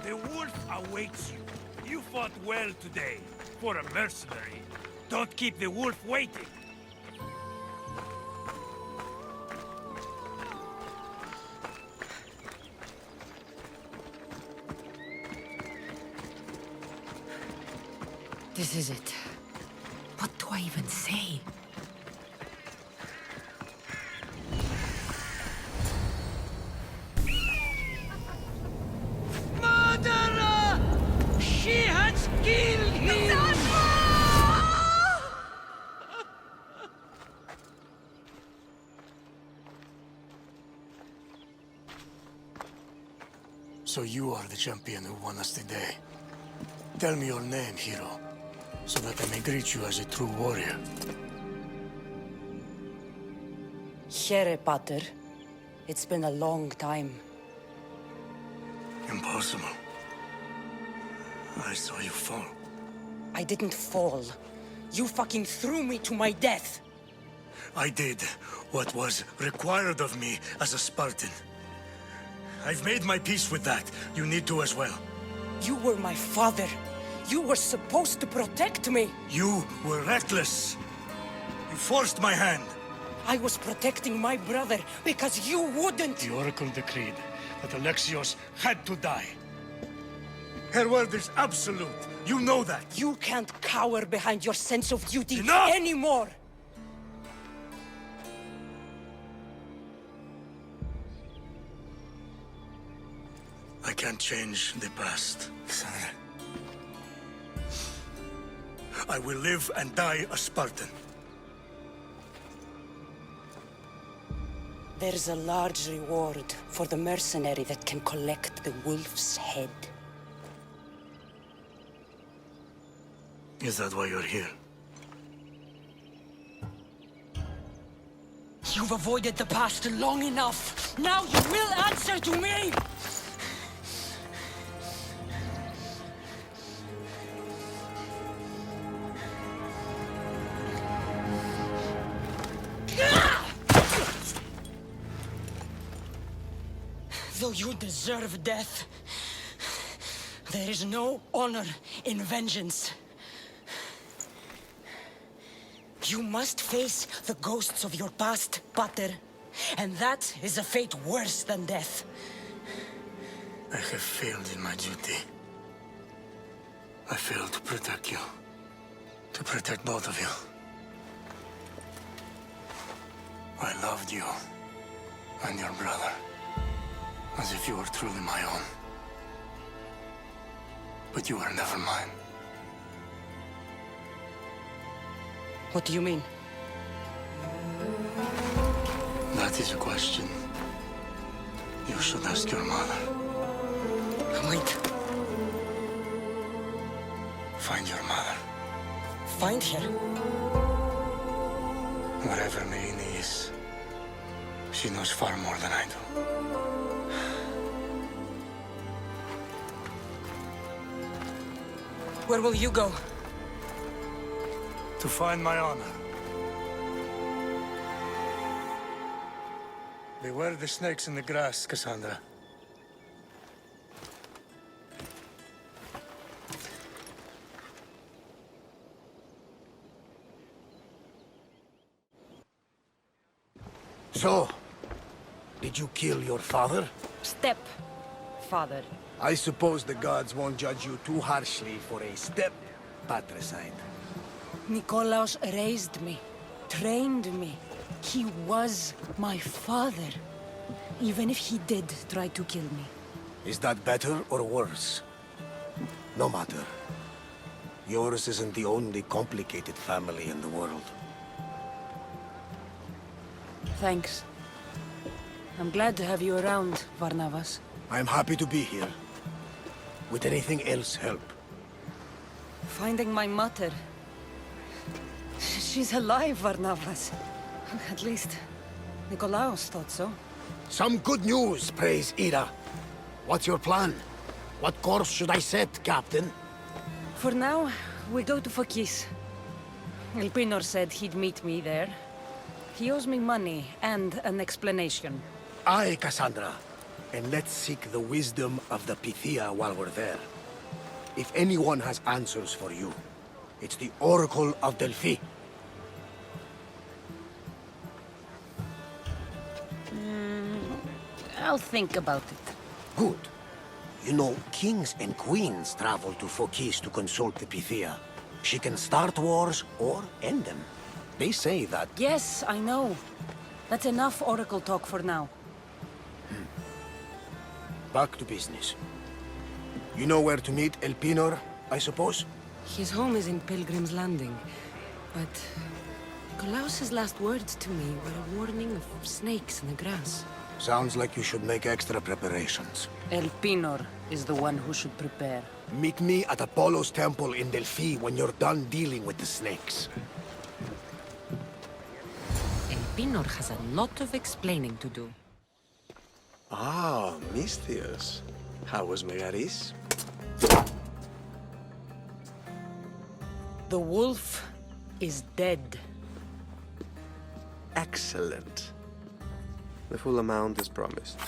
The wolf awaits you. You fought well today, for a mercenary. Don't keep the wolf waiting. This is it. What do I even say? Murderer! She has killed him! So you are the champion who won us today. Tell me your name, hero, so that I may greet you as a true warrior. Here, Pater. It's been a long time. Impossible. I saw you fall. I didn't fall. You fucking threw me to my death. I did what was required of me as a Spartan. I've made my peace with that. You need to as well. You were my father. You were supposed to protect me. You were reckless. You forced my hand. I was protecting my brother because you wouldn't. The Oracle decreed that Alexios had to die. Her word is absolute. You know that. You can't cower behind your sense of duty Enough! anymore. I can't change the past, Kassandra. I will live and die a Spartan. There's a large reward for the mercenary that can collect the wolf's head. Is that why you're here? You've avoided the past long enough. Now you will answer to me! Though you deserve death, there is no honor in vengeance. You must face the ghosts of your past, Pater, and that is a fate worse than death. I have failed in my duty. I failed to protect you. To protect both of you. I loved you and your brother as if you were truly my own. But you were never mine. What do you mean? That is a question you should ask your mother. Wait. Find your mother. Find her? Wherever Merini is, she knows far more than I do. Where will you go? To find my honor. Beware the snakes in the grass, Kassandra. So, did you kill your father? Step, father. I suppose the gods won't judge you too harshly for a step patricide. Nikolaos raised me, trained me. He was my father. Even if he did try to kill me. Is that better or worse? No matter. Yours isn't the only complicated family in the world. Thanks. I'm glad to have you around, Varnavas. I'm happy to be here. Would anything else help? Finding my mother. She's alive, Varnavas. At least, Nikolaos thought so. Some good news, praise Ira. What's your plan? What course should I set, Captain? For now, we go to Phokis. Elpinor said he'd meet me there. He owes me money and an explanation. Aye, Kassandra. And let's seek the wisdom of the Pythia while we're there. If anyone has answers for you, it's the Oracle of Delphi. I'll think about it. Good. You know, kings and queens travel to Phokis to consult the Pythia. She can start wars or end them. They say that... Yes, I know. That's enough oracle talk for now. Back to business. You know where to meet Elpinor, I suppose? His home is in Pilgrim's Landing, but Nikolaos' last words to me were a warning of snakes in the grass. Sounds like you should make extra preparations. Elpinor is the one who should prepare. Meet me at Apollo's temple in Delphi when you're done dealing with the snakes. Elpinor has a lot of explaining to do. Ah, misthios. How was Megaris? The wolf is dead. Excellent. The full amount is promised.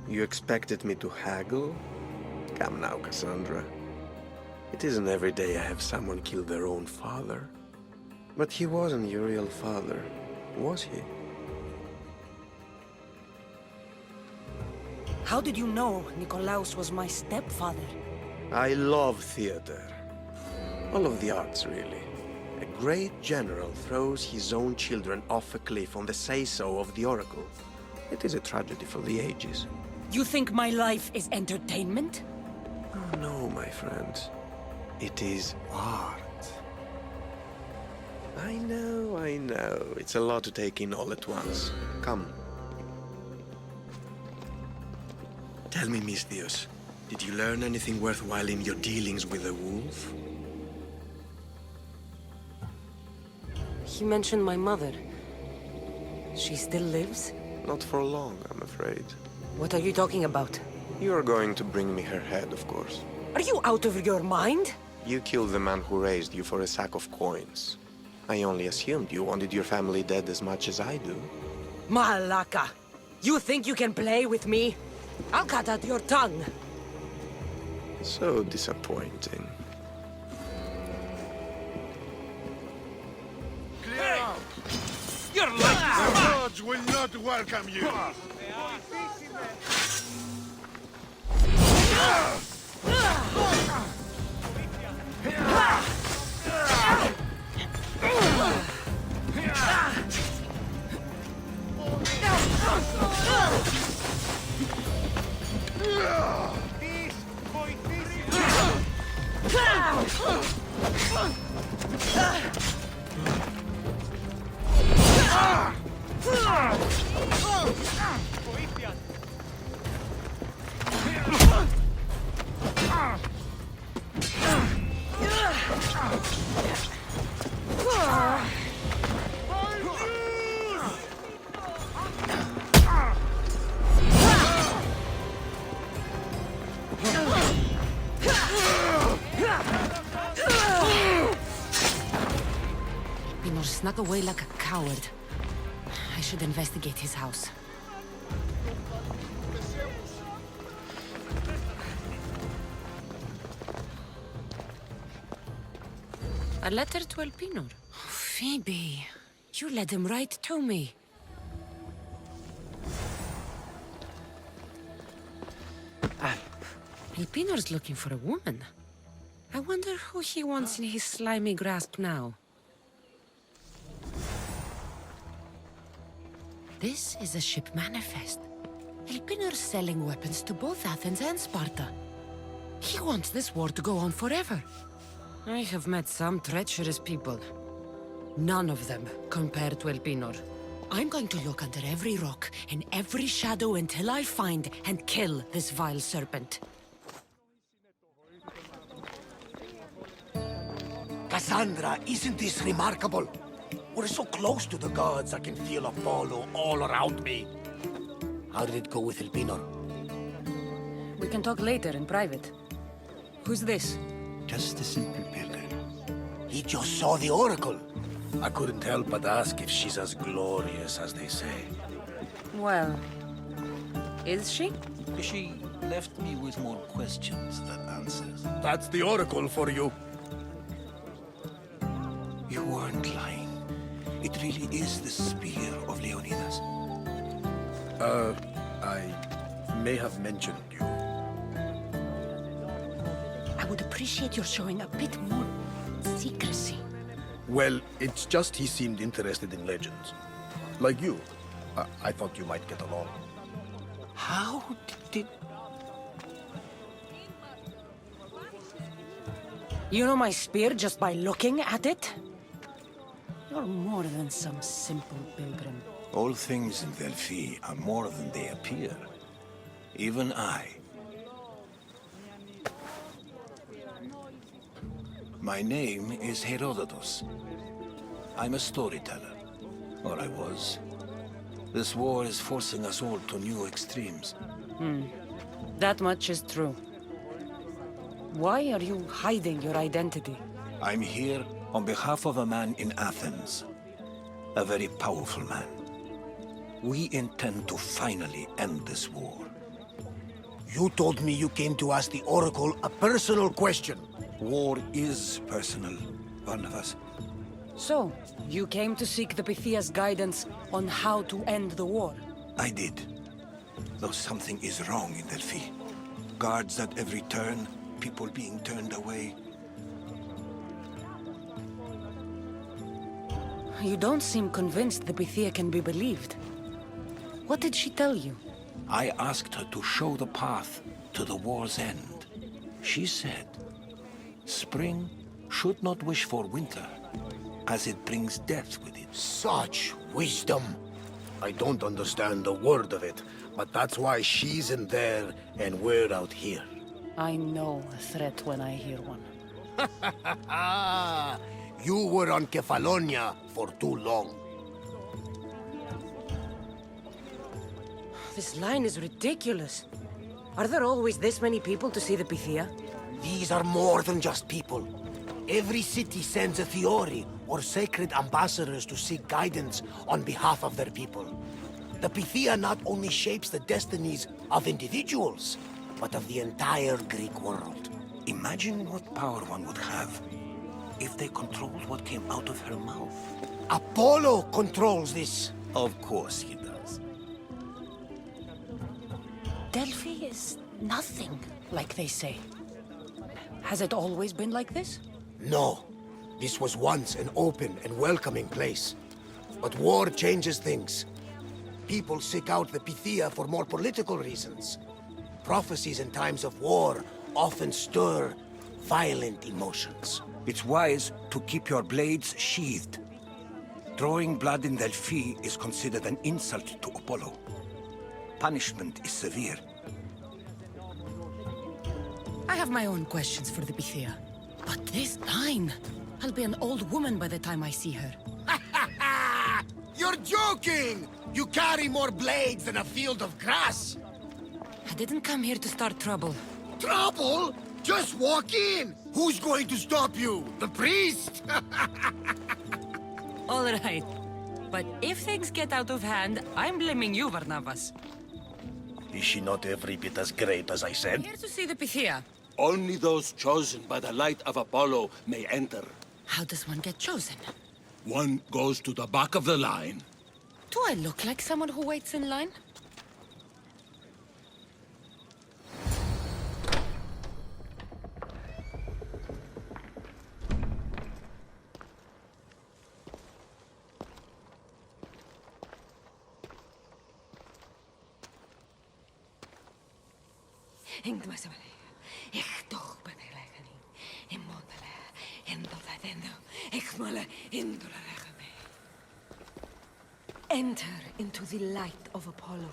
You expected me to haggle? Come now, Kassandra. It isn't every day I have someone kill their own father. But he wasn't your real father, was he? How did you know Nikolaos was my stepfather? I love theater. All of the arts, really. A great general throws his own children off a cliff on the say-so of the Oracle. It is a tragedy for the ages. You think my life is entertainment? Oh, no, my friend. It is art. I know. It's a lot to take in all at once. Come. Tell me, misthios, did you learn anything worthwhile in your dealings with the wolf? He mentioned my mother. She still lives? Not for long, I'm afraid. What are you talking about? You are going to bring me her head, of course. Are you out of your mind? You killed the man who raised you for a sack of coins. I only assumed you wanted your family dead as much as I do. Malaka! You think you can play with me? I'll cut out your tongue! So disappointing. Clear out! You're like the gods will not welcome you! Pinor snuck away like a coward. I should investigate his house. A letter to Elpinor. Phoebe, you led him right to me. Elpinor's looking for a woman. I wonder who he wants in his slimy grasp now. This is a ship manifest. Elpinor's selling weapons to both Athens and Sparta. He wants this war to go on forever. I have met some treacherous people. None of them compare to Elpinor. I'm going to look under every rock and every shadow until I find and kill this vile serpent. Kassandra, isn't this remarkable? We're so close to the gods, I can feel Apollo all around me. How did it go with Elpinor? We can talk later in private. Who's this? Just a simple pilgrim. He just saw the oracle. I couldn't help but ask if she's as glorious as they say. Well, is she? She left me with more questions than answers. That's the oracle for you. You weren't lying. It really is the spear of Leonidas. I may have mentioned you. I would appreciate your showing a bit more secrecy. Well, it's just he seemed interested in legends. Like you. I thought you might get along. How did... You know my spear just by looking at it? You're more than some simple pilgrim. All things in Delphi are more than they appear. Even I. My name is Herodotus. I'm a storyteller. Or I was. This war is forcing us all to new extremes. That much is true. Why are you hiding your identity? I'm here on behalf of a man in Athens. A very powerful man. We intend to finally end this war. You told me you came to ask the oracle a personal question. War is personal, Barnabas. So, you came to seek the Pythia's guidance on how to end the war? I did. Though something is wrong in Delphi. Guards at every turn, people being turned away. You don't seem convinced the Pythia can be believed. What did she tell you? I asked her to show the path to the war's end. She said, spring should not wish for winter, as it brings death with it. Such wisdom! I don't understand a word of it, but that's why she's in there and we're out here. I know a threat when I hear one. You were on Kephallonia for too long. This line is ridiculous. Are there always this many people to see the Pythia? These are more than just people. Every city sends a Fiori, or sacred ambassadors to seek guidance on behalf of their people. The Pythia not only shapes the destinies of individuals, but of the entire Greek world. Imagine what power one would have if they controlled what came out of her mouth. Apollo controls this. Of course he does. Delphi is nothing, like they say. Has it always been like this? No. This was once an open and welcoming place. But war changes things. People seek out the Pythia for more political reasons. Prophecies in times of war often stir violent emotions. It's wise to keep your blades sheathed. Drawing blood in Delphi is considered an insult to Apollo. Punishment is severe. I have my own questions for the Pythia. But this line... I'll be an old woman by the time I see her. You're joking! You carry more blades than a field of grass! I didn't come here to start trouble. Trouble? Just walk in! Who's going to stop you? The priest? All right. But if things get out of hand, I'm blaming you, Barnabas. Is she not every bit as great as I said? Here to see the Pythia. Only those chosen by the light of Apollo may enter. How does one get chosen? One goes to the back of the line. Do I look like someone who waits in line? Enter into the light of Apollo.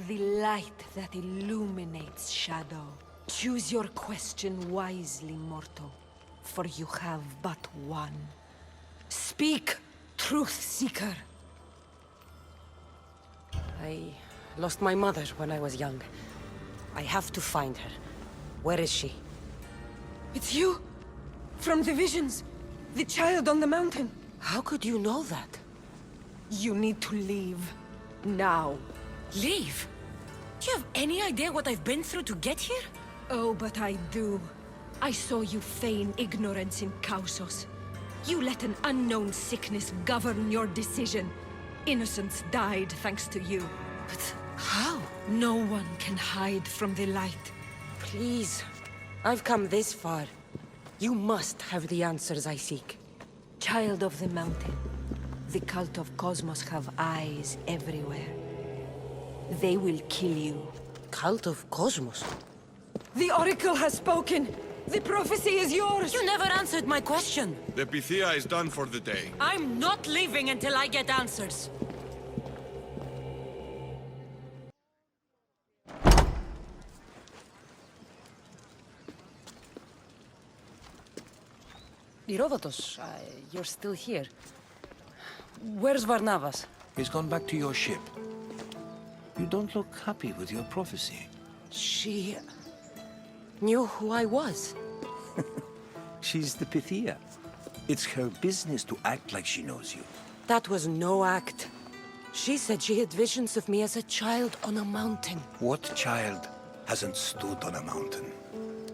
The light that illuminates shadow. Choose your question wisely, mortal, for you have but one. Speak, truth seeker. I lost my mother when I was young. I have to find her. Where is she? It's you? From the visions? The child on the mountain? How could you know that? You need to leave. Now. Leave? Do you have any idea what I've been through to get here? Oh, but I do. I saw you feign ignorance in Kausos. You let an unknown sickness govern your decision. Innocents died thanks to you. But how? No one can hide from the light. Please. I've come this far. You must have the answers I seek. Child of the mountain. The cult of Cosmos have eyes everywhere. They will kill you. Cult of Cosmos? The Oracle has spoken! The prophecy is yours! You never answered my question! The Pythia is done for the day. I'm not leaving until I get answers! Herodotus, you're still here. Where's Barnabas? He's gone back to your ship. You don't look happy with your prophecy. She knew who I was. She's the Pythia. It's her business to act like she knows you. That was no act. She said she had visions of me as a child on a mountain. What child hasn't stood on a mountain?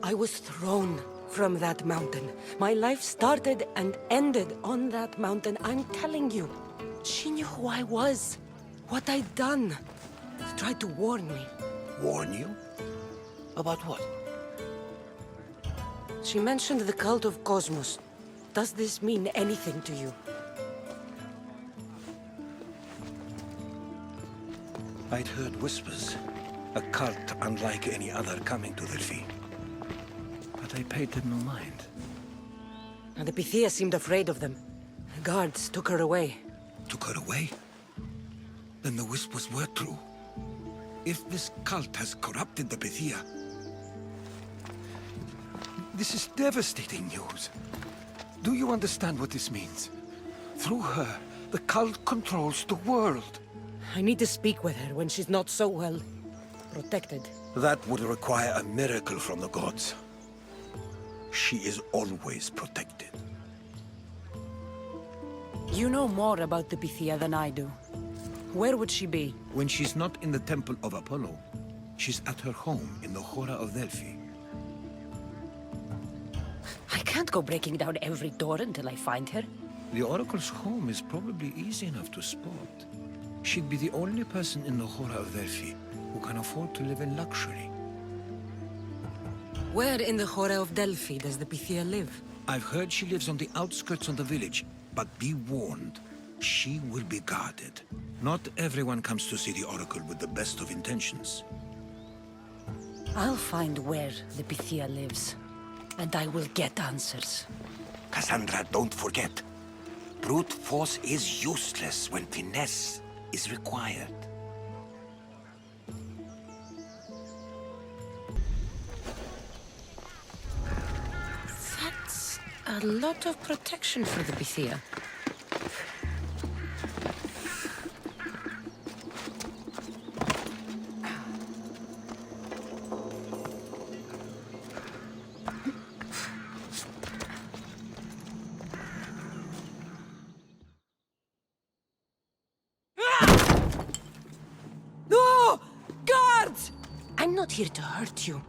I was thrown from that mountain. My life started and ended on that mountain. I'm telling you. She knew who I was. What I'd done. She tried to warn me. Warn you? About what? She mentioned the cult of Cosmos. Does this mean anything to you? I'd heard whispers. A cult unlike any other coming to Delphi. But I paid them no mind. And the Pythia seemed afraid of them. The guards took her away. Took her away? Then the whispers were true. If this cult has corrupted the Pythia... This is devastating news. Do you understand what this means? Through her, the cult controls the world. I need to speak with her when she's not so well protected. That would require a miracle from the gods. She is always protected. You know more about the Pythia than I do. Where would she be? When she's not in the Temple of Apollo, she's at her home in the Hora of Delphi. I can't go breaking down every door until I find her. The Oracle's home is probably easy enough to spot. She'd be the only person in the Hora of Delphi who can afford to live in luxury. Where in the Hora of Delphi does the Pythia live? I've heard she lives on the outskirts of the village, but be warned, she will be guarded. Not everyone comes to see the Oracle with the best of intentions. I'll find where the Pythia lives, and I will get answers. Kassandra, don't forget. Brute force is useless when finesse is required. That's a lot of protection for the Pythia. No! Guards! I'm not here to hurt you.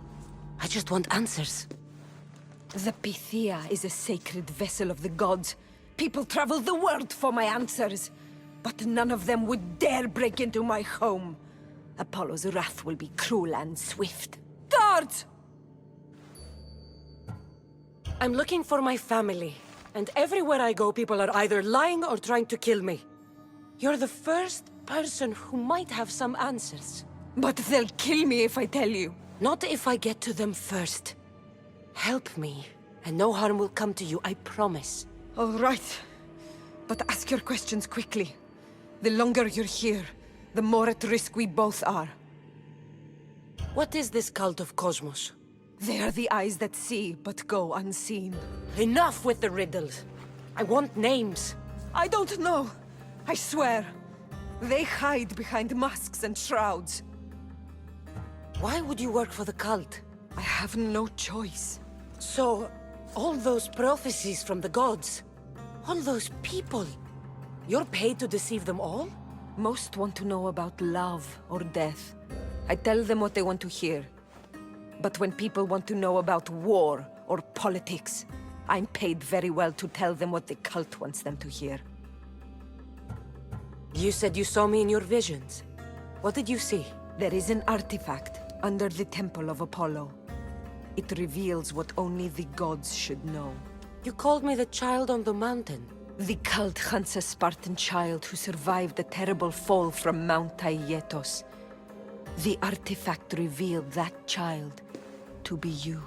I just want answers. The Pythia is a sacred vessel of the gods. People travel the world for my answers. But none of them would dare break into my home. Apollo's wrath will be cruel and swift. Guards! I'm looking for my family. And everywhere I go, people are either lying or trying to kill me. You're the first person who might have some answers. But they'll kill me if I tell you. Not if I get to them first. Help me, and no harm will come to you, I promise. All right. But ask your questions quickly. The longer you're here, the more at risk we both are. What is this cult of Cosmos? They are the eyes that see, but go unseen. Enough with the riddles. I want names. I don't know. I swear. They hide behind masks and shrouds. Why would you work for the cult? I have no choice. So, all those prophecies from the gods, all those people, you're paid to deceive them all? Most want to know about love or death. I tell them what they want to hear. But when people want to know about war or politics, I'm paid very well to tell them what the cult wants them to hear. You said you saw me in your visions. What did you see? There is an artifact under the Temple of Apollo. It reveals what only the gods should know. You called me the child on the mountain. The cult hunts a Spartan child who survived a terrible fall from Mount Taygetos. The artifact revealed that child to be you.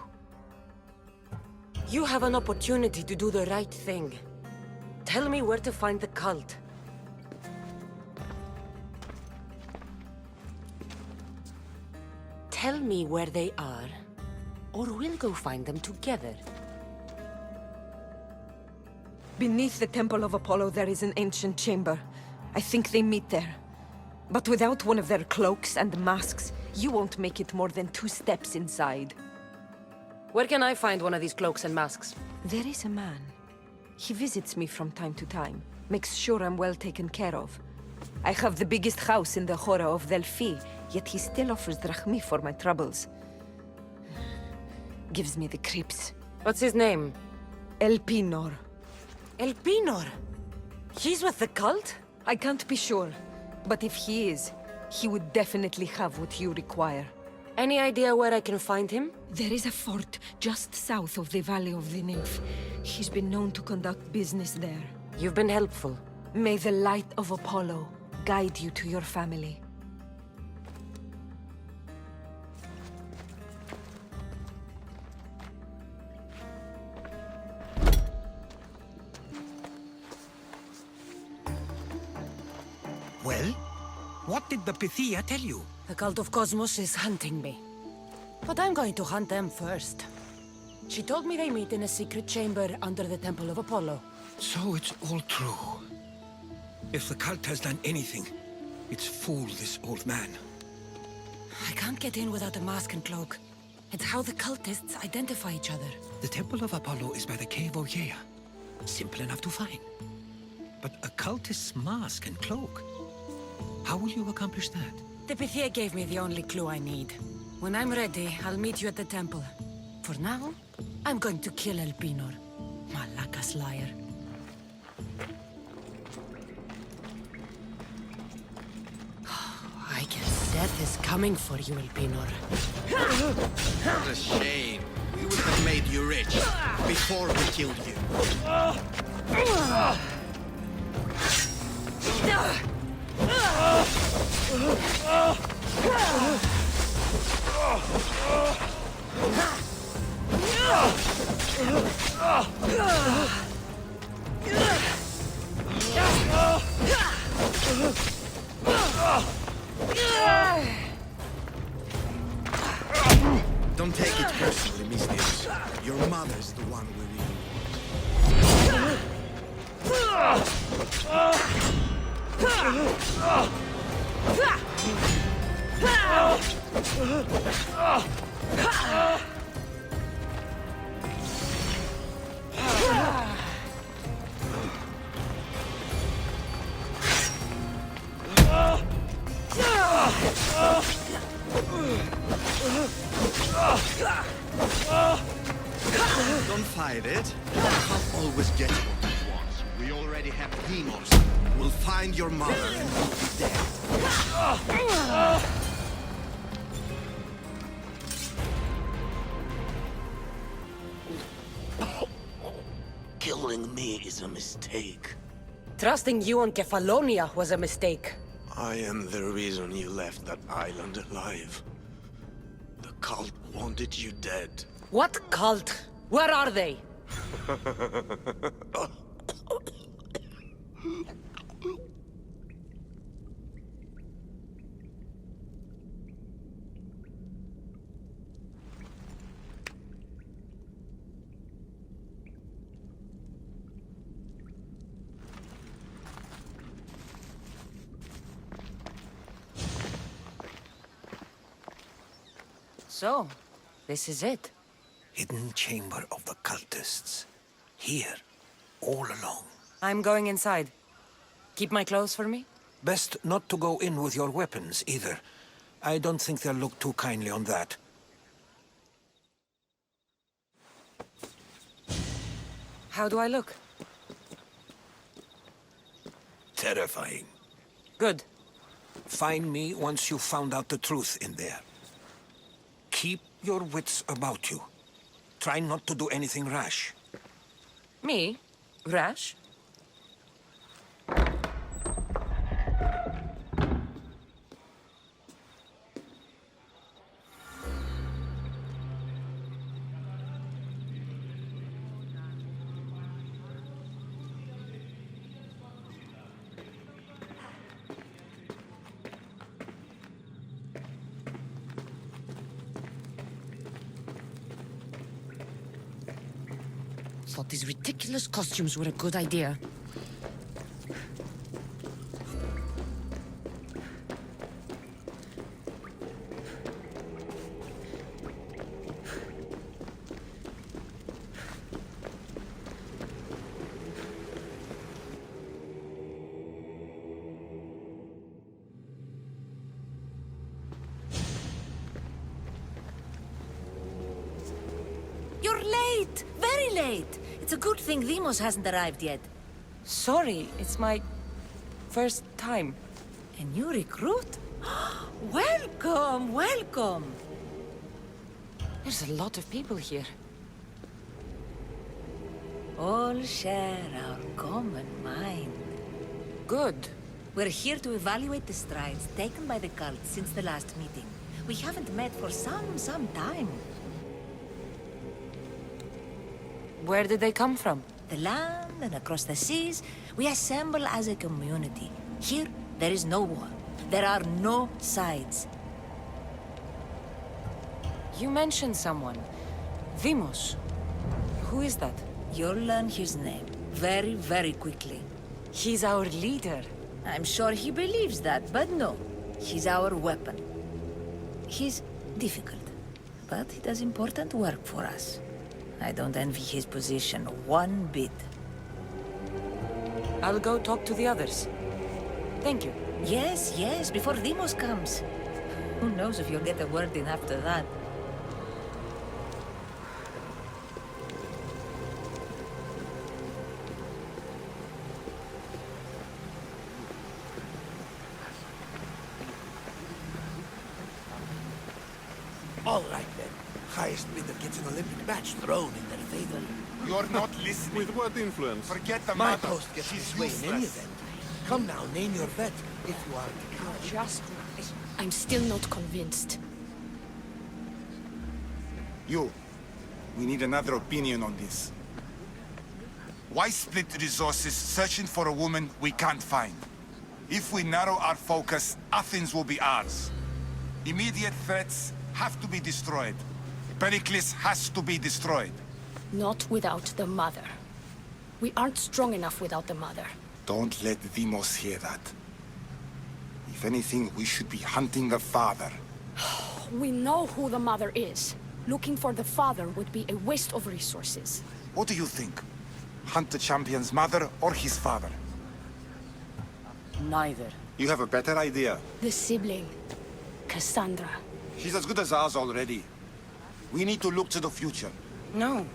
You have an opportunity to do the right thing. Tell me where to find the cult. Tell me where they are, or we'll go find them together. Beneath the Temple of Apollo there is an ancient chamber. I think they meet there. But without one of their cloaks and masks, you won't make it more than 2 steps inside. Where can I find one of these cloaks and masks? There is a man. He visits me from time to time, makes sure I'm well taken care of. I have the biggest house in the Hora of Delphi, yet he still offers drachmi for my troubles. Gives me the creeps. What's his name? Elpinor. Elpinor? He's with the cult? I can't be sure, but if he is, he would definitely have what you require. Any idea where I can find him? There is a fort just south of the Valley of the Nymph. He's been known to conduct business there. You've been helpful. May the light of Apollo guide you to your family. Well, what did the Pythia tell you? The cult of Cosmos is hunting me. But I'm going to hunt them first. She told me they meet in a secret chamber under the Temple of Apollo. So it's all true. If the cult has done anything, it's fooled this old man. I can't get in without a mask and cloak. It's how the cultists identify each other. The Temple of Apollo is by the Cave of Yea. Simple enough to find. But a cultist's mask and cloak? How will you accomplish that? The Pythia gave me the only clue I need. When I'm ready, I'll meet you at the temple. For now, I'm going to kill Elpinor. Malakas liar. I guess death is coming for you, Elpinor. What a shame. We would have made you rich before we killed you. Don't take it personally, misthios. Your mother's the one we Don't fight it. You can't always get what you want. We already have demons. We'll find your mother and you'll be dead. Killing me is a mistake. Trusting you on Kephallonia was a mistake. I am the reason you left that island alive. The cult wanted you dead. What cult? Where are they? So, this is it. Hidden chamber of the cultists. Here, all along. I'm going inside. Keep my clothes for me? Best not to go in with your weapons, either. I don't think they'll look too kindly on that. How do I look? Terrifying. Good. Find me once you've found out the truth in there. Keep your wits about you. Try not to do anything rash. Me? Rash? Thought these ridiculous costumes were a good idea. You're late! Very late! It's a good thing Demos hasn't arrived yet. Sorry, it's my first time. A new recruit? Welcome, welcome! There's a lot of people here. All share our common mind. Good. We're here to evaluate the strides taken by the cult since the last meeting. We haven't met for some time. Where did they come from? The land and across the seas, we assemble as a community. Here, there is no war. There are no sides. You mentioned someone. Vimos. Who is that? You'll learn his name very, very quickly. He's our leader. I'm sure he believes that, but no. He's our weapon. He's difficult, but he does important work for us. I don't envy his position one bit. I'll go talk to the others. Thank you. Yes, yes, before Demos comes. Who knows if you'll get a word in after that. All right, then. Highest bidder gets an Olympic badge thrown in their favor. You're not listening. With what influence? Forget the My mother. post gets his She's way in any useless. event. Come now, name your bet, if you are to judge. Just... I'm still not convinced. You. We need another opinion on this. Why split resources searching for a woman we can't find? If we narrow our focus, Athens will be ours. Immediate threats have to be destroyed. Pericles has to be destroyed. Not without the mother. We aren't strong enough without the mother. Don't let Demos hear that. If anything, we should be hunting the father. We know who the mother is. Looking for the father would be a waste of resources. What do you think? Hunt the champion's mother or his father? Neither. You have a better idea. The sibling, Kassandra. She's as good as ours already. We need to look to the future. No.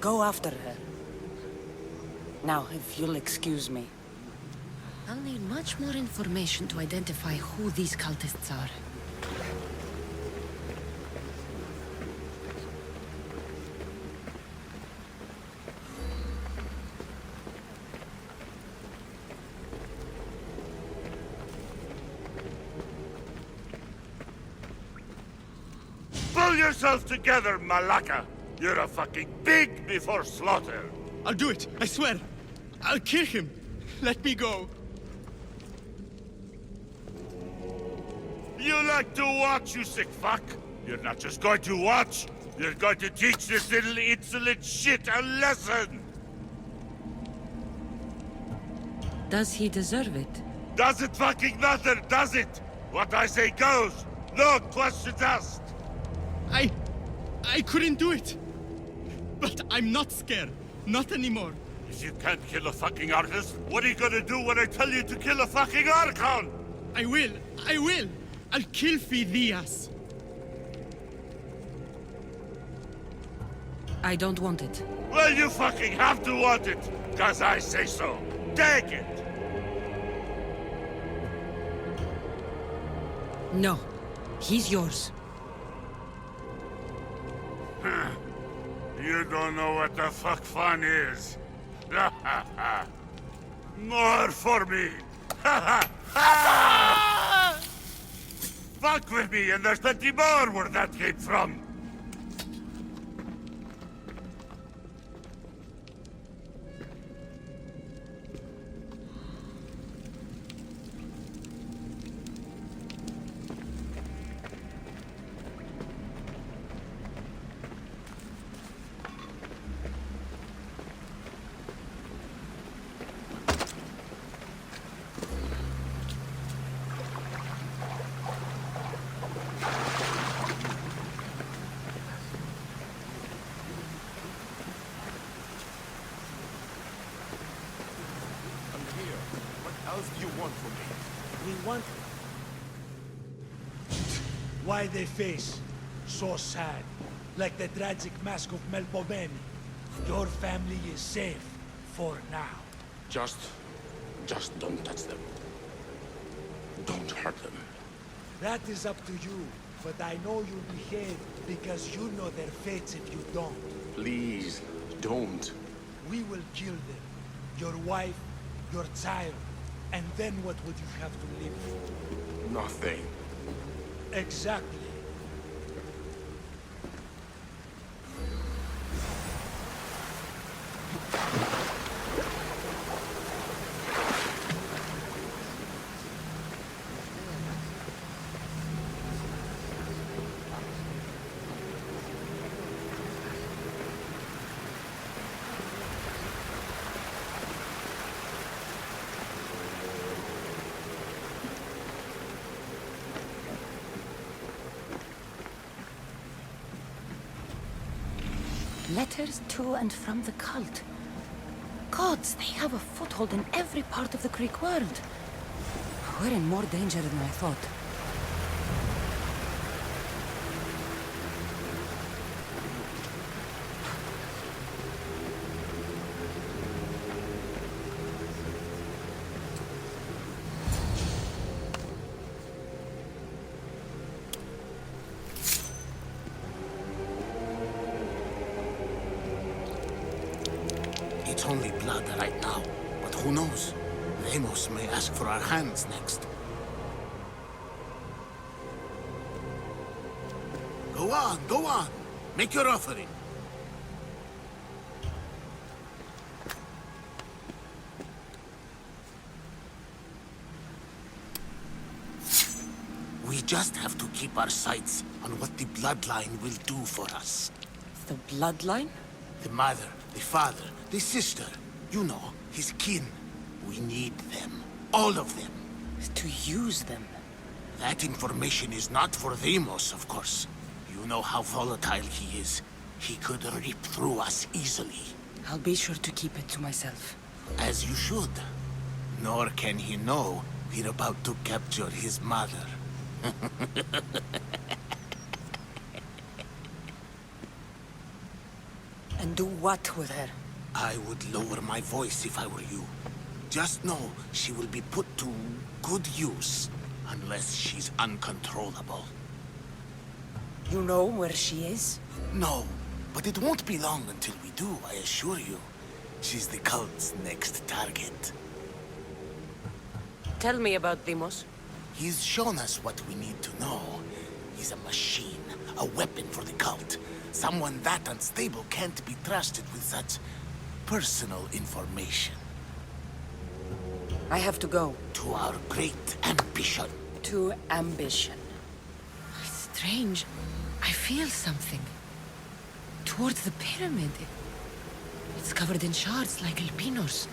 Go after her. Now, if you'll excuse me. I'll need much more information to identify who these cultists are. Pull yourself together, Malaka! You're a fucking pig before slaughter! I'll do it, I swear. I'll kill him. Let me go. You like to watch, you sick fuck? You're not just going to watch. You're going to teach this little insolent shit a lesson. Does he deserve it? Doesn't fucking matter, does it? What I say goes. No questions asked. I couldn't do it. But I'm not scared. Not anymore. If you can't kill a fucking artist, what are you gonna do when I tell you to kill a fucking Archon? I will. I'll kill Phidias. I don't want it. Well, you fucking have to want it, cause I say so. Take it! No. He's yours. You don't know what the fuck fun is. More for me! Fuck with me, and there's plenty more where that came from. Why they face so sad, like the tragic mask of Melpomene. Your family is safe for now. Just don't touch them. Don't hurt them. That is up to you, but I know you'll behave because you know their fates if you don't. Please, don't. We will kill them. Your wife, your child, and then what would you have to live for? Nothing. Exactly. Letters to and from the cult. Gods, they have a foothold in every part of the Greek world. We're in more danger than I thought. It's only blood right now, but who knows? Deimos may ask for our hands next. Go on. Make your offering. We just have to keep our sights on what the bloodline will do for us. The bloodline? The mother, the father, the sister. You know, his kin. We need them. All of them. To use them? That information is not for Deimos, of course. You know how volatile he is. He could rip through us easily. I'll be sure to keep it to myself. As you should. Nor can he know we're about to capture his mother. And do what with her? I would lower my voice if I were you. Just know she will be put to good use, unless she's uncontrollable. You know where she is? No, but it won't be long until we do, I assure you. She's the cult's next target. Tell me about Deimos. He's shown us what we need to know. He's a machine, a weapon for the cult. Someone that unstable can't be trusted with such personal information. I have to go. To our great ambition. To ambition. Strange. I feel something. Towards the pyramid. It's covered in shards like El Pinor's.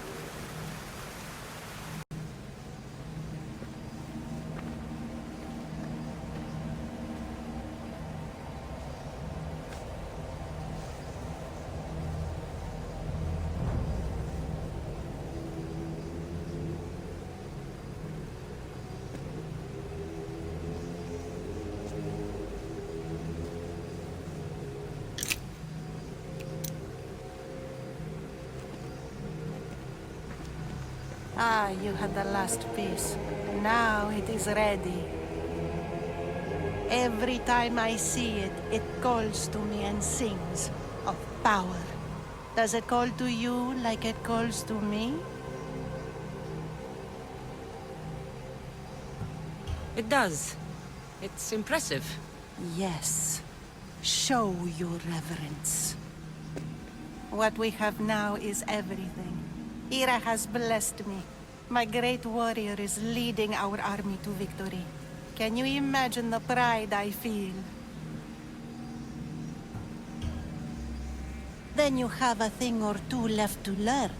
Ah, you had the last piece. Now it is ready. Every time I see it, it calls to me and sings of power. Does it call to you like it calls to me? It does. It's impressive. Yes. Show your reverence. What we have now is everything. Ira has blessed me. My great warrior is leading our army to victory. Can you imagine the pride I feel? Then you have a thing or two left to learn.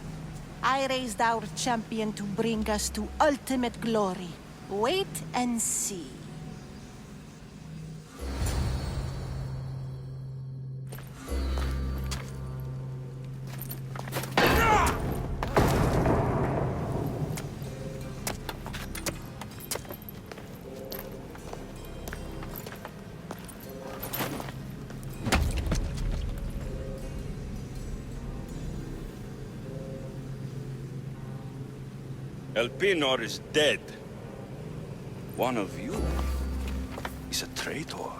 I raised our champion to bring us to ultimate glory. Wait and see. El Pinor is dead. One of you is a traitor.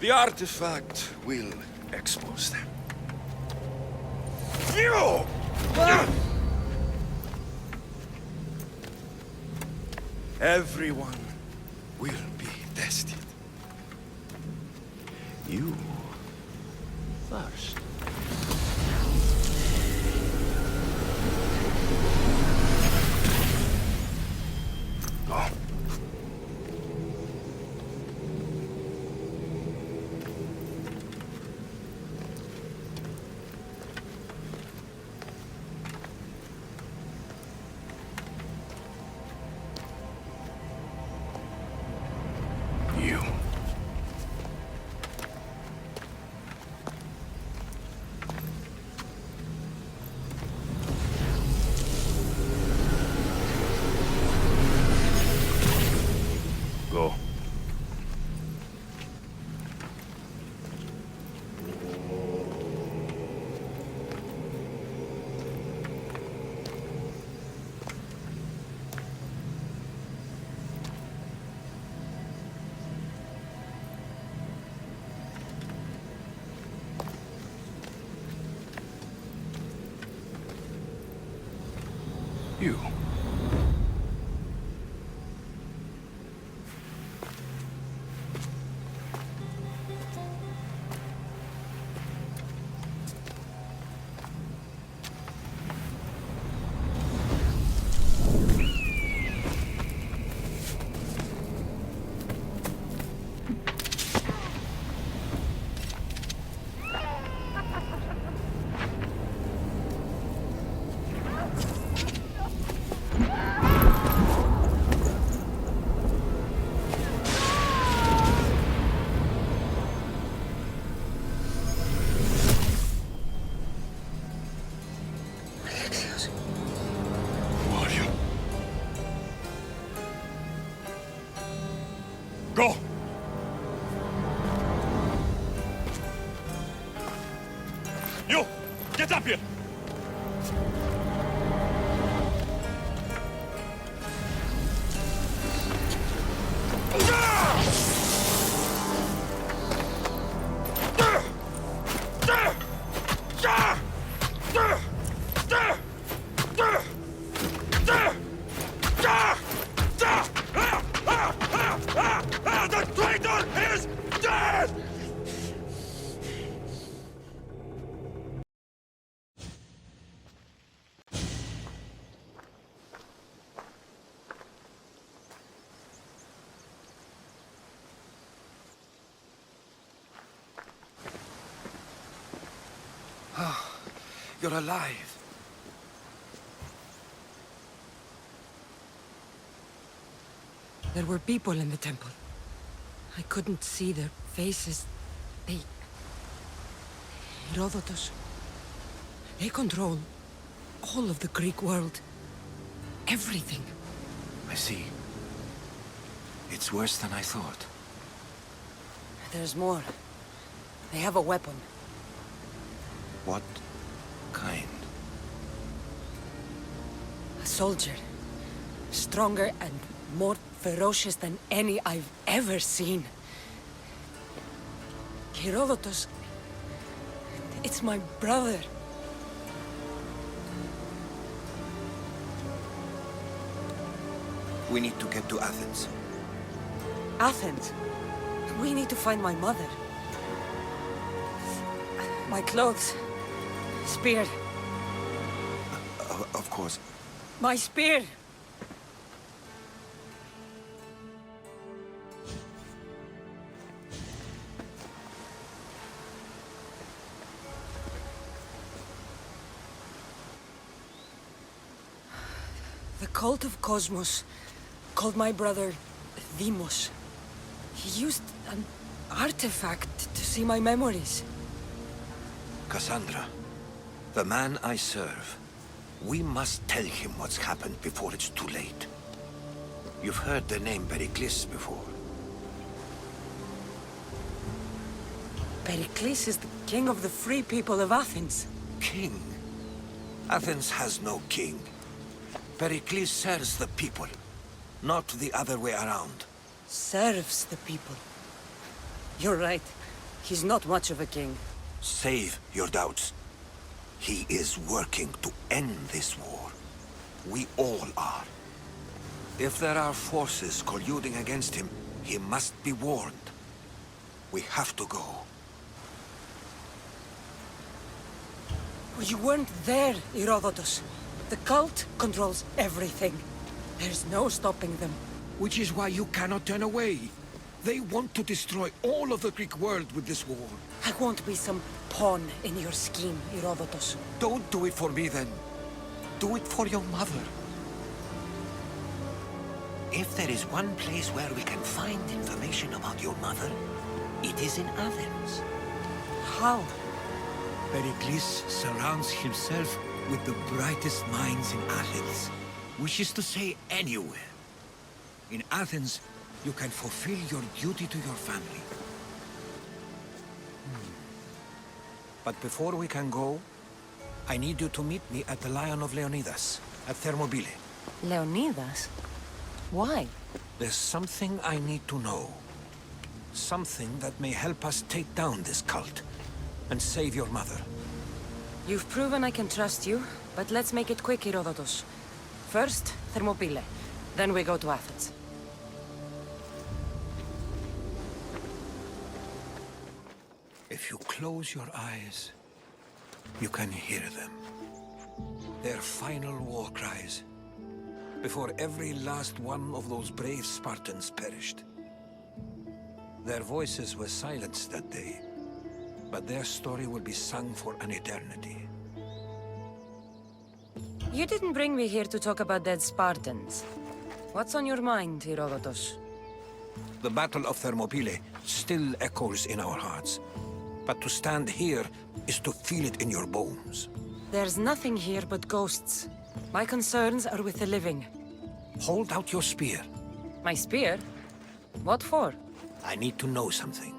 The artifact will expose them. You! Everyone will be tested. You first. Go. You. Go. You. Go! You! Get up here! You're alive. There were people in the temple. I couldn't see their faces. They... Herodotus. They control all of the Greek world. Everything. I see. It's worse than I thought. There's more. They have a weapon. What kind? A soldier. Stronger and more ferocious than any I've ever seen. Herodotus... It's my brother. We need to get to Athens. Athens? We need to find my mother. My clothes. Spear. Of course. My spear! The cult of Cosmos called my brother Deimos. He used an artifact to see my memories. Kassandra, the man I serve. We must tell him what's happened before it's too late. You've heard the name Pericles before. Pericles is the king of the free people of Athens. King? Athens has no king. Pericles serves the people, not the other way around. Serves the people. You're right. He's not much of a king. Save your doubts. He is working to end this war. We all are. If there are forces colluding against him, he must be warned. We have to go. You weren't there, Herodotus. The cult controls everything. There's no stopping them. Which is why you cannot turn away. They want to destroy all of the Greek world with this war. I won't be some pawn in your scheme, Herodotus. Don't do it for me, then. Do it for your mother. If there is one place where we can find information about your mother, it is in Athens. How? Pericles surrounds himself with the brightest minds in Athens. Which is to say, anywhere. In Athens, you can fulfill your duty to your family. But before we can go, I need you to meet me at the Lion of Leonidas, at Thermopylae. Leonidas? Why? There's something I need to know. Something that may help us take down this cult and save your mother. You've proven I can trust you, but let's make it quick, Herodotus. First, Thermopylae. Then we go to Athens. If you close your eyes, you can hear them. Their final war cries, before every last one of those brave Spartans perished. Their voices were silenced that day, but their story will be sung for an eternity. You didn't bring me here to talk about dead Spartans. What's on your mind, Herodotus? The Battle of Thermopylae still echoes in our hearts. But to stand here is to feel it in your bones. There's nothing here but ghosts. My concerns are with the living. Hold out your spear. My spear? What for? I need to know something.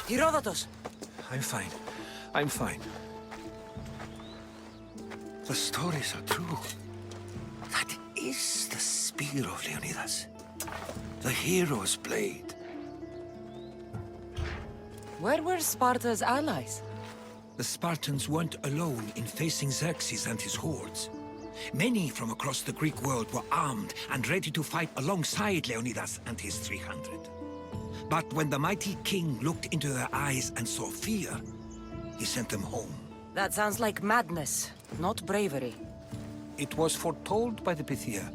Herodotus! I'm fine. I'm fine. The stories are true. That is the spear of Leonidas. The hero's blade. Where were Sparta's allies? The Spartans weren't alone in facing Xerxes and his hordes. Many from across the Greek world were armed and ready to fight alongside Leonidas and his 300. But when the mighty king looked into their eyes and saw fear, he sent them home. That sounds like madness, not bravery. It was foretold by the Pythia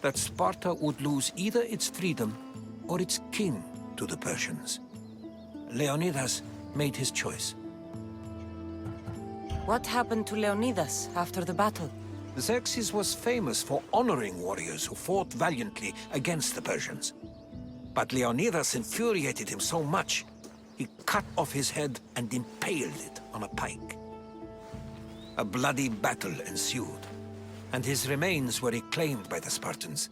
that Sparta would lose either its freedom or its king to the Persians. Leonidas made his choice. What happened to Leonidas after the battle? Xerxes was famous for honoring warriors who fought valiantly against the Persians. But Leonidas infuriated him so much, he cut off his head and impaled it on a pike. A bloody battle ensued, and his remains were reclaimed by the Spartans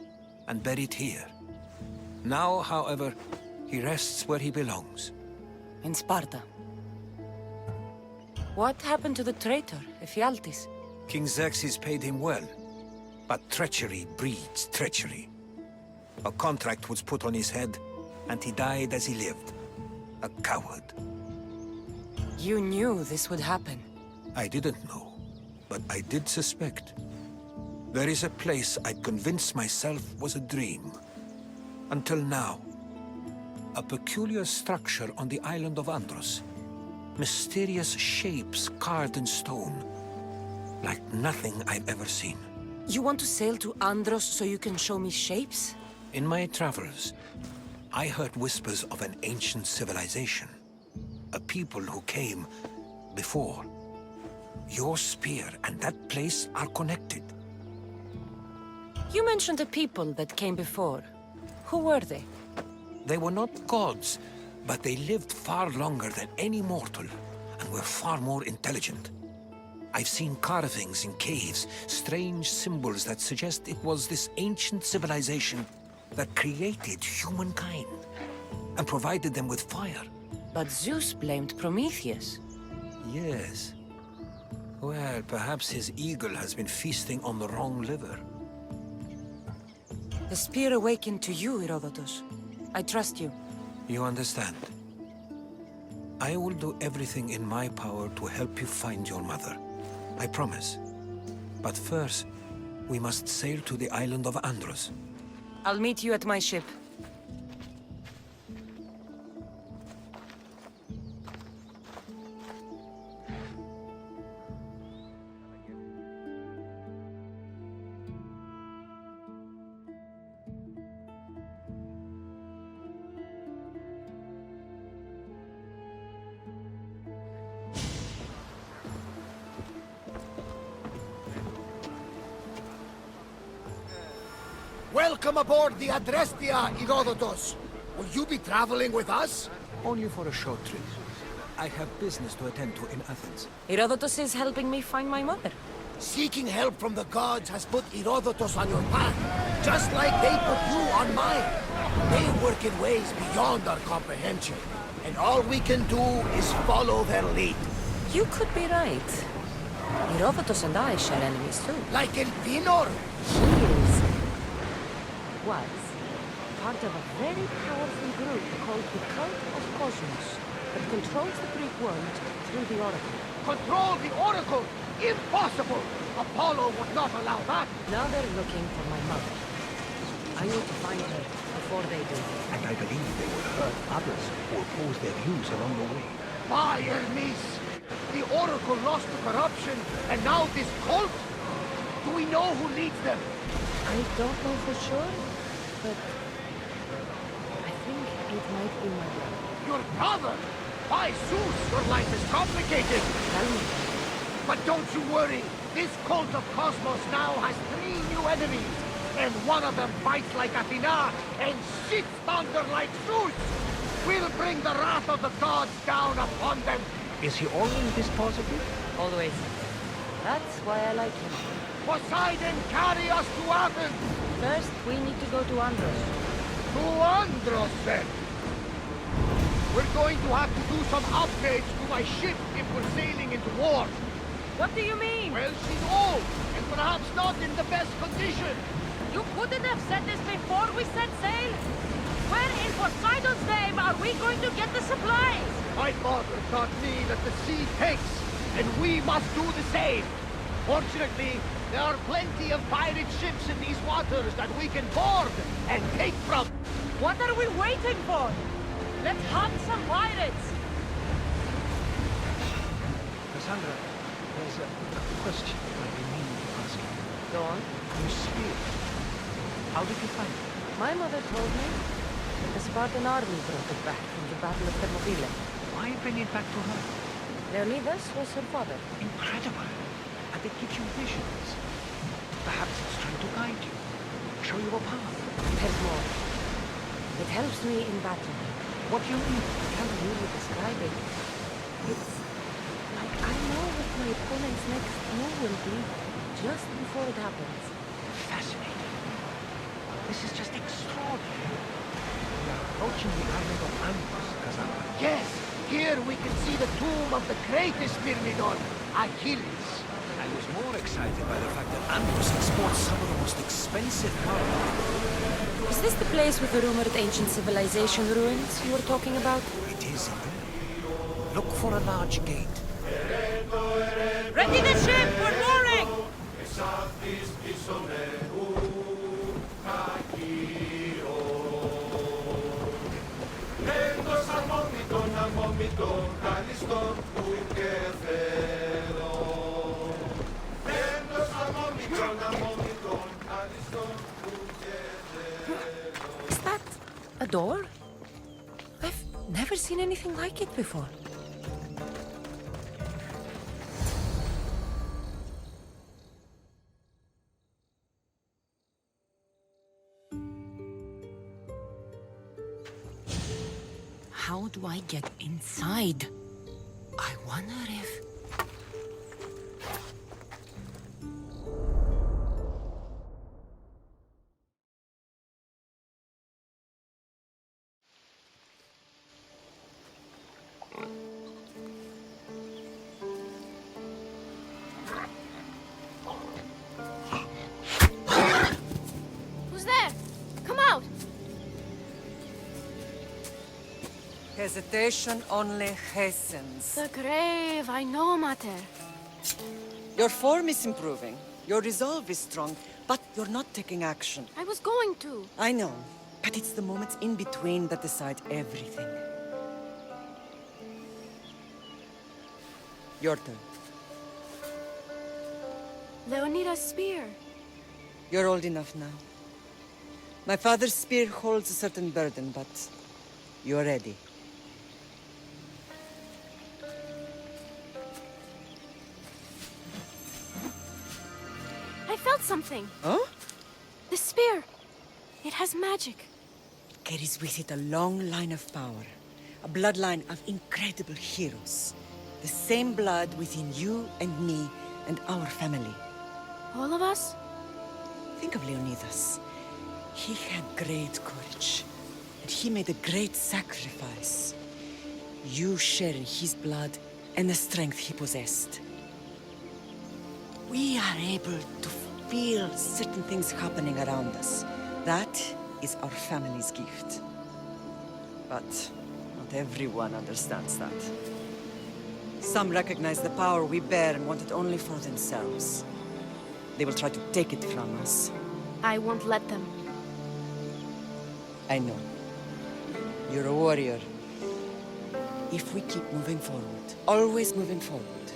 and buried here. Now, however, he rests where he belongs. In Sparta. What happened to the traitor, Ephialtes? King Xerxes paid him well, but treachery breeds treachery. A contract was put on his head, and he died as he lived. A coward. You knew this would happen. I didn't know, but I did suspect. There is a place I'd convinced myself was a dream. Until now. A peculiar structure on the island of Andros. Mysterious shapes carved in stone. Like nothing I've ever seen. You want to sail to Andros so you can show me shapes? In my travels, I heard whispers of an ancient civilization. A people who came before. Your spear and that place are connected. You mentioned a people that came before. Who were they? They were not gods, but they lived far longer than any mortal, and were far more intelligent. I've seen carvings in caves, strange symbols that suggest it was this ancient civilization that created humankind, and provided them with fire. But Zeus blamed Prometheus. Yes. Well, perhaps his eagle has been feasting on the wrong liver. The spear awakened to you, Herodotus. I trust you. You understand. I will do everything in my power to help you find your mother. I promise. But first, we must sail to the island of Andros. I'll meet you at my ship. Welcome aboard the Adrestia, Herodotus. Will you be traveling with us? Only for a short trip. I have business to attend to in Athens. Herodotus is helping me find my mother. Seeking help from the gods has put Herodotus on your path, just like they put you on mine. They work in ways beyond our comprehension, and all we can do is follow their lead. You could be right. Herodotus and I share enemies too. Like Elpinor? Was part of a very powerful group called the Cult of Cosmos that controls the Greek world through the Oracle. Control the Oracle? Impossible! Apollo would not allow that! Now they're looking for my mother. I need to find her before they do. And I believe they will hurt others who oppose their views along the way. By Hermes! The Oracle lost to corruption, and now this cult? Do we know who leads them? I don't know for sure, but I think it might be my brother. Your brother? By Zeus, your life is complicated! Tell me. But don't you worry, this cult of Cosmos now has 3 new enemies, and one of them fights like Athena and shits thunder like Zeus! We'll bring the wrath of the gods down upon them! Is he always this positive? Always. That's why I like him. Poseidon, carry us to Athens! First, we need to go to Andros. To Andros, then! We're going to have to do some upgrades to my ship if we're sailing into war. What do you mean? Well, she's old, and perhaps not in the best condition. You couldn't have said this before we set sail? Where in Poseidon's name are we going to get the supplies? My father taught me that the sea takes, and we must do the same. Fortunately, there are plenty of pirate ships in these waters that we can board and take from. What are we waiting for? Let's hunt some pirates! Kassandra, there's a question I've been meaning to ask you. Go on. You spear. How did you find it? My mother told me that the Spartan army brought it back from the Battle of Thermopylae. Why bring it back to her? Leonidas was her father. Incredible. And it gives you visions. Perhaps it's trying to guide you. Show you a path. There's more. It helps me in battle. What do you mean? I can't really describe it. It's like I know what my opponent's next move will be just before it happens. Fascinating. This is just extraordinary. We are approaching the island of Andros, Kassandra. Yes, here we can see the tomb of the greatest Myrmidon, Achilles. I was more excited by the fact that Andros exports some of the most expensive marble. Is this the place with the rumored ancient civilization ruins you were talking about? It is indeed. Look for a large gate. Ready the ship! We're mooring! Is that a door? I've never seen anything like it before. How do I get inside? I wonder if... Who's there? Come out! Hesitation only hastens. The grave, I know, Mater. Your form is improving. Your resolve is strong, but you're not taking action. I was going to. I know, but it's the moments in between that decide everything. Your turn. Leonidas' spear. You're old enough now. My father's spear holds a certain burden, but you're ready. I felt something. Huh? The spear. It has magic. carries with it a long line of power. A bloodline of incredible heroes. The same blood within you and me and our family. All of us? Think of Leonidas. He had great courage. And he made a great sacrifice. You share in his blood and the strength he possessed. We are able to feel certain things happening around us. That is our family's gift. But not everyone understands that. Some recognize the power we bear and want it only for themselves. They will try to take it from us. I won't let them. I know. You're a warrior. If we keep moving forward, always moving forward,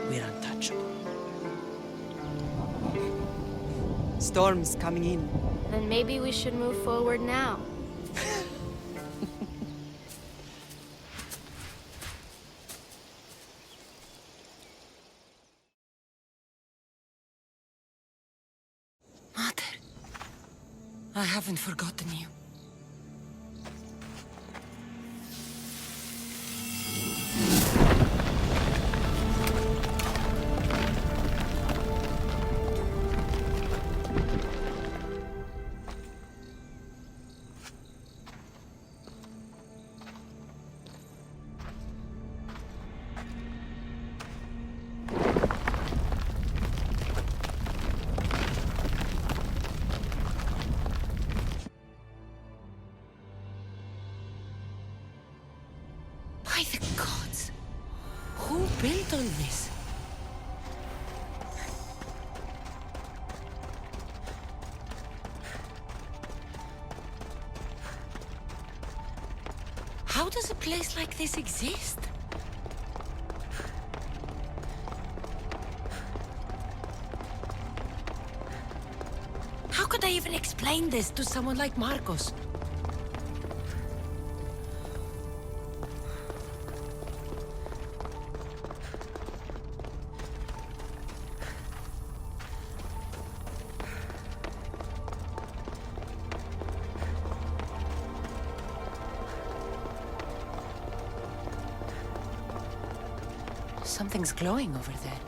we're untouchable. Storm's coming in. Then maybe we should move forward now. Mother, I haven't forgotten you. By the gods! Who built all this? How does a place like this exist? How could I even explain this to someone like Marcos? Something's glowing over there.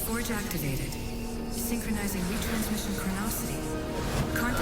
Forge activated. Synchronizing retransmission chronicity. Contact